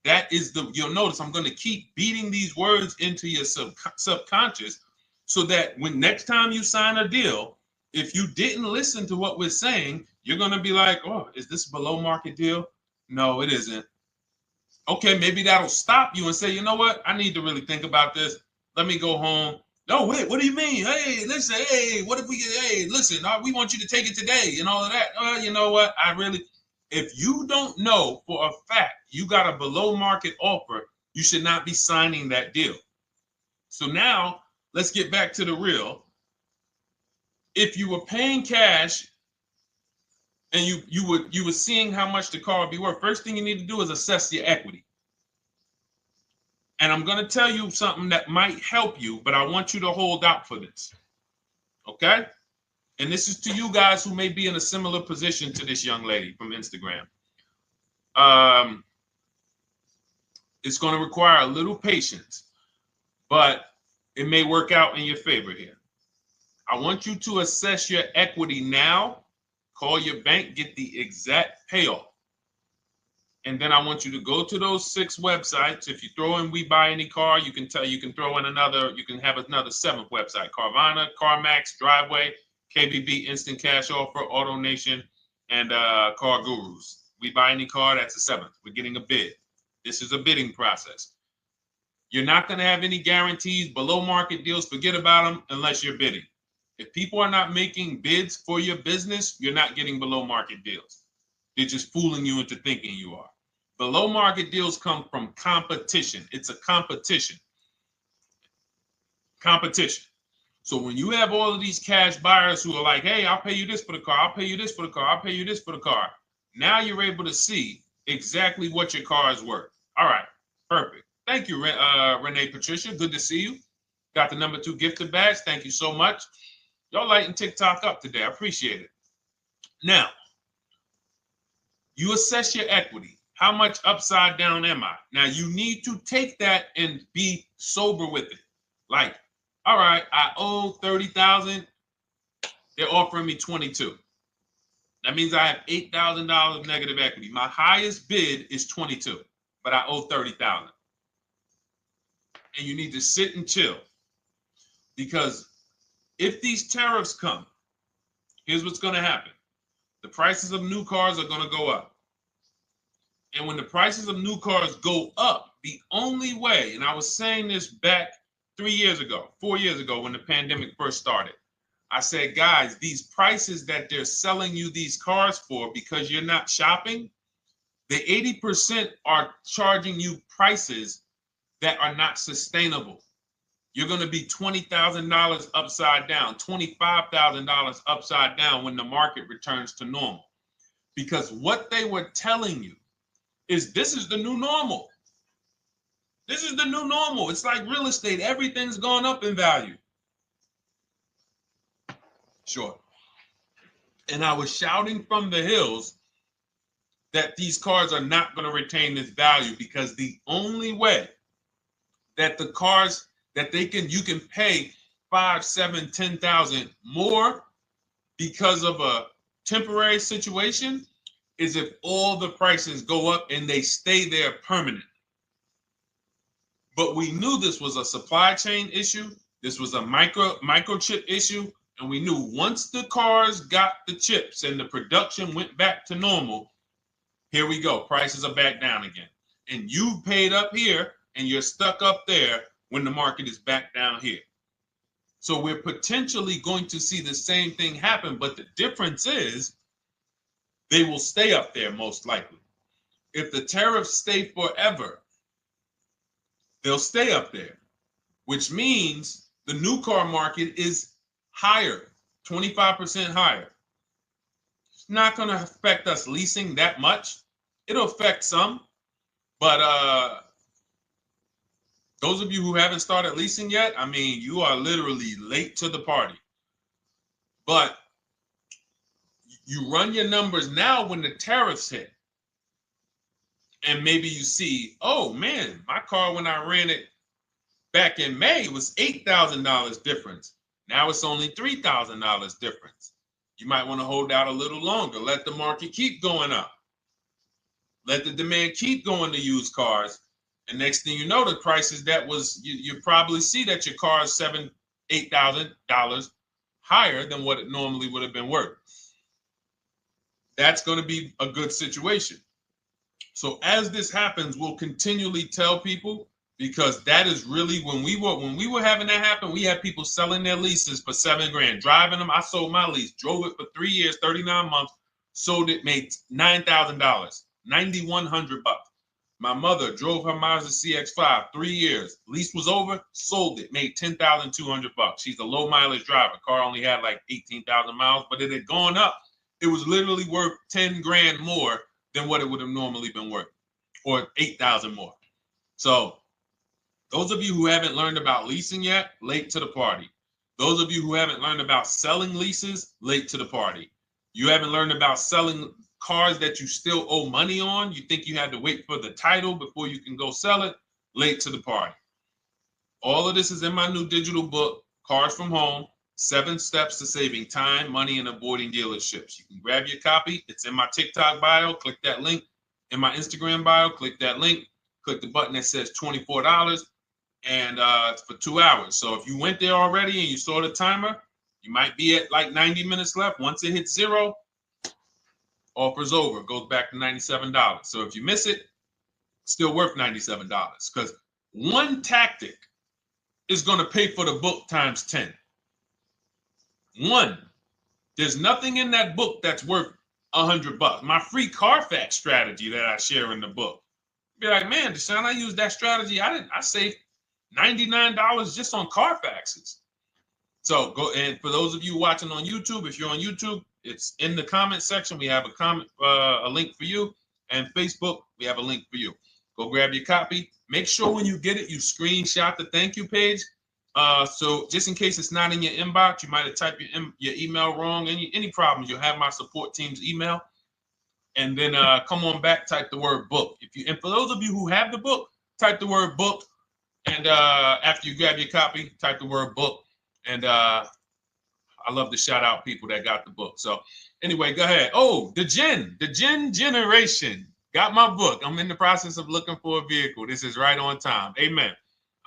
That is you'll notice I'm going to keep beating these words into your subconscious so that when next time you sign a deal, if you didn't listen to what we're saying, you're going to be like, oh, is this a below market deal? No, it isn't. Okay, maybe that'll stop you and say, you know what? I need to really think about this. Let me go home. No, wait, what do you mean? Hey, listen, hey, what if we get, hey, listen, we want you to take it today and all of that. You know what? If you don't know for a fact you got a below market offer, you should not be signing that deal. So now let's get back to the real. If you were paying cash and you were seeing how much the car would be worth, first thing you need to do is assess your equity. And I'm going to tell you something that might help you, but I want you to hold out for this. Okay? And this is to you guys who may be in a similar position to this young lady from Instagram. It's going to require a little patience, but it may work out in your favor here. I want you to assess your equity now. Call your bank, get the exact payoff. And then I want you to go to those 6 websites. If you throw in We Buy Any Car, you can throw in you can have another 7th website: Carvana, CarMax, Driveway, KBB, Instant Cash Offer, AutoNation, and Car Gurus. We Buy Any Car, that's the 7th. We're getting a bid. This is a bidding process. You're not going to have any guarantees, below market deals. Forget about them unless you're bidding. If people are not making bids for your business, you're not getting below market deals. They're just fooling you into thinking you are. Below market deals come from competition. It's a competition. Competition. So when you have all of these cash buyers who are like, hey, I'll pay you this for the car, I'll pay you this for the car, I'll pay you this for the car. Now you're able to see exactly what your car is worth. All right, perfect. Thank you, Renee Patricia. Good to see you. Got the number 2 gifted badge. Thank you so much. Y'all lighting TikTok up today. I appreciate it. Now, you assess your equity. How much upside down am I? Now, you need to take that and be sober with it. Like, all right, I owe $30,000. They're offering me 22. That means I have $8,000 negative equity. My highest bid is 22, but I owe 30,000. And you need to sit and chill, because if these tariffs come, here's what's going to happen. The prices of new cars are going to go up. And when the prices of new cars go up, the only way, and I was saying this back 4 years ago, when the pandemic first started, I said, guys, these prices that they're selling you these cars for, because you're not shopping, the 80% are charging you prices that are not sustainable. You're going to be $20,000 upside down, $25,000 upside down when the market returns to normal. Because what they were telling you is this is the new normal. This is the new normal. It's like real estate. Everything's gone up in value. Sure. And I was shouting from the hills that these cars are not going to retain this value, because the only way that the cars that you can pay 5, 7, 10,000 more because of a temporary situation is if all the prices go up and they stay there permanently. But we knew this was a supply chain issue. This was a microchip issue. And we knew once the cars got the chips and the production went back to normal, here we go. Prices are back down again. And you paid up here and you're stuck up there when the market is back down here. So we're potentially going to see the same thing happen. But the difference is they will stay up there most likely. If the tariffs stay forever, they'll stay up there, which means the new car market is higher, 25% higher. It's not going to affect us leasing that much. It'll affect some, but those of you who haven't started leasing yet, I mean, you are literally late to the party. But you run your numbers now when the tariffs hit. And maybe you see, oh man, my car when I ran it back in May was $8,000 difference. Now it's only $3,000 difference. You might want to hold out a little longer. Let the market keep going up. Let the demand keep going to used cars. And next thing you know, the prices that was, you probably see that your car is $7,000, $8,000 higher than what it normally would have been worth. That's going to be a good situation. So as this happens, we'll continually tell people, because that is really when we were having that happen, we had people selling their leases for $7,000, driving them. I sold my lease, drove it for 3 years, 39 months, sold it, made $9,000, $9,100. My mother drove her Mazda CX-5, 3 years, lease was over, sold it, made $10,200. She's a low mileage driver. Car only had like 18,000 miles, but it had gone up. It was literally worth $10,000 more than what it would have normally been worth, or 8,000 more. So those of you who haven't learned about leasing yet, late to the party. Those of you who haven't learned about selling leases, late to the party. You haven't learned about selling cars that you still owe money on. You think you had to wait for the title before you can go sell it, late to the party. All of this is in my new digital book, Cars from Home, 7 Steps to Saving Time, Money, and Avoiding Dealerships. You can grab your copy. It's in my TikTok bio. Click that link. in my Instagram bio. Click that link. Click the button that says $24, and it's for 2 hours. So if you went there already and you saw the timer, you might be at like 90 minutes left. Once it hits 0, offer's over. It goes back to $97. So if you miss it, still worth $97, because one tactic is going to pay for the book times 10. One. There's nothing in that book that's worth $100. My free Carfax strategy that I share in the book. Be like, man, Deshone, I used that strategy. I saved $99 just on Carfaxes. So go, and for those of you watching on YouTube, if you're on YouTube, it's in the comment section. We have a link for you, and Facebook, we have a link for you. Go grab your copy. Make sure when you get it, you screenshot the thank you page. So just in case it's not in your inbox, you might have typed your email wrong. Any problems, you'll have my support team's email. And then come on back, type the word book. And for those of you who have the book, type the word book. And after you grab your copy, type the word book. And I love to shout out people that got the book. So anyway, go ahead. Oh, the Gen Generation got my book. I'm in the process of looking for a vehicle. This is right on time. Amen.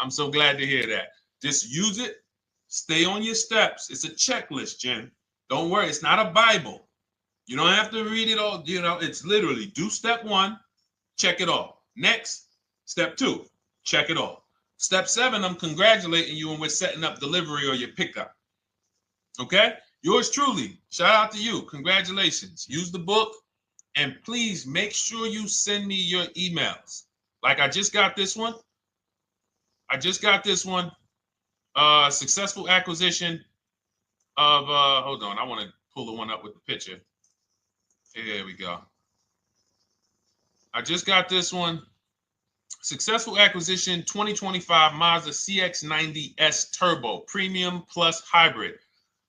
I'm so glad to hear that. Just use it. Stay on your steps. It's a checklist, Jen. Don't worry. It's not a Bible. You don't have to read it all. You know, it's literally do step 1, check it off. Next, step 2, check it off. Step 7, I'm congratulating you and we're setting up delivery or your pickup. Okay? Yours truly. Shout out to you. Congratulations. Use the book, and please make sure you send me your emails. Like I just got this one. Successful acquisition of, hold on, I want to pull the one up with the picture. Here we go. I just got this one. Successful acquisition 2025 Mazda CX-90S Turbo Premium Plus Hybrid.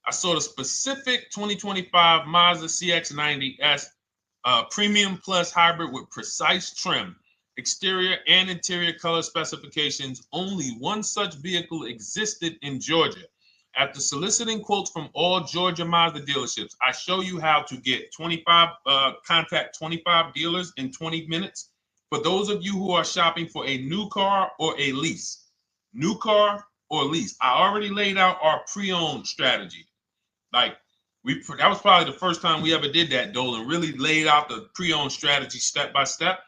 I saw the specific 2025 Mazda CX-90S Premium Plus Hybrid with precise trim, exterior and interior color specifications. Only one such vehicle existed in Georgia. After soliciting quotes from all Georgia Mazda dealerships, I show you how to get contact 25 dealers in 20 minutes. For those of you who are shopping for a new car or a lease, new car or lease, I already laid out our pre-owned strategy. Like that was probably the first time we ever did that, Dolan, really laid out the pre-owned strategy step by step.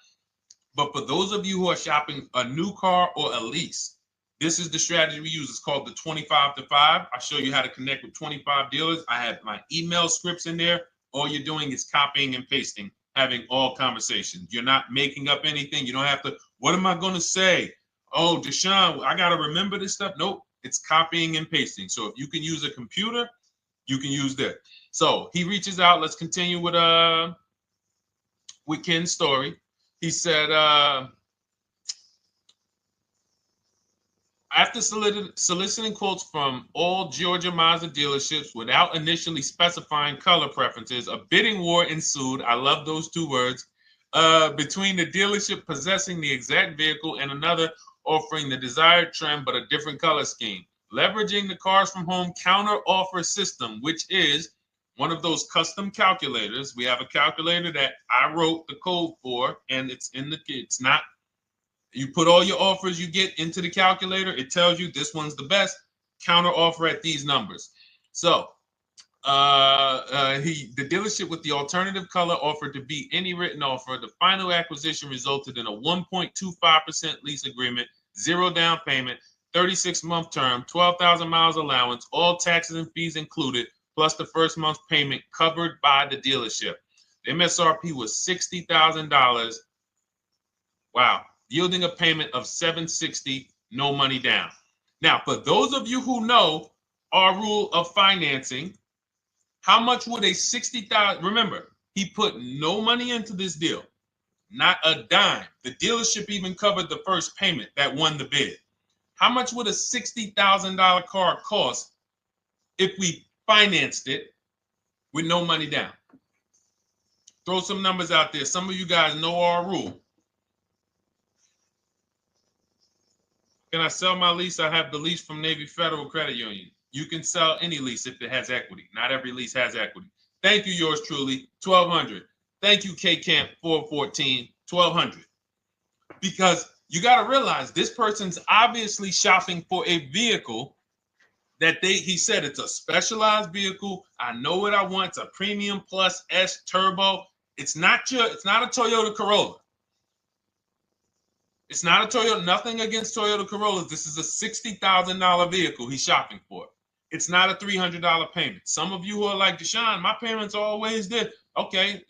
But for those of you who are shopping a new car or a lease, this is the strategy we use. It's called the 25 to 5. I show you how to connect with 25 dealers. I have my email scripts in there. All you're doing is copying and pasting, having all conversations. You're not making up anything. You don't have to, what am I going to say? Oh, Deshone, I got to remember this stuff. Nope, it's copying and pasting. So if you can use a computer, you can use that. So he reaches out. Let's continue with Ken's story. He said, after soliciting quotes from all Georgia Mazda dealerships without initially specifying color preferences, a bidding war ensued. I love those 2 words. Between the dealership possessing the exact vehicle and another offering the desired trim but a different color scheme. Leveraging the Cars from Home counter offer system, which is one of those custom calculators. We have a calculator that I wrote the code for, and it's not. You put all your offers you get into the calculator. It tells you this one's the best. Counter offer at these numbers. So the dealership with the alternative color offered to beat any written offer. The final acquisition resulted in a 1.25% lease agreement, 0 down payment, 36-month term, 12,000 miles allowance, all taxes and fees included, plus the first month's payment covered by the dealership. The MSRP was $60,000. Wow. Yielding a payment of $760, no money down. Now, for those of you who know our rule of financing, how much would a $60,000? Remember, he put no money into this deal, not a dime. The dealership even covered the first payment that won the bid. How much would a $60,000 car cost if we financed it with no money down? Throw some numbers out there. Some of you guys know our rule. Can I sell my lease? I have the lease from Navy Federal Credit Union. You can sell any lease if it has equity. Not every lease has equity. Thank you, yours truly, 1200. Thank you, K Camp 414, $1,200. Because you got to realize this person's obviously shopping for a vehicle that he said it's a specialized vehicle. I know what I want. It's a premium plus S turbo. It's not a Toyota Corolla. It's not a Toyota, nothing against Toyota Corollas. This is a $60,000 vehicle he's shopping for. It's not a $300 payment. Some of you who are like, Deshone, my payments are always there. Okay,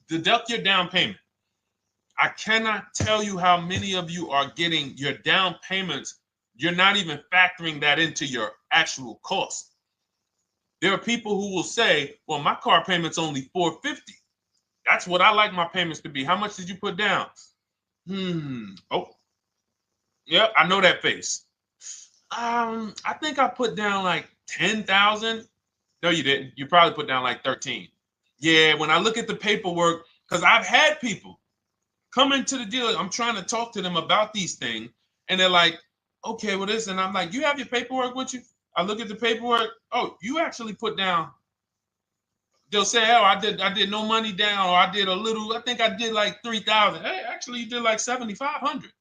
deduct your down payment. I cannot tell you how many of you are getting your down payments. You're not even factoring that into your actual cost. There are people who will say, well, my car payment's only $450. That's what I like my payments to be. How much did you put down? Oh, yeah, I know that face. I think I put down like 10,000. No, you didn't. You probably put down like 13. Yeah, when I look at the paperwork, because I've had people come into the dealer, I'm trying to talk to them about these things, and they're like, okay, well, this, and I'm like, you have your paperwork with you? I look at the paperwork. Oh, you actually put down. They'll say, oh, I did no money down, or I did a little. I think I did like 3,000. Hey, actually, you did like 7,500.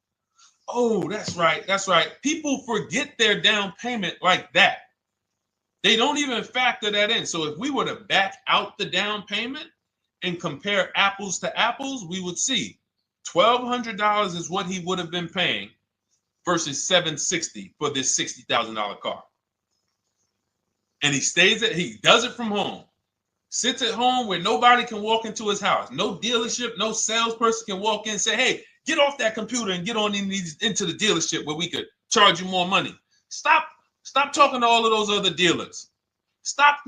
Oh, that's right. That's right. People forget their down payment like that. They don't even factor that in. So if we were to back out the down payment and compare apples to apples, we would see $1,200 is what he would have been paying versus $760 for this $60,000 car. And he does it from home. Sits at home where nobody can walk into his house. No dealership, no salesperson can walk in and say, hey, get off that computer and get on into the dealership where we could charge you more money. Stop talking to all of those other dealers. Stop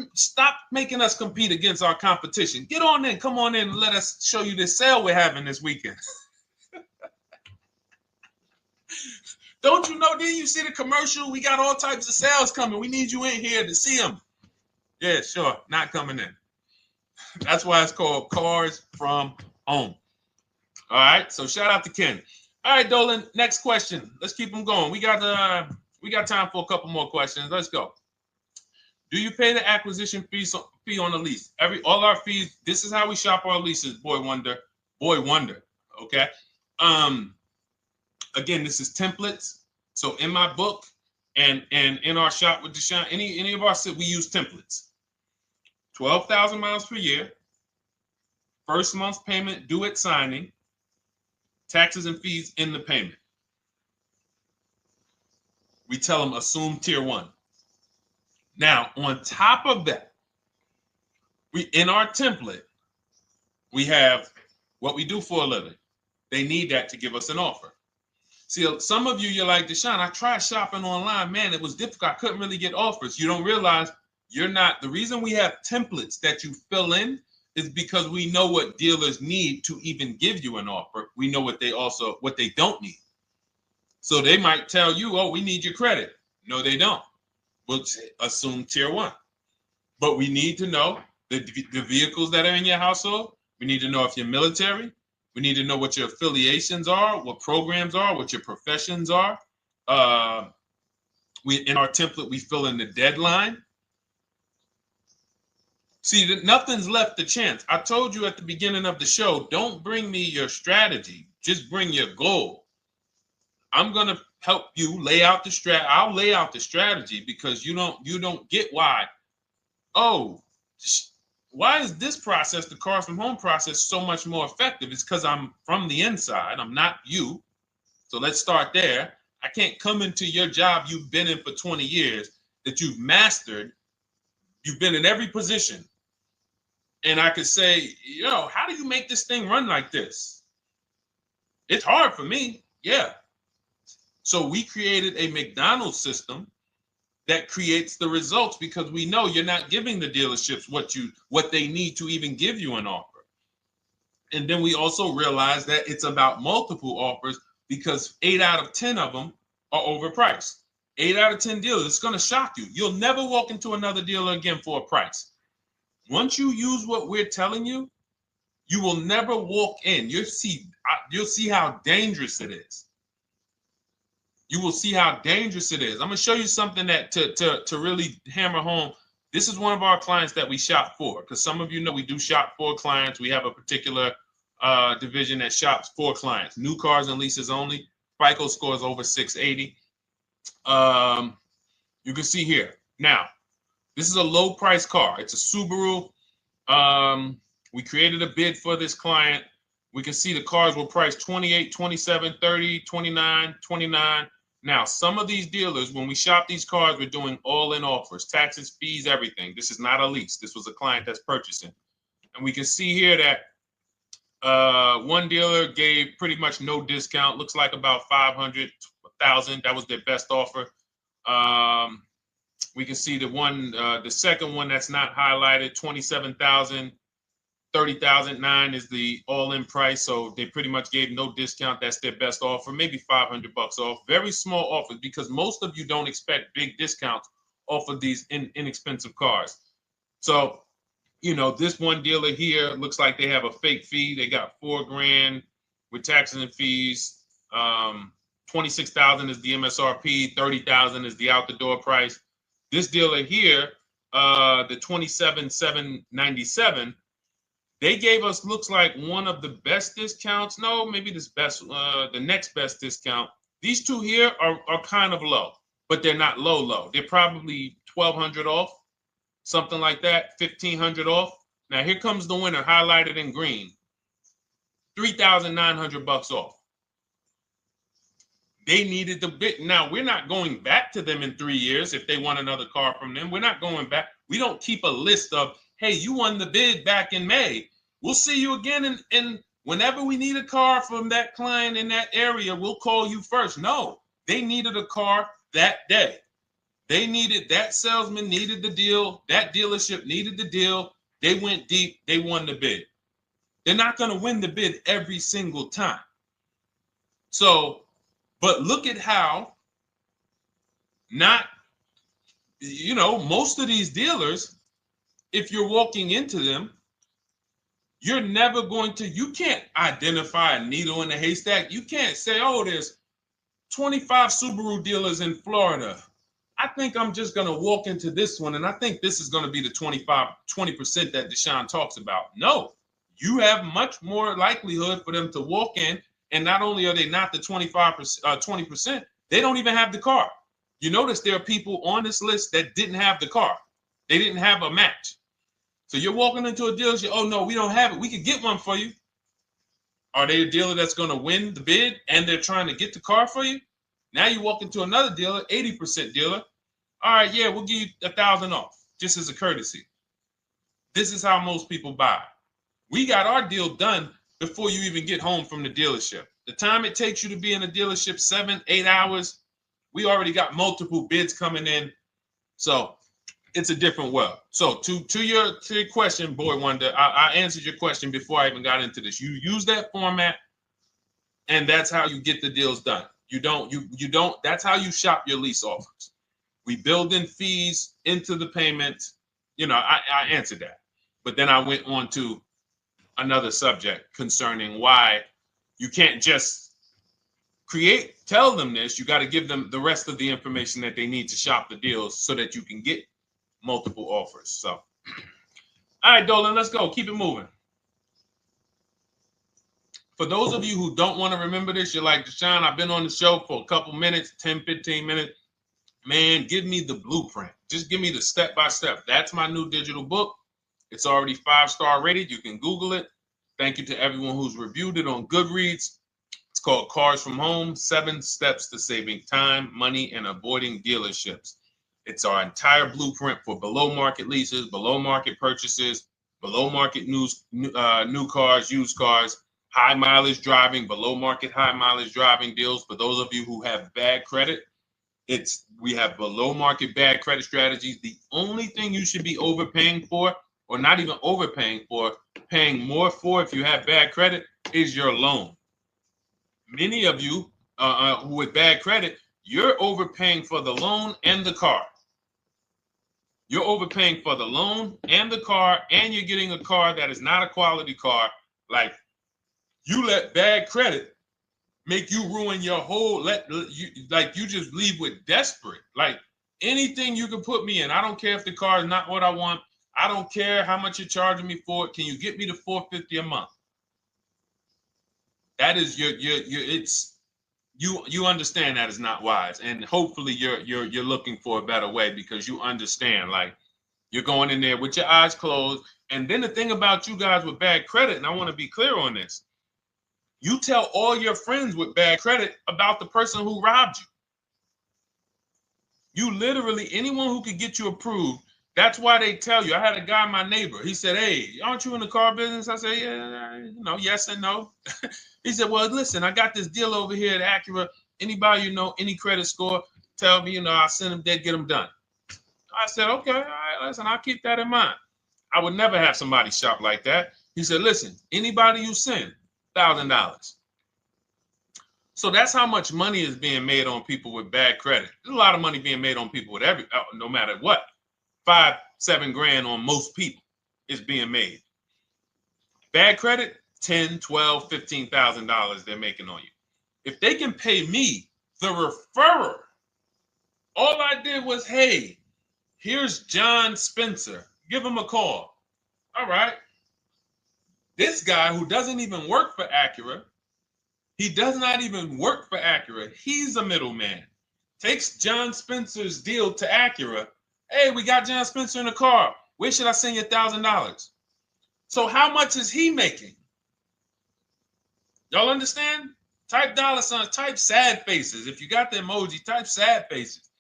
making us compete against our competition. Get on in, come on in and let us show you this sale we're having this weekend. Don't you know, didn't you see the commercial? We got all types of sales coming. We need you in here to see them. Yeah, sure, not coming in. That's why it's called Cars from Home. All right, so shout out to Ken. All right, Dolan, next question. Let's keep them going. We got time for a couple more questions. Let's go. Do you pay the acquisition fee on the lease? All our fees, this is how we shop our leases, Boy Wonder. Okay. Again, this is templates. So in my book and in our shop with Deshone, any of our we use templates. 12,000 miles per year, first month's payment due at signing, taxes and fees in the payment. We tell them assume tier 1. Now, on top of that, in our template, we have what we do for a living. They need that to give us an offer. See, some of you, you're like, Deshone, I tried shopping online. Man, it was difficult. I couldn't really get offers. You don't realize you're not. The reason we have templates that you fill in is because we know what dealers need to even give you an offer. We know what they don't need. So they might tell you, oh, we need your credit. No, they don't. We'll assume tier 1. But we need to know the vehicles that are in your household. We need to know if you're military. We need to know what your affiliations are, what programs are, what your professions are. In our template, we fill in the deadline. See, nothing's left to chance. I told you at the beginning of the show, don't bring me your strategy. Just bring your goal. I'm going to help you lay out the strat. I'll lay out the strategy because you don't get why. Oh, why is this process, the Cars from Home process, so much more effective? It's because I'm from the inside. I'm not you. So let's start there. I can't come into your job you've been in for 20 years that you've mastered. You've been in every position. And I could say, how do you make this thing run like this? It's hard for me. Yeah. So we created a McDonald's system that creates the results because we know you're not giving the dealerships what they need to even give you an offer. And then we also realize that it's about multiple offers because 8 out of 10 of them are overpriced. 8 out of 10 dealers, it's going to shock you. You'll never walk into another dealer again for a price. Once you use what we're telling you, you will never walk in. You'll see how dangerous it is. You will see how dangerous it is. I'm going to show you something that to really hammer home. This is one of our clients that we shop for because some of you know we do shop for clients. We have a particular division that shops for clients. New cars and leases only. FICO scores over 680. You can see here. Now, this is a low price car. It's a Subaru. We created a bid for this client. We can see the cars were priced 28, 27, 30, 29, 29. Now, some of these dealers, when we shop these cars, we're doing all-in offers, taxes, fees, everything. This is not a lease. This was a client that's purchasing. And we can see here that one dealer gave pretty much no discount. Looks like about 500, 1,000. That was their best offer. We can see the second one that's not highlighted, 27,000. 30,009 is the all-in price, so they pretty much gave no discount. That's their best offer, maybe $500 off. Very small offers because most of you don't expect big discounts off of these inexpensive cars. So, you know, this one dealer here looks like they have a fake fee. They got $4,000 with taxes and fees. 26,000 is the MSRP. 30,000 is the out-the-door price. This dealer here, the 27,797. They gave us, looks like, one of the best discounts. No, maybe the next best discount. These two here are kind of low, but they're not low. They're probably 1,200 off, something like that, 1,500 off. Now here comes the winner, highlighted in green, 3,900 bucks off. They needed the bid. Now we're not going back to them in 3 years if they want another car from them. We're not going back. We don't keep a list of, hey, you won the bid back in May. We'll see you again. And whenever we need a car from that client in that area, we'll call you first. No, they needed a car that day. They needed, that salesman needed the deal. That dealership needed the deal. They went deep. They won the bid. They're not going to win the bid every single time. So, but look at how most of these dealers, if you're walking into them, you're never going to, you can't identify a needle in a haystack. You can't say, oh, there's 25 Subaru dealers in Florida. I think I'm just going to walk into this one, and I think this is going to be the 20% that Deshone talks about. No, you have much more likelihood for them to walk in, and not only are they not the 20%, they don't even have the car. You notice there are people on this list that didn't have the car. They didn't have a match. So you're walking into a dealership, oh no, we don't have it. We could get one for you. Are they a dealer that's going to win the bid and they're trying to get the car for you? Now you walk into another dealer, 80% dealer. All right, yeah, we'll give you 1,000 off, just as a courtesy. This is how most people buy. We got our deal done before you even get home from the dealership. The time it takes you to be in a dealership, 7-8 hours, we already got multiple bids coming in. So it's a different world. So to your question, Boy Wonder, I answered your question before I even got into this. You use that format, and that's how you get the deals done. You don't, that's how you shop your lease offers. We build in fees into the payments. I answered that. But then I went on to another subject concerning why you can't just tell them this. You got to give them the rest of the information that they need to shop the deals so that you can get multiple offers. So, all right, Dolan, let's go. Keep it moving. For those of you who don't want to remember this, you're like, Deshone, I've been on the show for a couple minutes, 10, 15 minutes. Man, give me the blueprint. Just give me the step-by-step. That's my new digital book. It's already 5-star rated. You can Google it. Thank you to everyone who's reviewed it on Goodreads. It's called Cars from Home, 7 Steps to Saving Time, Money, and Avoiding Dealerships. It's our entire blueprint for below market leases, below market purchases, below market new cars, used cars, high mileage driving, below market high mileage driving deals. For those of you who have bad credit, we have below market bad credit strategies. The only thing you should be overpaying for, or not even overpaying for, paying more for if you have bad credit, is your loan. Many of you who with bad credit, you're overpaying for the loan and the car. You're overpaying for the loan and the car, and you're getting a car that is not a quality car. Like, you let bad credit make you ruin your whole, you just leave with desperate. Like, anything you can put me in. I don't care if the car is not what I want. I don't care how much you're charging me for it. Can you get me to $450 a month? That is you understand that is not wise, and hopefully you're looking for a better way, because you understand, like, you're going in there with your eyes closed. And then the thing about you guys with bad credit, and I want to be clear on this, you tell all your friends with bad credit about the person who robbed you. You literally, anyone who could get you approved, that's why they tell you. I had a guy, my neighbor, he said, "Hey, aren't you in the car business?" I said, "Yeah, yes and no." He said, "Well, listen, I got this deal over here at Acura. Anybody any credit score, tell me, I'll send them there, get them done." I said, "Okay, all right, listen, I'll keep that in mind." I would never have somebody shop like that. He said, "Listen, anybody you send, $1,000. So that's how much money is being made on people with bad credit. There's a lot of money being made on people with no matter what. 5, 7 grand on most people is being made. Bad credit, $10, $12, $15,000 they're making on you. If they can pay me, the referrer, all I did was, hey, here's John Spencer. Give him a call. All right. This guy who doesn't even work for Acura, he does not even work for Acura. He's a middleman. Takes John Spencer's deal to Acura. Hey, we got John Spencer in the car. Where should I send you $1,000? So how much is he making? Y'all understand? Type dollar signs, type sad faces. If you got the emoji, type sad faces.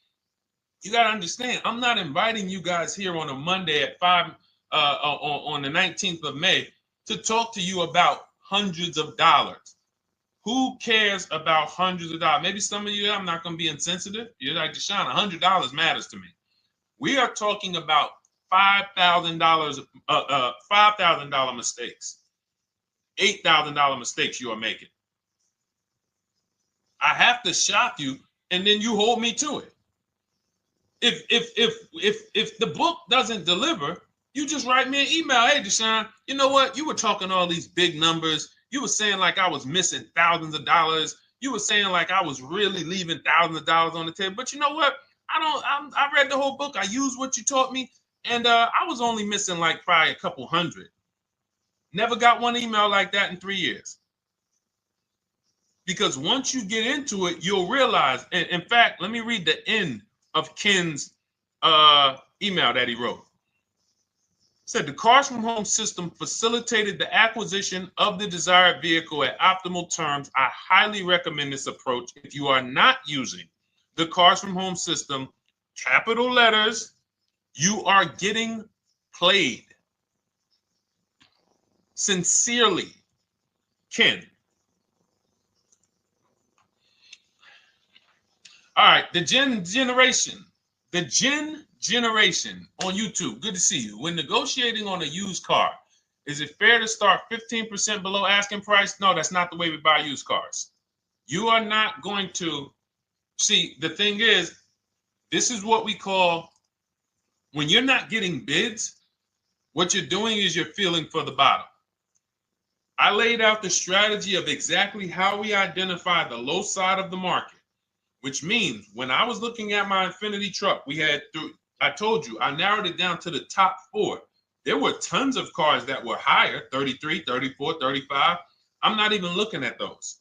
You got to understand, I'm not inviting you guys here on a Monday at 5 on the 19th of May to talk to you about hundreds of dollars. Who cares about hundreds of dollars? Maybe some of you, I'm not going to be insensitive. You're like, Deshone, $100 matters to me. We are talking about $5,000, $5,000 mistakes, $8,000 mistakes you are making. I have to shock you, and then you hold me to it. If the book doesn't deliver, you just write me an email. Hey, Deshone, you know what? You were talking all these big numbers. You were saying like I was missing thousands of dollars. You were saying like I was really leaving thousands of dollars on the table. But you know what? I read the whole book. I used what you taught me, and I was only missing like probably a couple hundred. Never got one email like that in 3 years. Because once you get into it, you'll realize. And in fact, let me read the end of Ken's email that he wrote. Said the Cars from Home system facilitated the acquisition of the desired vehicle at optimal terms. I highly recommend this approach. If you are not using the Cars from Home system, capital letters, you are getting played. Sincerely, Ken. All right, the Gen Generation on YouTube. Good to see you. When negotiating on a used car, is it fair to start 15% below asking price? No, that's not the way we buy used cars. You are not going to see. The thing is, this is what we call, when you're not getting bids, what you're doing is you're feeling for the bottom. I laid out the strategy of exactly how we identify the low side of the market, which means when I was looking at my Infiniti truck, I told you, I narrowed it down to the top 4. There were tons of cars that were higher, 33, 34, 35. I'm not even looking at those.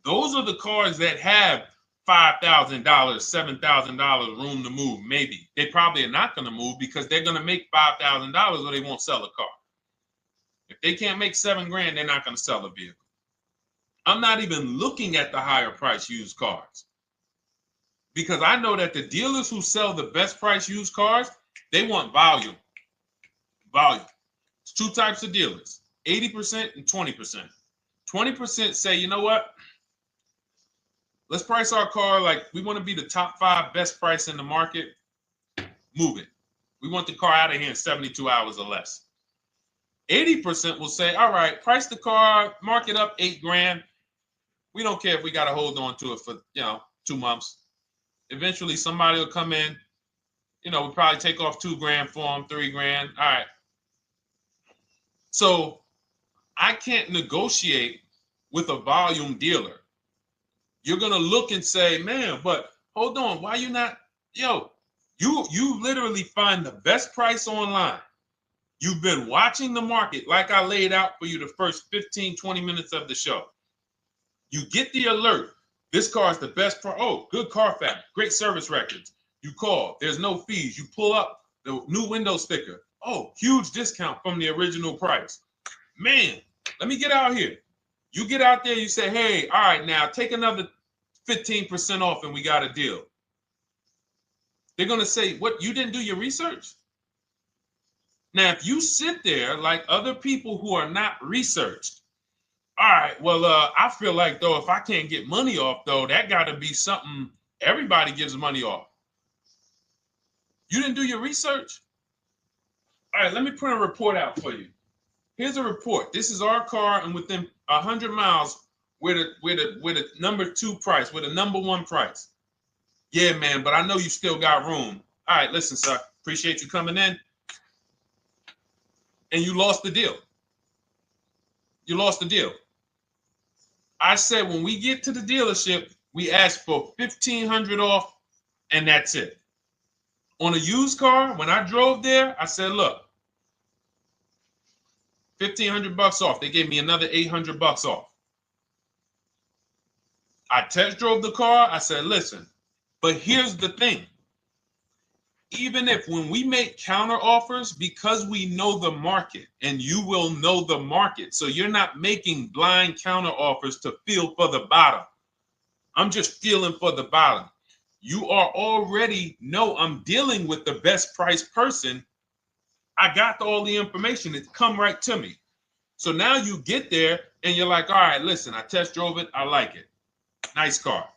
Those are the cars that have $5,000, $7,000 room to move, maybe. They probably are not going to move because they're going to make $5,000 or they won't sell a car. If they can't make $7 grand, they're not going to sell a vehicle. I'm not even looking at the higher price used cars, because I know that the dealers who sell the best price used cars, they want volume. Volume. It's 2 types of dealers, 80% and 20%. 20% say, you know what? Let's price our car like we want to be the top 5 best price in the market. Move it. We want the car out of here in 72 hours or less. 80% will say, all right, price the car, mark it up 8 grand. We don't care if we got to hold on to it for, 2 months. Eventually, somebody will come in. We'll probably take off 2 grand for them, 3 grand. All right. So I can't negotiate with a volume dealer. You're going to look and say, man, but hold on. Why you not? You literally find the best price online. You've been watching the market like I laid out for you the first 15, 20 minutes of the show. You get the alert. This car is the best car. Oh, good Carfax, great service records. You call. There's no fees. You pull up the new window sticker. Oh, huge discount from the original price. Man, let me get out here. You get out there, you say, hey, all right, now take another 15% off and we got a deal. They're going to say, what, you didn't do your research? Now, if you sit there like other people who are not researched, all right, well, I feel like, though, if I can't get money off, though, that got to be something everybody gives money off. You didn't do your research? All right, let me print a report out for you. Here's a report. This is our car, and within 100 miles, we're the number 2 price, we're the number 1 price. Yeah, man, but I know you still got room. All right, listen, sir, appreciate you coming in. And you lost the deal. You lost the deal. I said when we get to the dealership, we ask for $1,500 off, and that's it. On a used car, when I drove there, I said, look, $1,500 off. They gave me another $800 off. I test drove the car. I said, listen, but here's the thing. Even if when we make counter offers, because we know the market, and you will know the market, so you're not making blind counter offers to feel for the bottom. I'm just feeling for the bottom. You are already know I'm dealing with the best price person. I got all the information. It come right to me. So now you get there and you're like, all right, listen, I test drove it. I like it. Nice car.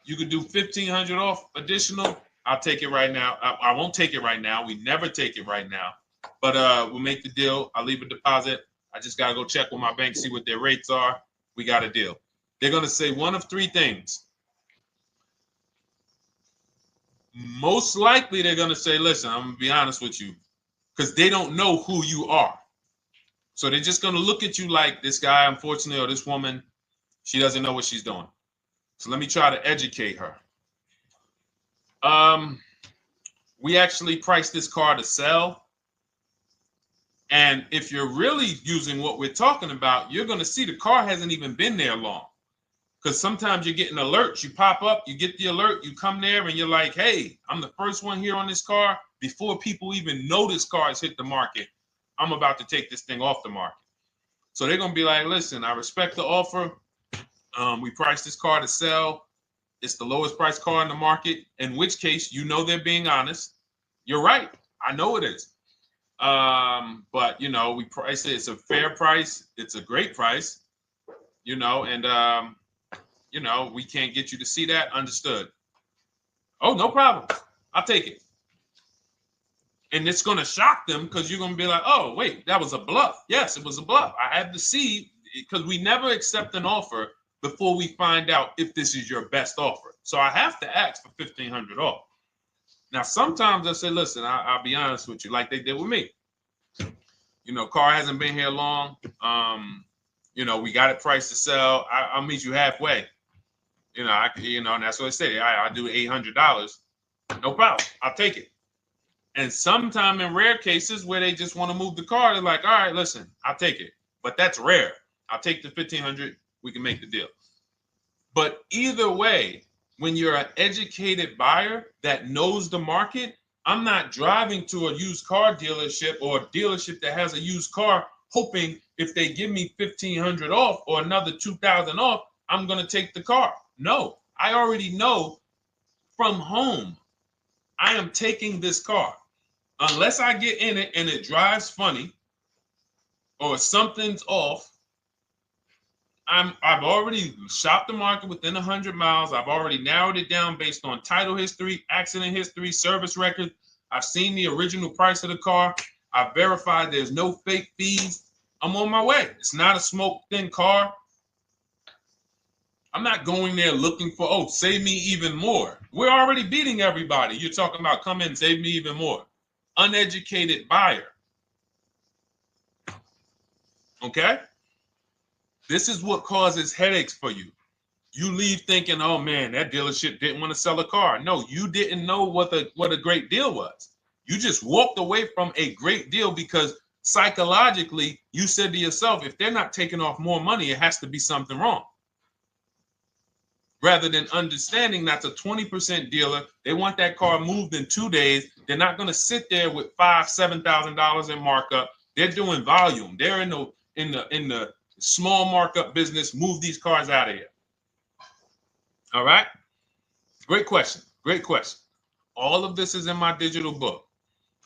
You could do $1,500 off additional. I'll take it right now. I won't take it right now. We never take it right now. But we'll make the deal. I'll leave a deposit. I just got to go check with my bank, see what their rates are. We got a deal. They're going to say one of 3 things. Most likely they're going to say, listen, I'm going to be honest with you, because they don't know who you are. So they're just going to look at you like this guy, unfortunately, or this woman, she doesn't know what she's doing. So let me try to educate her. We actually priced this car to sell. And if you're really using what we're talking about, you're going to see the car hasn't even been there long. Because sometimes you're getting alerts. You pop up, you get the alert, you come there, and you're like, hey, I'm the first one here on this car. Before people even know this car has hit the market, I'm about to take this thing off the market. So they're going to be like, listen, I respect the offer. We priced this car to sell. It's the lowest price car in the market, in which case, you know, they're being honest. You're right. I know it is. But, you know, we price it. It's a fair price. It's a great price, you know, and, you know, we can't get you to see that. Understood. Oh, no problem. I'll take it. And it's going to shock them because you're going to be like, oh, wait, that was a bluff. Yes, it was a bluff. I had to see, because we never accept an offer before we find out if this is your best offer. So I have to ask for $1,500 off. Now, sometimes I say, listen, I'll be honest with you, like they did with me. You know, car hasn't been here long. You know, we got it priced to sell. I'll meet you halfway. You know, and that's what I say. I do $800. No problem. I'll take it. And sometimes in rare cases where they just want to move the car, they're like, all right, listen, I'll take it. But that's rare. I'll take the $1,500. We can make the deal. But either way, when you're an educated buyer that knows the market, I'm not driving to a used car dealership or a dealership that has a used car hoping if they give me $1,500 off or another $2,000 off, I'm going to take the car. No, I already know from home, I am taking this car. Unless I get in it and it drives funny or something's off, I've already shopped the market within 100 miles. I've already narrowed it down based on title history, accident history, service record. I've seen the original price of the car. I've verified there's no fake fees. I'm on my way. It's not a smoke thin car. I'm not going there looking for, oh, save me even more. We're already beating everybody. You're talking about come in, save me even more. Uneducated buyer. Okay? This is what causes headaches for you. You leave thinking, oh man, that dealership didn't want to sell a car. No, you didn't know what a great deal was. You just walked away from a great deal because psychologically you said to yourself, if they're not taking off more money, it has to be something wrong. Rather than understanding that's a 20% dealer, they want that car moved in 2 days. They're not going to sit there with $5,000-$7,000 in markup. They're doing volume. They're in the small markup business. Move these cars out of here. All right. Great question. Great question. All of this is in my digital book.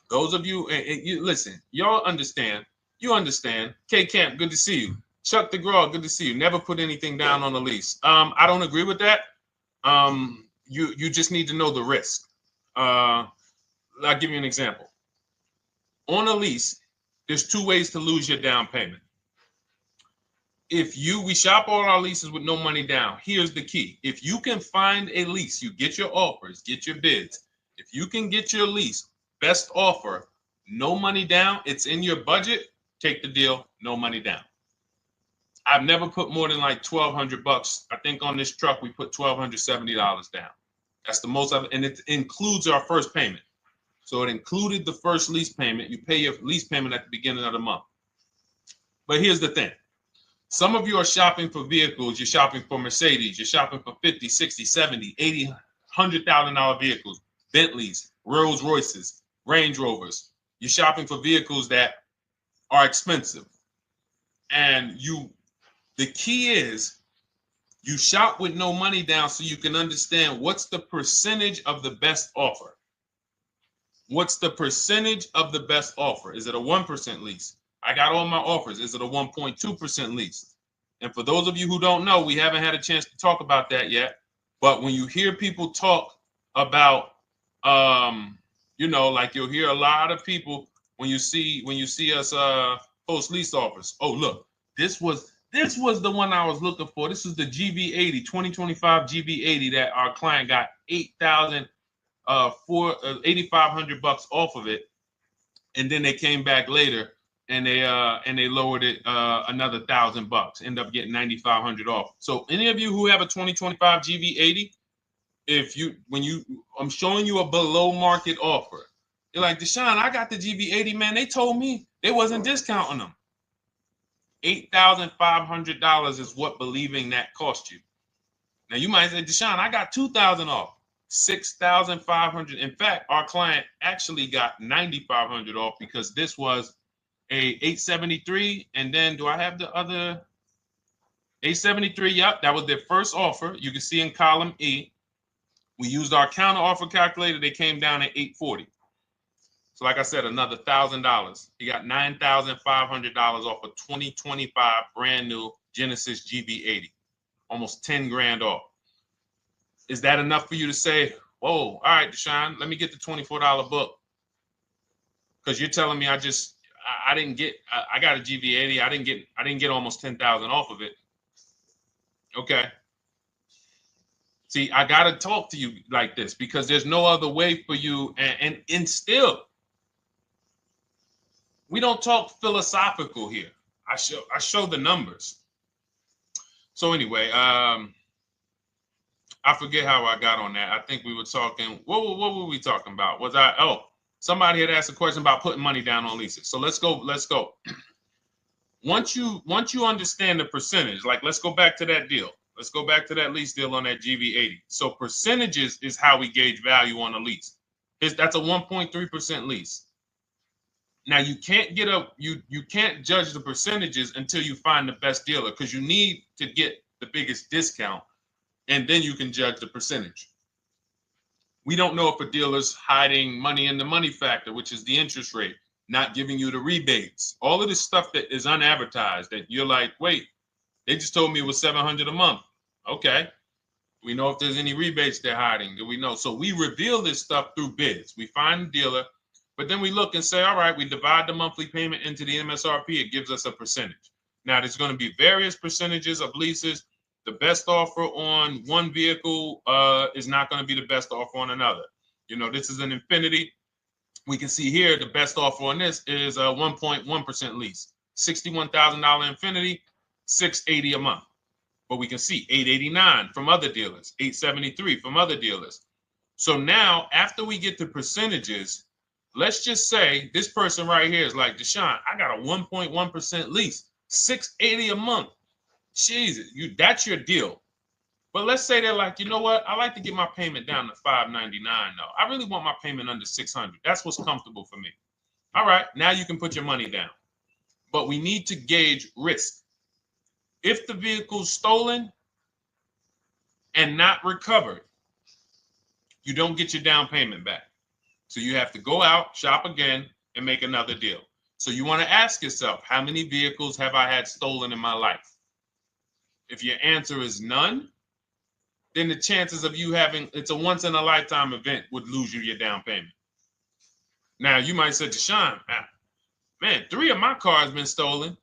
Those of you, and you listen, y'all understand. You understand. K Camp, good to see you. Chuck DeGraw, good to see you. Never put anything down on a lease. I don't agree with that. You just need to know the risk. I'll give you an example. On a lease, there's 2 ways to lose your down payment. We shop all our leases with no money down. Here's the key. If you can find a lease, you get your offers, get your bids. If you can get your lease, best offer, no money down, it's in your budget, take the deal, no money down. I've never put more than like $1,200. I think on this truck, we put $1,270 down. That's the most of it. And it includes our first payment. So it included the first lease payment. You pay your lease payment at the beginning of the month. But here's the thing. Some of you are shopping for vehicles. You're shopping for Mercedes. You're shopping for 50, 60, 70, 80, $100,000 vehicles, Bentleys, Rolls Royces, Range Rovers. You're shopping for vehicles that are expensive. And the key is you shop with no money down so you can understand what's the percentage of the best offer. What's the percentage of the best offer? Is it a 1% lease? I got all my offers. Is it a 1.2% lease? And for those of you who don't know, we haven't had a chance to talk about that yet. But when you hear people talk about, like you'll hear a lot of people when you see us post lease offers. Oh, look, this was the one I was looking for. This is the GV80, 2025 GV80 that our client got $8,500 off of it, and then they came back later and they lowered it another $1,000. End up getting $9,500 off. So any of you who have a 2025 GV80, I'm showing you a below market offer. You're like, Deshone, I got the GV80, man. They told me they wasn't discounting them. $8,500 is what believing that cost you. Now you might say, Deshone, I got $2,000 off. $6,500. In fact, our client actually got $9,500 off because this was a 873. And then do I have the other 873? Yep, that was their first offer. You can see in column E. We used our counter offer calculator. They came down at 840. So like I said, another $1,000. He got $9,500 off a 2025 brand new Genesis GV80, almost 10 grand off. Is that enough for you to say, whoa, all right, Deshone, let me get the $24 book? Because you're telling me I got a GV80. I didn't get almost 10,000 off of it. Okay. See, I got to talk to you like this because there's no other way for you. And still, we don't talk philosophical here. I show the numbers. So anyway, I forget how I got on that. I think we were talking. What were we talking about? Somebody had asked a question about putting money down on leases. So let's go. Once you understand the percentage, like let's go back to that deal. Let's go back to that lease deal on that GV80. So percentages is how we gauge value on a lease. That's a 1.3% lease. Now you can't you can't judge the percentages until you find the best dealer because you need to get the biggest discount, and then you can judge the percentage. We don't know if a dealer's hiding money in the money factor, which is the interest rate, not giving you the rebates, all of this stuff that is unadvertised that you're like, wait, they just told me it was $700 a month. Okay. We know if there's any rebates they're hiding. Do we know? So we reveal this stuff through bids. We find the dealer, but then we look and say, all right, we divide the monthly payment into the MSRP. It gives us a percentage. Now, there's going to be various percentages of leases. The best offer on one vehicle is not going to be the best offer on another. This is an Infinity. We can see here the best offer on this is a 1.1% lease. $61,000 Infinity, $680 a month. But we can see $889 from other dealers, $873 from other dealers. So now, after we get the percentages, let's just say this person right here is like, Deshone, I got a 1.1% lease, $680 a month. Jesus, that's your deal. But let's say they're like, you know what? I like to get my payment down to $599 though. I really want my payment under $600. That's what's comfortable for me. All right, now you can put your money down. But we need to gauge risk. If the vehicle's stolen and not recovered, you don't get your down payment back. So you have to go out, shop again, and make another deal. So you want to ask yourself, how many vehicles have I had stolen in my life? If your answer is none, then the chances of you having, it's a once in a lifetime event, would lose you your down payment. Now you might say, Deshone, man, 3 of my cars been stolen.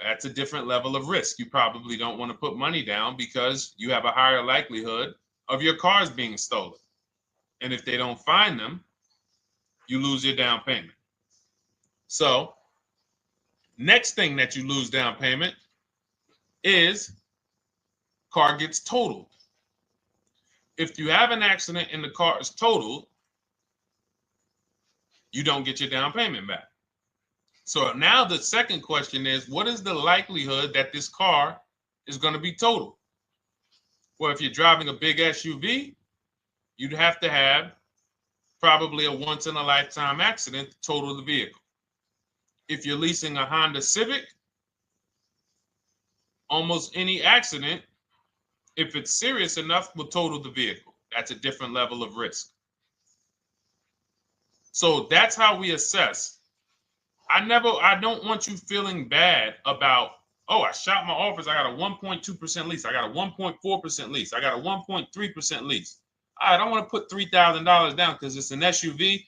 That's a different level of risk. You probably don't want to put money down because you have a higher likelihood of your cars being stolen. And if they don't find them, you lose your down payment. So next thing that you lose down payment is car gets totaled. If you have an accident and the car is totaled, you don't get your down payment back. So now the second question is, what is the likelihood that this car is going to be totaled? Well, if you're driving a big SUV, you'd have to have probably a once in a lifetime accident to total the vehicle. If you're leasing a Honda Civic, almost any accident, if it's serious enough, will total the vehicle. That's a different level of risk. So that's how we assess. I don't want you feeling bad about, oh, I shot my office, I got a 1.2% lease, I got a 1.4% lease, I got a 1.3% lease. I don't want to put $3,000 down because it's an SUV.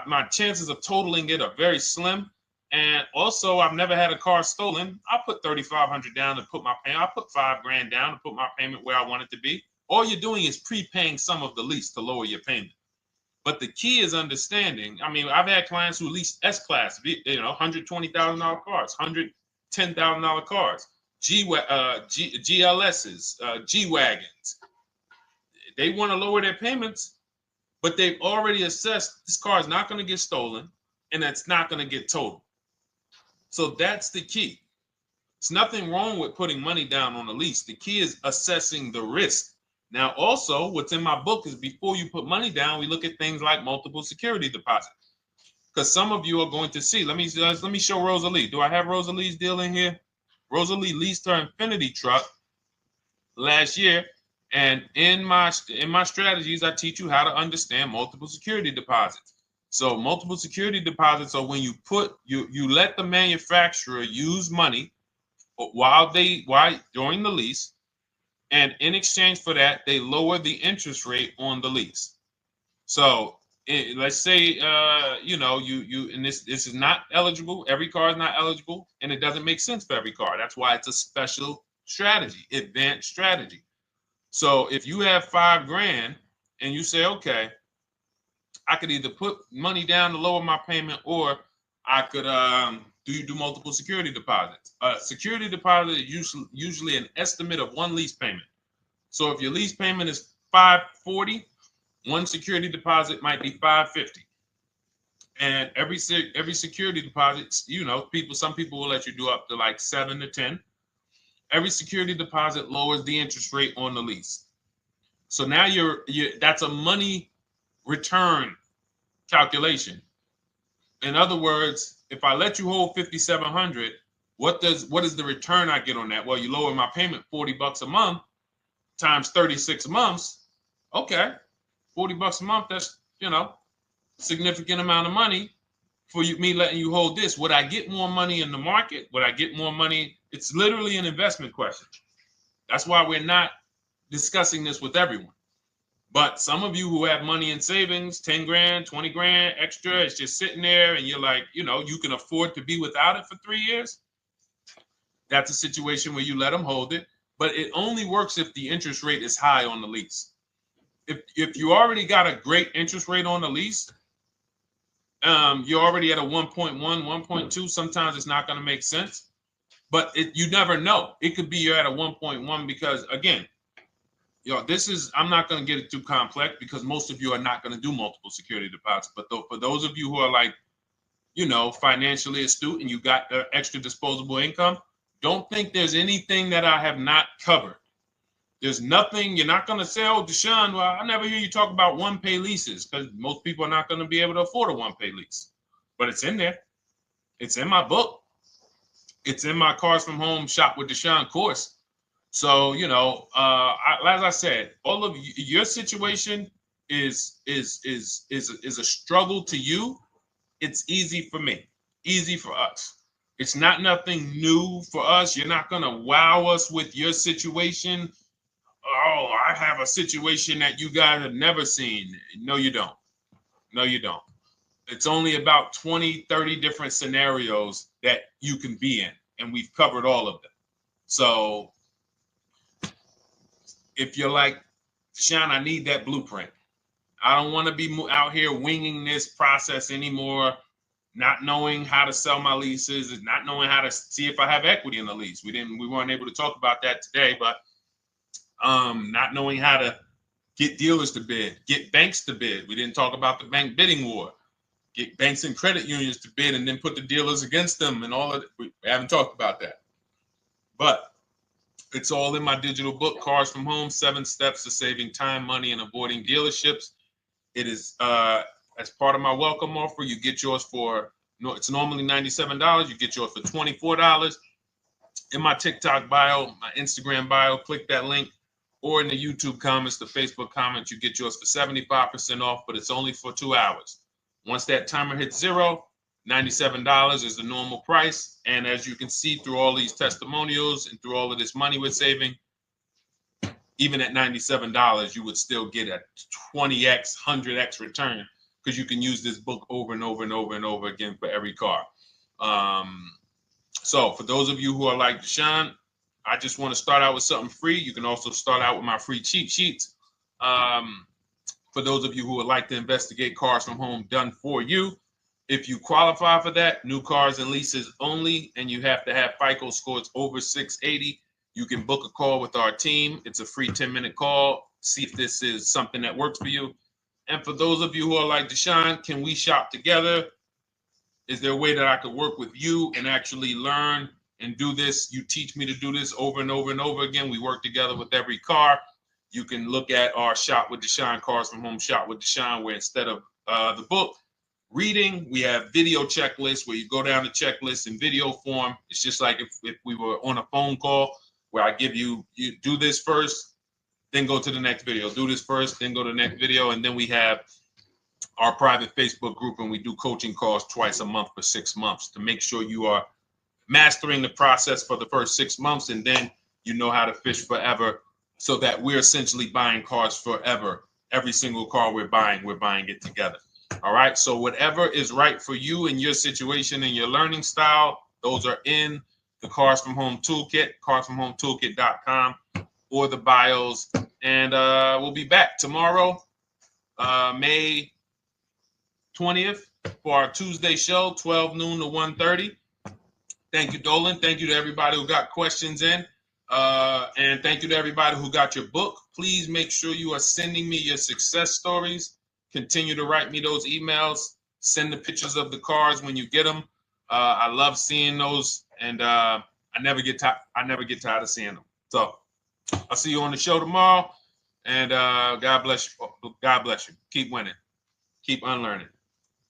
My chances of totaling it are very slim. And also, I've never had a car stolen. I put $3,500 down to put my payment. I put $5,000 down to put my payment where I want it to be. All you're doing is prepaying some of the lease to lower your payment. But the key is understanding. I mean, I've had clients who lease S-Class, $120,000 cars, $110,000 cars, GLSs, G-Wagons. They want to lower their payments, but they've already assessed this car is not going to get stolen and it's not going to get totaled. So that's the key. It's nothing wrong with putting money down on a lease. The key is assessing the risk. Now, also, what's in my book is before you put money down, we look at things like multiple security deposit. Because some of you are going to see, let me show Rosalie. Do I have Rosalie's deal in here? Rosalie leased her Infinity truck last year. And in my strategies, I teach you how to understand multiple security deposits. So multiple security deposits are when you let the manufacturer use money during the lease, and in exchange for that, they lower the interest rate on the lease. So let's say and this is not eligible. Every car is not eligible, and it doesn't make sense for every car. That's why it's a special strategy, advanced strategy. So if you have $5,000 and you say, okay, I could either put money down to lower my payment, or I could do multiple security deposits. Security deposit is usually an estimate of one lease payment. So if your lease payment is $540, one security deposit might be $550. And every security deposit, some people will let you do up to like 7 to 10. Every security deposit lowers the interest rate on the lease. So now that's a money return calculation. In other words, if I let you hold $5,700, what is the return I get on that? Well, you lower my payment $40 a month times 36 months. Okay, $40 a month. That's significant amount of money for me letting you hold this. Would I get more money in the market? Would I get more money? It's literally an investment question. That's why we're not discussing this with everyone. But some of you who have money in savings, 10 grand, 20 grand extra, it's just sitting there and you're like, you can afford to be without it for 3 years. That's a situation where you let them hold it, but it only works if the interest rate is high on the lease. If you already got a great interest rate on the lease, you're already at a 1.1, 1.2. Sometimes it's not going to make sense, but you never know. It could be you're at a 1.1 because, again, this is, I'm not going to get it too complex because most of you are not going to do multiple security deposits. But for those of you who are like, financially astute and you got extra disposable income, don't think there's anything that I have not covered. There's nothing. You're not going to say, oh, Deshone, well, I never hear you talk about one-pay leases, because most people are not going to be able to afford a one-pay lease. But it's in there. It's in my book. It's in my Cars from Home Shop with Deshone course. So, as I said, all of your situation is a struggle to you. It's easy for me, easy for us. It's not nothing new for us. You're not going to wow us with your situation. Oh, I have a situation that you guys have never seen. No, you don't. No, you don't. It's only about 20, 30 different scenarios that you can be in, and we've covered all of them. So if you're like, Deshone, I need that blueprint. I don't want to be out here winging this process anymore, not knowing how to sell my leases and not knowing how to see if I have equity in the lease. We weren't able to talk about that today, but not knowing how to get dealers to bid, get banks to bid. We didn't talk about the bank bidding war. Get banks and credit unions to bid and then put the dealers against them and all of it. We haven't talked about that. But it's all in my digital book, Cars from Home, 7 Steps to Saving Time, Money, and Avoiding Dealerships. It is as part of my welcome offer. You get yours it's normally $97. You get yours for $24. In my TikTok bio, my Instagram bio, click that link, or in the YouTube comments, the Facebook comments, you get yours for 75% off, but it's only for 2 hours. Once that timer hits 0, $97 is the normal price. And as you can see through all these testimonials and through all of this money we're saving, even at $97, you would still get a 20x, 100x return, because you can use this book over and over and over and over again for every car. So for those of you who are like, Deshone, I just want to start out with something free. You can also start out with my free cheat sheets. For those of you who would like to investigate Cars from Home done for you, if you qualify for that, new cars and leases only, and you have to have FICO scores over 680, you can book a call with our team. It's a free 10-minute call. See if this is something that works for you. And for those of you who are like, Deshone, can we shop together? Is there a way that I could work with you and actually learn and do this? You teach me to do this over and over and over again. We work together with every car. You can look at our Shop with Deshone, Cars from Home Shop with Deshone, where instead of the book reading, we have video checklists where you go down the checklist in video form. It's just like if we were on a phone call, where I give you do this first, then go to the next video. Do this first, then go to the next video. And then we have our private Facebook group, and we do coaching calls twice a month for 6 months to make sure you are mastering the process for the first 6 months, and then you know how to fish forever, so that we're essentially buying cars forever. Every single car we're buying it together. All right. So whatever is right for you and your situation and your learning style, those are in the Cars from Home Toolkit, carsfromhometoolkit.com, or the bios. And we'll be back tomorrow, May 20th, for our Tuesday show, 12 noon to 1:30. Thank you, Dolan. Thank you to everybody who got questions in. And thank you to everybody who got your book. Please make sure you are sending me your success stories. Continue to write me those emails. Send the pictures of the cars when you get them. I love seeing those, and I never get tired of seeing them. So I'll see you on the show tomorrow, and God bless you. God bless you. Keep winning. Keep unlearning.